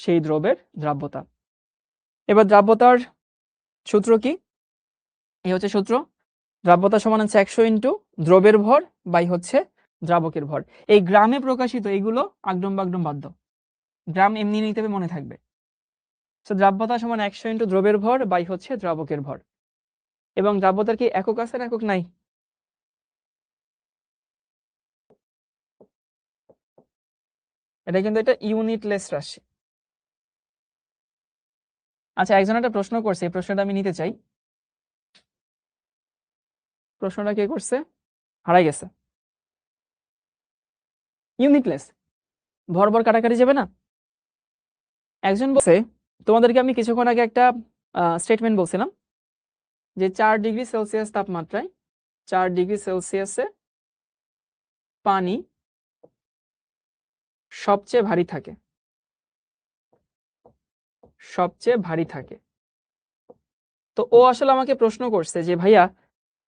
সেই দ্রবের দ্রাব্যতা। এবার দ্রাব্যতার সূত্র কি? এই হচ্ছে সূত্র। দ্রাব্যতা সমান হচ্ছে 100 ইন্টু দ্রবের ভর বাই হচ্ছে দ্রাবকের ভর। এই গ্রামে প্রকাশিত এইগুলো আগডম বাগডম বাদ দাও, গ্রাম এমনি নিতে হবে, মনে থাকবে। তো দ্রাব্যতা সমান 100 ইন্টু দ্রবের ভর বাই হচ্ছে দ্রাবকের ভর। এবং দ্রাব্যতার কি একক আছে না একক নাই? এটা কিন্তু এটা ইউনিটলেস রাশি। আচ্ছা, একজন একটা প্রশ্ন করছে, এই প্রশ্নটা আমি নিতে চাই। প্রশ্নটা কে করছে? হারাই গেছে। ইউনিটলেস, ভর ভর কাটাকাটি যাবে না? একজন বলছে, তোমাদেরকে আমি কিছুক্ষণ আগে একটা স্টেটমেন্ট বলছিলাম যে 4 ডিগ্রি সেলসিয়াস তাপমাত্রায় 4 ডিগ্রি সেলসিয়াসে পানি সবচেয়ে ভারী থাকে, সবচেয়ে ভারী থাকে। তো ও আসলে আমাকে প্রশ্ন করছে যে ভাইয়া,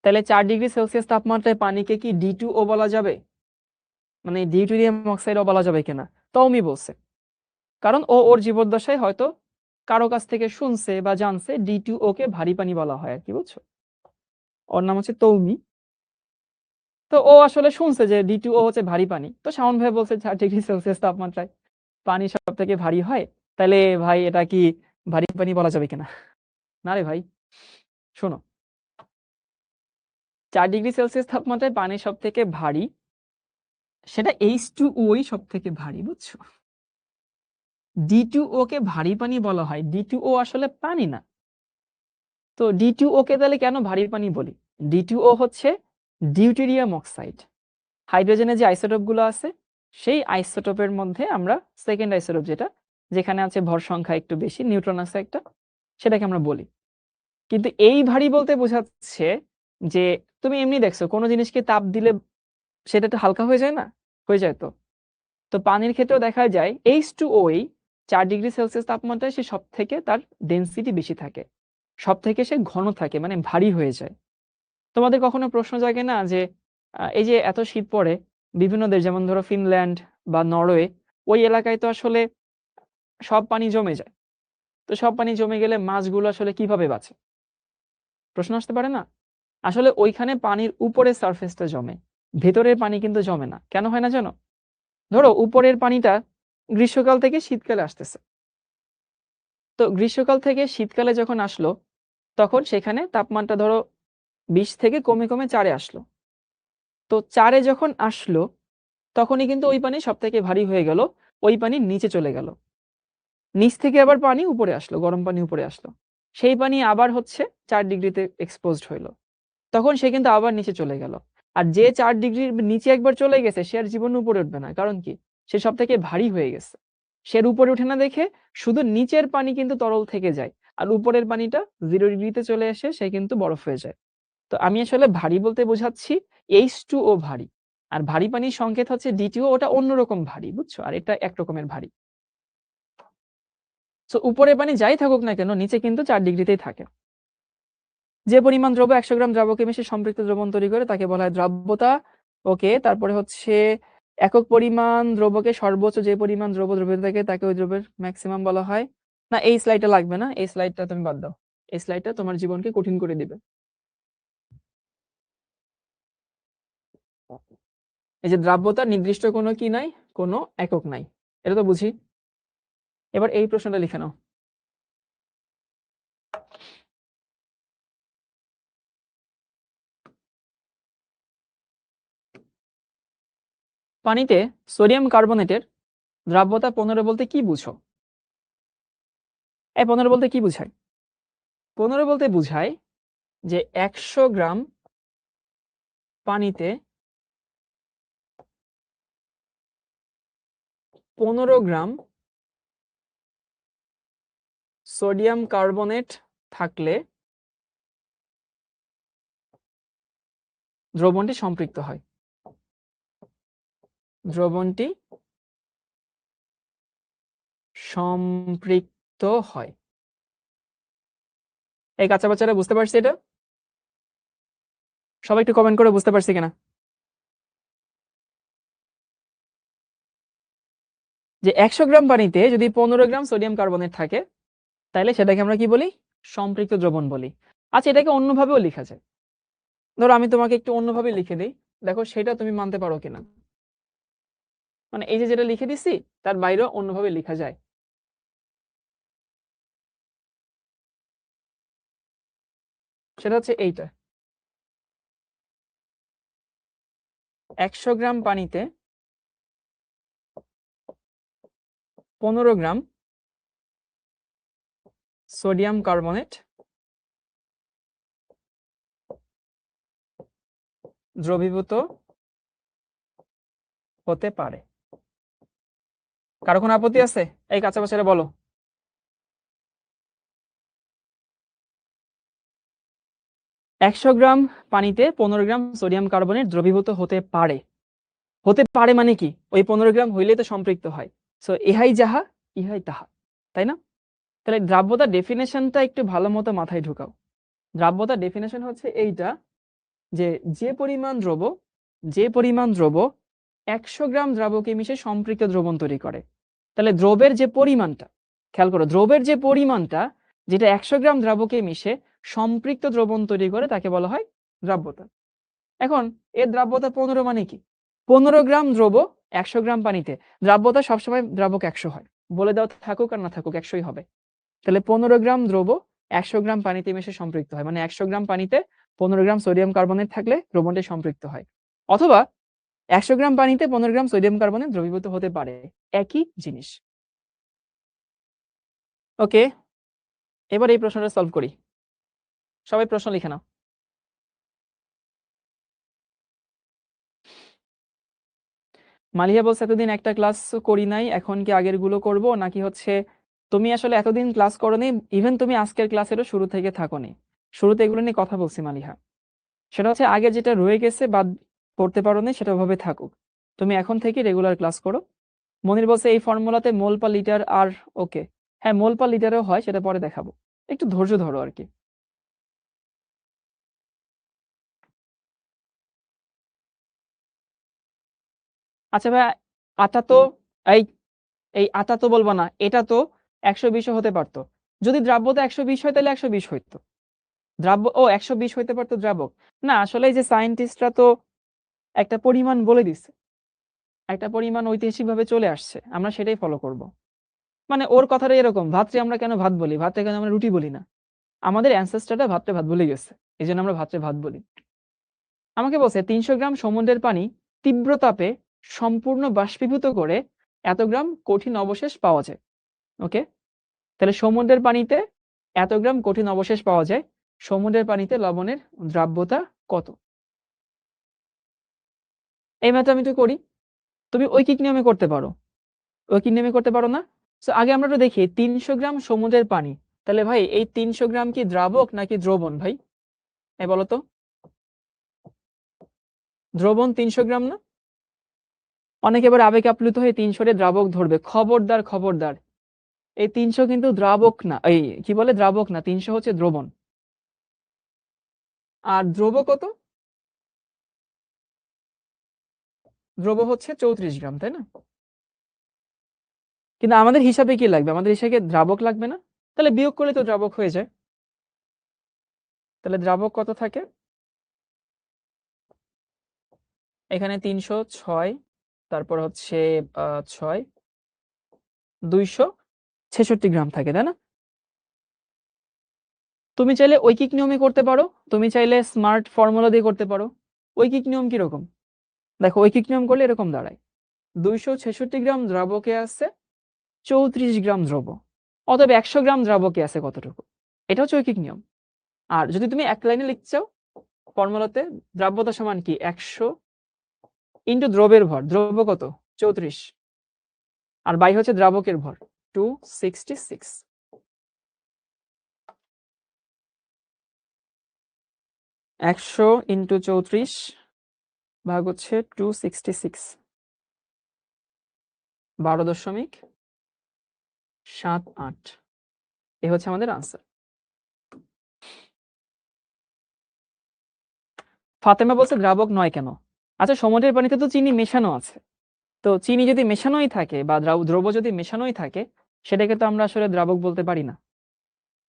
তাহলে 4 ডিগ্রি সেলসিয়াস তাপমাত্রায় পানিকে কি D2O বলা যাবে, মানে ডিউটেরিয়াম অক্সাইডও বলা যাবে কিনা? তৌমি বলছে, কারণ ও ওর জীবদ্দশায় হয়তো কারো কাছ থেকে শুনছে বা জানছে D2O কে ভারী পানি বলা হয় আর কি, বুঝছো? ওর নাম হচ্ছে তৌমি। তো ও আসলে শুনছে যে D2O হচ্ছে ভারী পানি, তো শাওন ভাই বলছে 4 ডিগ্রি সেলসিয়াস তাপমাত্রায় পানি সব থেকে ভারী হয়, তাহলে ভাই এটা কি ভারী পানি বলা যাবে কিনা? না রে ভাই, শোনো, 4 ডিগ্রি সেলসিয়াস তাপমাত্রায় পানি সব থেকে ভারী, সেটা H2O সব থেকে ভারী, বুঝছো? D2O কে ভারী পানি বলা হয়, D2O আসলে পানি না। তো D2O কে তাহলে কেন ভারী পানি বলি? D2O হচ্ছে ডিউটেরিয়াম অক্সাইড। হাইড্রোজেনের যে আইসোটোপ গুলো আছে, সেই আইসোটোপের মধ্যে আমরা সেকেন্ড আইসোটোপ, যেটা যেখানে আছে ভর সংখ্যা একটু বেশি, নিউট্রন আছে একটা, সেটাকে আমরা বলি। কিন্তু এই ভারী বলতে বোঝাচ্ছে যে তুমি এমনি দেখছো কোনো জিনিসকে তাপ দিলে সেটা একটু হালকা হয়ে যায় না? হয়ে যায় তো। তো পানির ক্ষেত্রেও দেখা যায় H2O 4 ডিগ্রি সেলসিয়াস তাপমাত্রায় সে সব থেকে তার ডেনসিটি বেশি থাকে, সব থেকে সে ঘন থাকে, মানে ভারী হয়ে যায়। তোমাদের কখনো প্রশ্ন জাগে না যে এই যে এত শীত পড়ে বিভিন্ন দেশ, যেমন ধরো ফিনল্যান্ড বা নরওয়ে, ওই এলাকায় তো আসলে সব পানি জমে যায়। তো তো সব পানি জমে গেলে মাছগুলো আসলে কিভাবে বাঁচে? প্রশ্ন আসতে পারে না? আসলে ওইখানে পানির উপরে সারফেসটা জমে, ভেতরের পানি কিন্তু জমে না। কেন হয় না জানো? ধরো উপরের পানিটা গ্রীষ্মকাল থেকে শীতকালে আসতেছে, তো গ্রীষ্মকাল থেকে শীতকালে যখন আসলো তখন সেখানে তাপমানটা ধরো 20 থেকে কমে কমে 4-এ আসলো। তো 4-এ যখন আসলো তখনই কিন্তু ওই পানি সব থেকে ভারী হয়ে গেল, ওই পানি নিচে চলে গেল, নিচ থেকে আবার পানি উপরে আসলো, গরম পানি উপরে আসলো, সেই পানি আবার হচ্ছে 4 ডিগ্রিতে এক্সপোজড হইলো, তখন সে কিন্তু আবার নিচে চলে গেল। আর যে 4 ডিগ্রির নিচে একবার চলে গেছে সে আর জীবনে উপরে উঠবে না, কারণ কি? সে সব থেকে ভারী হয়ে গেছে, সে আর উপরে উঠে না দেখে শুধু নিচের পানি কিন্তু তরল থেকে যায়, আর উপরের পানিটা 0 ডিগ্রিতে চলে এসে সে কিন্তু বরফ হয়ে যায়। তো আমি আসলে ভারী বলতে বোঝাচ্ছি H2O ভারী, আর ভারী পানির সংকেত হচ্ছে D2O, ওটা অন্যরকম ভারী, বুঝছো? আর এটা এক রকমের ভারী। তো উপরের পানি যাই থাকুক না কেন নিচে কিন্তু 4 ডিগ্রিতেই থাকে। যে পরিমাণ দ্রব্য 100 গ্রাম দ্রাবকে মিশে সম্পৃক্ত দ্রবণ তৈরি করে তাকে বলা হয় দ্রাব্যতা। ওকে, তারপরে হচ্ছে একক পরিমাণ দ্রব্যকে সর্বোচ্চ যে পরিমাণ দ্রব্য দ্রবীভূত থাকে তাকে ওই দ্রব্যের ম্যাক্সিমাম বলা হয়। না, এই স্লাইডটা লাগবে না, এই স্লাইডটা তুমি বাদ দাও, এই স্লাইডটা তোমার জীবনকে কঠিন করে দিবে। এই যে দ্রাব্যতার নির্দিষ্ট কোনো কি নাই, কোনো একক নাই, এটা তো বুঝি। এবার এই প্রশ্নটা লিখে নাও। পানিতে সোডিয়াম কার্বনেটের দ্রাব্যতা 15 বলতে কি বুঝো? এই 15 বলতে কি বুঝায়? 15 বলতে বুঝায় যে 100 গ্রাম পানিতে 15 গ্রাম সোডিয়াম কার্বনেট থাকলে দ্রবণটি সম্পৃক্ত হয়। দ্রবণটি সম্পৃক্ত হয়। এই কাঁচা বাচ্চারা বুঝতে পারছি এটা? সবাই একটু কমেন্ট করে বুঝতে পারছি কিনা। যে 100 গ্রাম পানিতে যদি 15 গ্রাম সোডিয়াম কার্বনেট থাকে তাহলে সেটাকে আমরা কি বলি? সম্পৃক্ত দ্রবণ বলি। আচ্ছা, এটাকে অন্যভাবেও লেখা যায়। ধরো আমি তোমাকে একটু অন্যভাবে লিখে দিই, দেখো সেটা তুমি মানতে পারো কিনা। মানে এই যে যেটা লিখে দিছি তার বাইরেও অন্যভাবে লেখা যায়। সেটা হচ্ছে এইটা, 100 গ্রাম পানিতে 15 গ্রাম সোডিয়াম কার্বনেট দ্রবীভূত হতে পারে। কারো কোনো আপত্তি আছে? এই কাঁচা বাচ্চারা বলো। 100 গ্রাম পানিতে 15 গ্রাম সোডিয়াম কার্বনেট দ্রবীভূত হতে পারে। হতে পারে মানে কি? ওই 15 গ্রাম হইলে তো সম্পৃক্ত হয়। সো ইহাই যাহা ইহাই তাহা, তাই না? তাহলে দ্রাব্যতা ডেফিনেশনটা একটু ভালো মতো মাথায় ঢুকাও। দ্রাব্যতা ডেফিনেশন হচ্ছে এইটা, যে যে পরিমাণ দ্রব্য 100 গ্রাম দ্রাবকে মিশে সম্পৃক্ত দ্রবণ তৈরি করে। তাহলে দ্রবের যে পরিমাণটা, খেয়াল করো, দ্রবের যে পরিমাণটা যেটা 100 গ্রাম দ্রাবকে মিশে সম্পৃক্ত দ্রবণ তৈরি করে তাকে বলা হয় দ্রাব্যতা। এখন এর দ্রাব্যতা 15 মানে কি? 15 গ্রাম দ্রব্য 100 গ্রাম পানিতে, দ্রাব্যতা সবসময় দ্রাবক 100 হয়, বলে দাও থাকুক আর না থাকুক 100ই হবে। তাহলে 15 গ্রাম দ্রব্য 100 গ্রাম পানিতে মিশে সম্পৃক্ত হয়, মানে 100 গ্রাম পানিতে 15 গ্রাম সোডিয়াম কার্বনেট থাকলে দ্রবণটি সম্পৃক্ত হয়। অথবা 100 গ্রাম পানিতে 15 গ্রাম সোডিয়াম কার্বনেট দ্রবীভূত হতে পারে, একই জিনিস। ওকে, এবার এই প্রশ্নটা সলভ করি। সবাই প্রশ্ন লিখে নাও। মালিহা বলছে এতদিন একটা ক্লাস করি নাই, এখন কি আগের গুলো করবো, নাকি হচ্ছে তুমি আসলে এতদিন ক্লাস করোনি, ইভেন তুমি আজকের ক্লাসেরও শুরু থেকে থাকোনি। শুরুতে এগুলো নিয়ে কথা বলছি মালিহা, সেটা হচ্ছে আগে যেটা রয়ে গেছে বাদ করতে পারো না সেটা ভাবে থাকুক, তুমি এখন থেকে রেগুলার ক্লাস করো। মনির বলছে এই ফর্মুলাতে মোল পার লিটার আর, ওকে হ্যাঁ মোল পার লিটারেও হয়, সেটা পরে দেখাবো, একটু ধৈর্য ধরো আর কি। আচ্ছা ভাই, আটা তো এই এই আটা তো বলবো না, এটা তো 120 হতে পারতো, যদি দ্রাব্যতা 120 হয় তাহলে 120 হইতো, দ্রাব্য 120 হইতে পারতো দ্রাবক। না আসলে এই যে সায়েন্টিস্টরা তো একটা পরিমাণ বলে দিচ্ছে, একটা পরিমাণ ঐতিহাসিকভাবে চলে আসছে, আমরা সেটাই ফলো করব। মানে ওর কথাটা এরকম, ভাতরে আমরা কেন ভাত বলি, ভাতরে কেন আমরা রুটি বলি না? আমাদের অ্যানসেস্টররা ভাতরে ভাত বলে গেছে, এই জন্য আমরা ভাতরে ভাত বলি। আমাকে বলছে 300 গ্রাম সমুদ্রের পানি তীব্র তাপে সম্পূর্ণ বাষ্পীভূত করে এত গ্রাম কঠিন অবশেষ পাওয়া যায়। ওকে, তাহলে সমুদ্রের পানিতে এত গ্রাম কঠিন অবশেষ পাওয়া যায়, সমুদ্রের পানিতে লবণের দ্রাব্যতা কত? এই ম্যাথ আমি তো করি, তুমি ঐকিক নিয়মে করতে পারো। ঐকিক নিয়মে করতে পারো না? তো আগে আমরা একটু দেখি 300 গ্রাম সমুদ্রের পানি, তাহলে ভাই এই 300 গ্রাম কি দ্রাবক নাকি দ্রবণ ভাই? এই বলো তো, দ্রবণ 300 গ্রাম না? অনেকে এবার আবেগ আপ্লুত হয়ে 300 দ্রাবক ধরবে, খবরদার খবরদার, এই 300 কিন্তু দ্রাবক না, এই কি বলে দ্রাবক না, 300 হচ্ছে দ্রবণ। আর দ্রব কত? দ্রব হচ্ছে 34 গ্রাম, তাই না? কিন্তু আমাদের হিসাবে কি লাগবে, আমাদের হিসাবে দ্রাবক লাগবে না? তাহলে বিয়োগ করলে তো দ্রাবক হয়ে যায়। তাহলে দ্রাবক কত থাকে? এখানে 306, তারপর হচ্ছে 6, 266 গ্রাম থাকে, তাই না? তুমি চাইলে ঐকিক নিয়মে করতে পারো, তুমি চাইলে স্মার্ট ফর্মুলা দিয়ে করতে পারো। ঐকিক নিয়ম কিরকম দেখো, ঐকিক নিয়ম করলে এরকম দাঁড়ায়, 266 গ্রাম দ্রাবকে আছে 34 গ্রাম দ্রব, অতএব 100 গ্রাম দ্রাবকে আছে কতটুকু, এটা হচ্ছে ঐকিক নিয়ম। আর যদি তুমি এক লাইনে লিখতে চাও ফর্মুলাতে, দ্রাব্যতা সমান কি 100 ইন্টু দ্রবের ভর, দ্রব্য কত 34, আর বাই হচ্ছে দ্রাবকের ভর 266, 100 ইন্টু 34 ভাগ হচ্ছে 266, 12.78, এ হচ্ছে আমাদের আনসার। ফাতেমা বলছে দ্রাবক নয় কেন? আচ্ছা, সমুদ্রের পানিতে তো চিনি মেশানো আছে, তো চিনি যদি মেশানোই থাকে বা দ্রব্য যদি মেশানোই থাকে, সেটাকে তো আমরা আসলে দ্রাবক বলতে পারি না।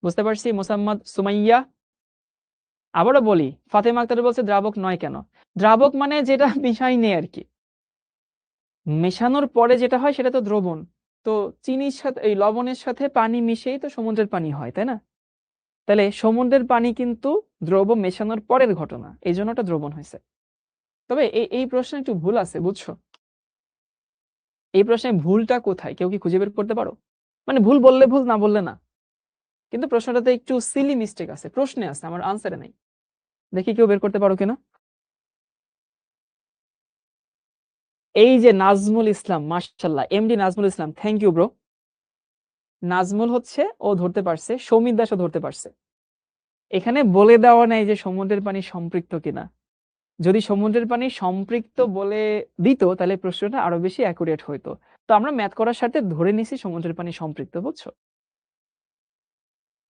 বুঝতে পারছি মোসাম্মদ সুমাইয়া? আবারও বলি, ফাতেমা আক্তার বলছে দ্রাবক নয় কেন? দ্রাবক মানে যেটা মিশাই নেই আর কি, মেশানোর পরে যেটা হয় সেটা তো দ্রবণ। তো চিনির সাথে এই লবণের সাথে পানি মিশেই তো সমুদ্রের পানি হয়, তাই না? তাহলে সমুদ্রের পানি কিন্তু দ্রব্য মেশানোর পরের ঘটনা, এই জন্য ওটা দ্রবণ হয়েছে। তবে এই প্রশ্নে একটু ভুল আছে, বুঝছো? এই প্রশ্নে ভুলটা কোথায়, কেউ কি খুঁজে বের করতে পারো? মানে ভুল বললে ভুল, না বললে না, কিন্তু প্রশ্নটাতে একটু সিলি মিস্টেক আছে, প্রশ্নে আছে, আমার আনসারে নাই। দেখি কেউ বের করতে পারো কিনা। এই যে নাজমুল ইসলাম, মাশাআল্লাহ, MD Nazmul Islam, thank you bro. Nazmul হচ্ছে ও ধরতে পারছে, সৌমিত দাসও ধরতে পারছে। এখানে বলে দেওয়া নাই যে সমুদ্রের পানি সম্পৃক্ত কিনা, যদি সমুদ্রের পানি সম্পৃক্ত বলে দিত তাহলে প্রশ্নটা আরো বেশি অ্যাকুরেট হইতো। তো আমরা ম্যাথ করার সাথে ধরে নিছি সমুদ্রের পানি সম্পৃক্ত, বুঝছো?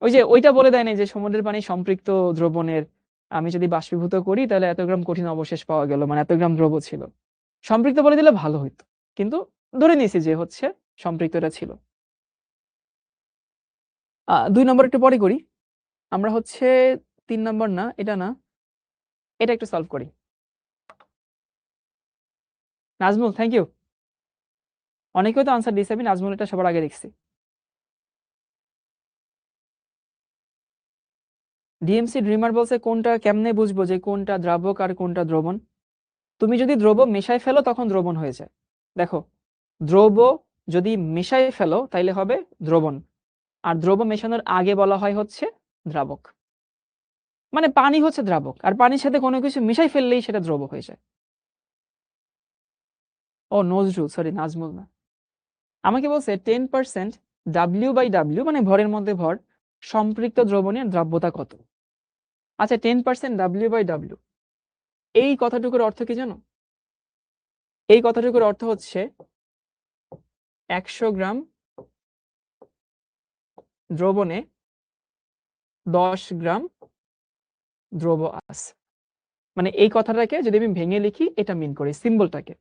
ওই যে ওইটা বলে দেয় নাই যে সমুদ্রের পানি সম্পৃক্ত দ্রবণের আমি যদি বাষ্পীভূত করি তাহলে এত গ্রাম কঠিন অবশেষ পাওয়া গেল, মানে এত গ্রাম দ্রব ছিল। সম্পৃক্ত বলে দিলে ভালো হইতো, কিন্তু ধরে নিয়েছি যে হচ্ছে সম্পৃক্তটা ছিল। 2 নম্বর একটু পরে করি, আমরা হচ্ছে 3 নম্বর না, এটা না, এটা একটু সলভ করি। নাজমুল থ্যাংক ইউ, অনেকেই তো আনসার দিয়েছে, আমি নাজমুল এটা সবার আগে দেখছি। ডিএমসি ড্রিমার বলছে কোনটা কেমনে বুঝবো যে কোনটা দ্রাবক আর কোনটা দ্রবণ? তুমি যদি দ্রব মেশাই ফেলো তখন দ্রবণ হয়ে যায়। দেখো, দ্রব যদি মেশাই ফেলো তাইলে হবে দ্রবণ, আর দ্রব মেশানোর আগে বলা হয় হচ্ছে দ্রাবক। মানে পানি হচ্ছে দ্রাবক, আর পানির সাথে কোনো কিছু মিশাই ফেললেই সেটা দ্রব হয়ে যায়। ও নজরুল, সরি নাজমুল না। আমাকে বলছে 10% W/W, মানে ভরের মধ্যে ভর, সম্পৃক্ত দ্রবণের দ্রাব্যতা কত? আচ্ছা, 10% W/W, এই কথাটুকুর অর্থ কি জানো? এই কথাটুকুর অর্থ হচ্ছে 100 গ্রাম দ্রবণে 10 গ্রাম দ্রব আছে। মানে এই কথাটাকে যদি আমি ভেঙে লিখি, এটা মিন করি সিম্বলটাকে,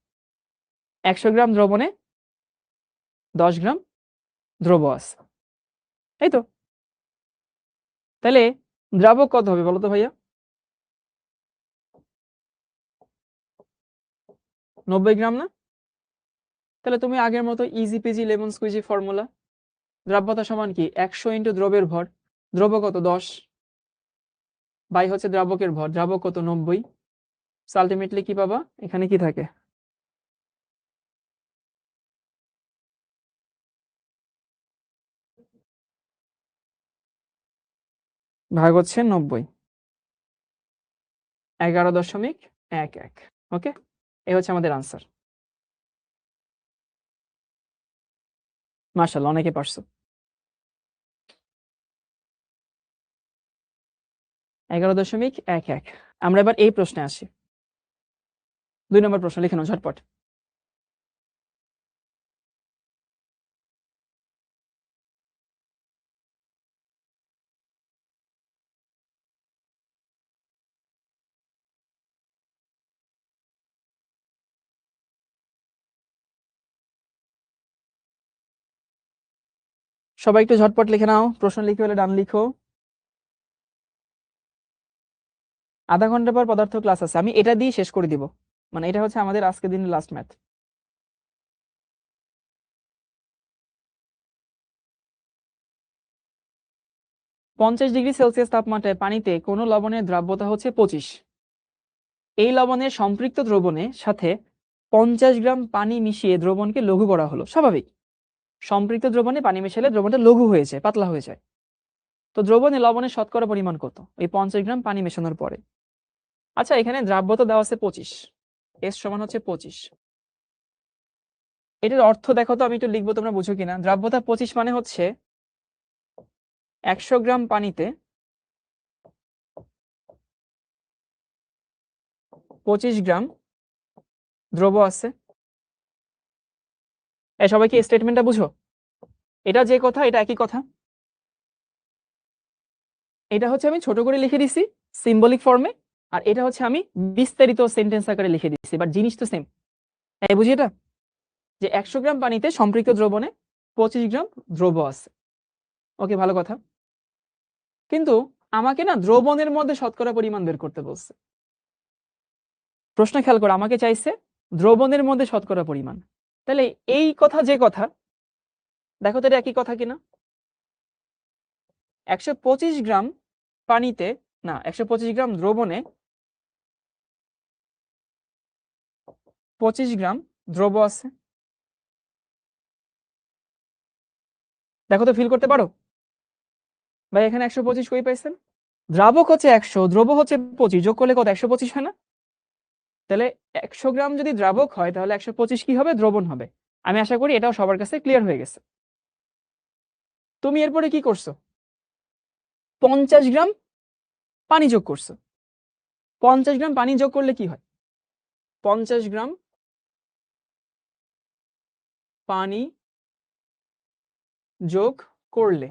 100 গ্রাম দ্রবণে 10 গ্রাম দ্রব আছে, তাই তো? তাহলে দ্রাবক কত হবে বলো তো ভাইয়া? 90 গ্রাম না? তাহলে তুমি আগের মতো easy peasy lemon squeezy formula, দ্রাব্যতা সমান কি 100 ইন্টু দ্রবের ভর, দ্রব্য কত 10 বাই হচ্ছে দ্রাবকের ভর, দ্রাবক কত 90। আলটিমেটলি কি পাবা, এখানে কি থাকে ভাগ হচ্ছে 90, 11.11। ওকে, এই হচ্ছে আমাদের আনসার। মাশাআল্লাহ, অনেকে পারছো। 11.11। আমরা এবার এই প্রশ্নে আসি। 2 নম্বর প্রশ্ন লিখে নাও ঝটপট। সবাই একটু ঝটপট লিখে নাও, প্রশ্ন লিখে হলে ডান লিখো। আধা ঘন্টা পর পদার্থ ক্লাস আছে, আমি এটা দিয়ে শেষ করে দিব, মানে এটা হচ্ছে আমাদের আজকের দিনের লাস্ট ম্যাথ। –50 ডিগ্রি সেলসিয়াস তাপমাত্রায় পানিতে কোনো লবণের দ্রাব্যতা হচ্ছে 25। এই লবণের সম্পৃক্ত দ্রবণের সাথে 50 গ্রাম পানি মিশিয়ে দ্রবণকে লঘু করা হলো। স্বাভাবিক, সম্পৃক্ত দ্রবণে পানি মেশালে দ্রবণটা লঘু হয়ে যায়, পাতলা হয়ে যায়। তো দ্রবণে লবণের শতকরা পরিমাণ কত এই 50 গ্রাম পানি মেশানোর পরে? আচ্ছা, এখানে দ্রাব্যতা দেওয়া আছে 25, এস সমান হচ্ছে 25। এটার অর্থ দেখো তো, আমি একটু লিখবো, তোমরা বুঝো কিনা। দ্রাব্যতা 25 মানে হচ্ছে 100 গ্রাম পানিতে 25 গ্রাম দ্রব্য আছে। সবাইকে স্টেটমেন্টটা বুঝো, এটা যে কথা এটা একই কথা। এটা হচ্ছে আমি ছোট করে লিখে দিছি সিম্বলিক ফর্মে, আর এটা হচ্ছে আমি বিস্তারিত সেন্টেন্স আকারে লিখে দিছি, বাট জিনিস তো সেম। বুঝি এটা, যে 100 গ্রাম পানিতে সম্পৃক্ত দ্রবণে 25 গ্রাম দ্রব্য আছে। ওকে, ভালো কথা। কিন্তু আমাকে না দ্রবণের মধ্যে শতকরা পরিমাণ বের করতে বলছে। প্রশ্ন খেয়াল করো, আমাকে চাইছে দ্রবণের মধ্যে শতকরা পরিমাণ। তাহলে এই কথা যে কথা, দেখো তো এটা একই কথা কিনা। 125 গ্রাম পানিতে, না 125 গ্রাম দ্রবণে 25 গ্রাম দ্রব্য আছে। দেখো তো, ফিল করতে পারো ভাই? এখানে 125 কই পাইছেন? দ্রাবক হচ্ছে 100, দ্রব্য হচ্ছে 25, যোগ করলে কত 125 হয় না? তাহলে 100 গ্রাম যদি দ্রাবক হয় তাহলে 125 কি হবে, দ্রবণ হবে। আমি আশা করি এটাও সবার কাছে ক্লিয়ার হয়ে গেছে। তুমি এরপরে কি করছো, 50 গ্রাম পানি যোগ করছো। 50 গ্রাম পানি যোগ করলে কি হয়, 50 গ্রাম পানি যোগ করলে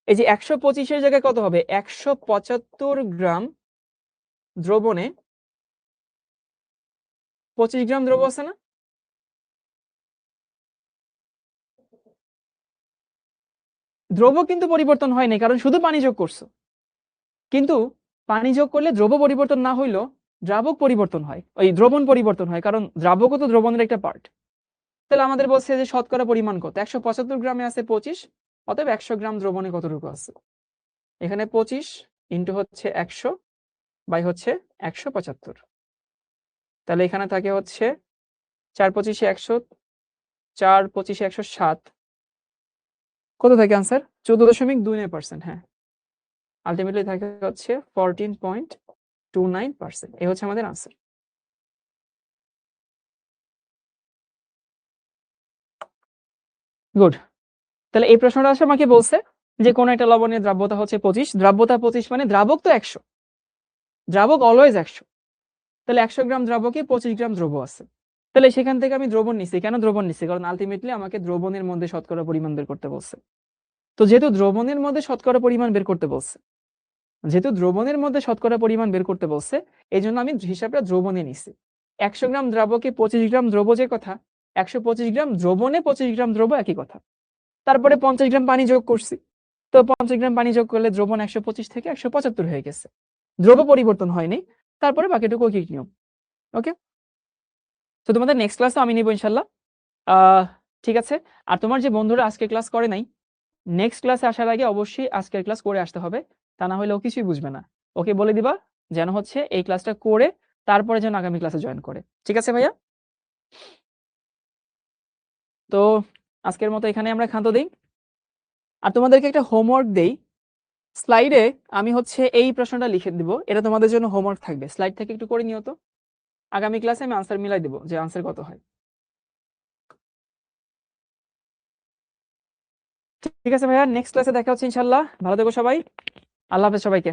এই যে 125-এর জায়গায় কত হবে, 175 গ্রাম দ্রবণে 25 গ্রাম দ্রব্য আছে না? দ্রব্য কিন্তু পরিবর্তন হয়নি, কারণ শুধু পানি যোগ করছো। কিন্তু পানি যোগ করলে দ্রব্য পরিবর্তন না হইলেও দ্রাবক পরিবর্তন হয়, ওই দ্রবণ পরিবর্তন হয়, কারণ দ্রাবকও তো দ্রবণের একটা পার্ট। তাহলে আমাদের বলছে যে শতকরা পরিমাণ কত, 175 গ্রামে আছে 25, অতএব 100 গ্রাম দ্রবণে কতটুকু আছে। এখানে 25 ইন্টু হচ্ছে 100 বাই হচ্ছে 175। তাহলে এখানে থাকে হচ্ছে 4 25 100, 4 25 107, কত থাকে আনসার 14.29%। হ্যাঁ, আলটিমেটলি থাকে হচ্ছে 14.29%। এই হচ্ছে আমাদের আনসার। গুড। তাহলে এই প্রশ্নটা আসলে আমাকে বলছে যে কোন একটা লবণের দ্রাব্যতা হচ্ছে 25, দ্রাব্যতা 25 মানে দ্রাবক তো 100, দ্রাবক অলওয়েজ 100। তাহলে 100 গ্রাম দ্রাবকে 25 গ্রাম দ্রব্য আছে। তাহলে সেখান থেকে আমি দ্রবণ নিছি। কেন দ্রবণ নিছি, কারণ আলটিমেটলি আমাকে দ্রবণের মধ্যে শতকরা পরিমাণ বের করতে বলছে। তো যেহেতু দ্রবণের মধ্যে শতকরা পরিমাণ বের করতে বলছে, এই জন্য আমি হিসাবটা দ্রবণে নিছি। 100 গ্রাম দ্রাবকে 25 গ্রাম দ্রব্য যে কথা, 125 গ্রাম দ্রবণে 25 গ্রাম দ্রব্য একই কথা। তারপরে 50 গ্রাম পানি যোগ করছি। তো 50 গ্রাম পানি যোগ করলে দ্রবণ 125 থেকে 175 হয়ে গেছে। দ্রব্য পরিবর্তন হয়নি, তারপরে বাকিটুকু ঐকিক নিয়ম। ওকে, তো তোমাদের নেক্সট ক্লাসে আমি নিব ইনশাল্লাহ। ঠিক আছে, আর তোমার যে বন্ধুরা আজকে ক্লাস করে নাই, নেক্সট ক্লাসে আসার আগে অবশ্যই আজকের ক্লাস করে আসতে হবে, তা না হলে ও কিছুই বুঝবে না। ওকে বলে দিবা যেন হচ্ছে এই ক্লাসটা করে তারপরে যেন আগামী ক্লাসে জয়েন করে। ঠিক আছে ভাইয়া? তো আজকের মতো এখানে আমরা ক্ষান্ত দিই, আর তোমাদেরকে একটা হোমওয়ার্ক দেই। স্লাইডে আমি হচ্ছে এই প্রশ্নটা লিখে দিব, এটা তোমাদের জন্য হোমওয়ার্ক থাকবে। স্লাইড থেকে একটু করে নিও তো, আগামী ক্লাসে আমি আনসার মিলাই দিব যে আনসার কত হয়। ঠিক আছে ভাইয়া, নেক্সট ক্লাসে দেখা হচ্ছে ইনশাল্লাহ। ভালো থেকো সবাই, আল্লাহ হাফেজ সবাইকে।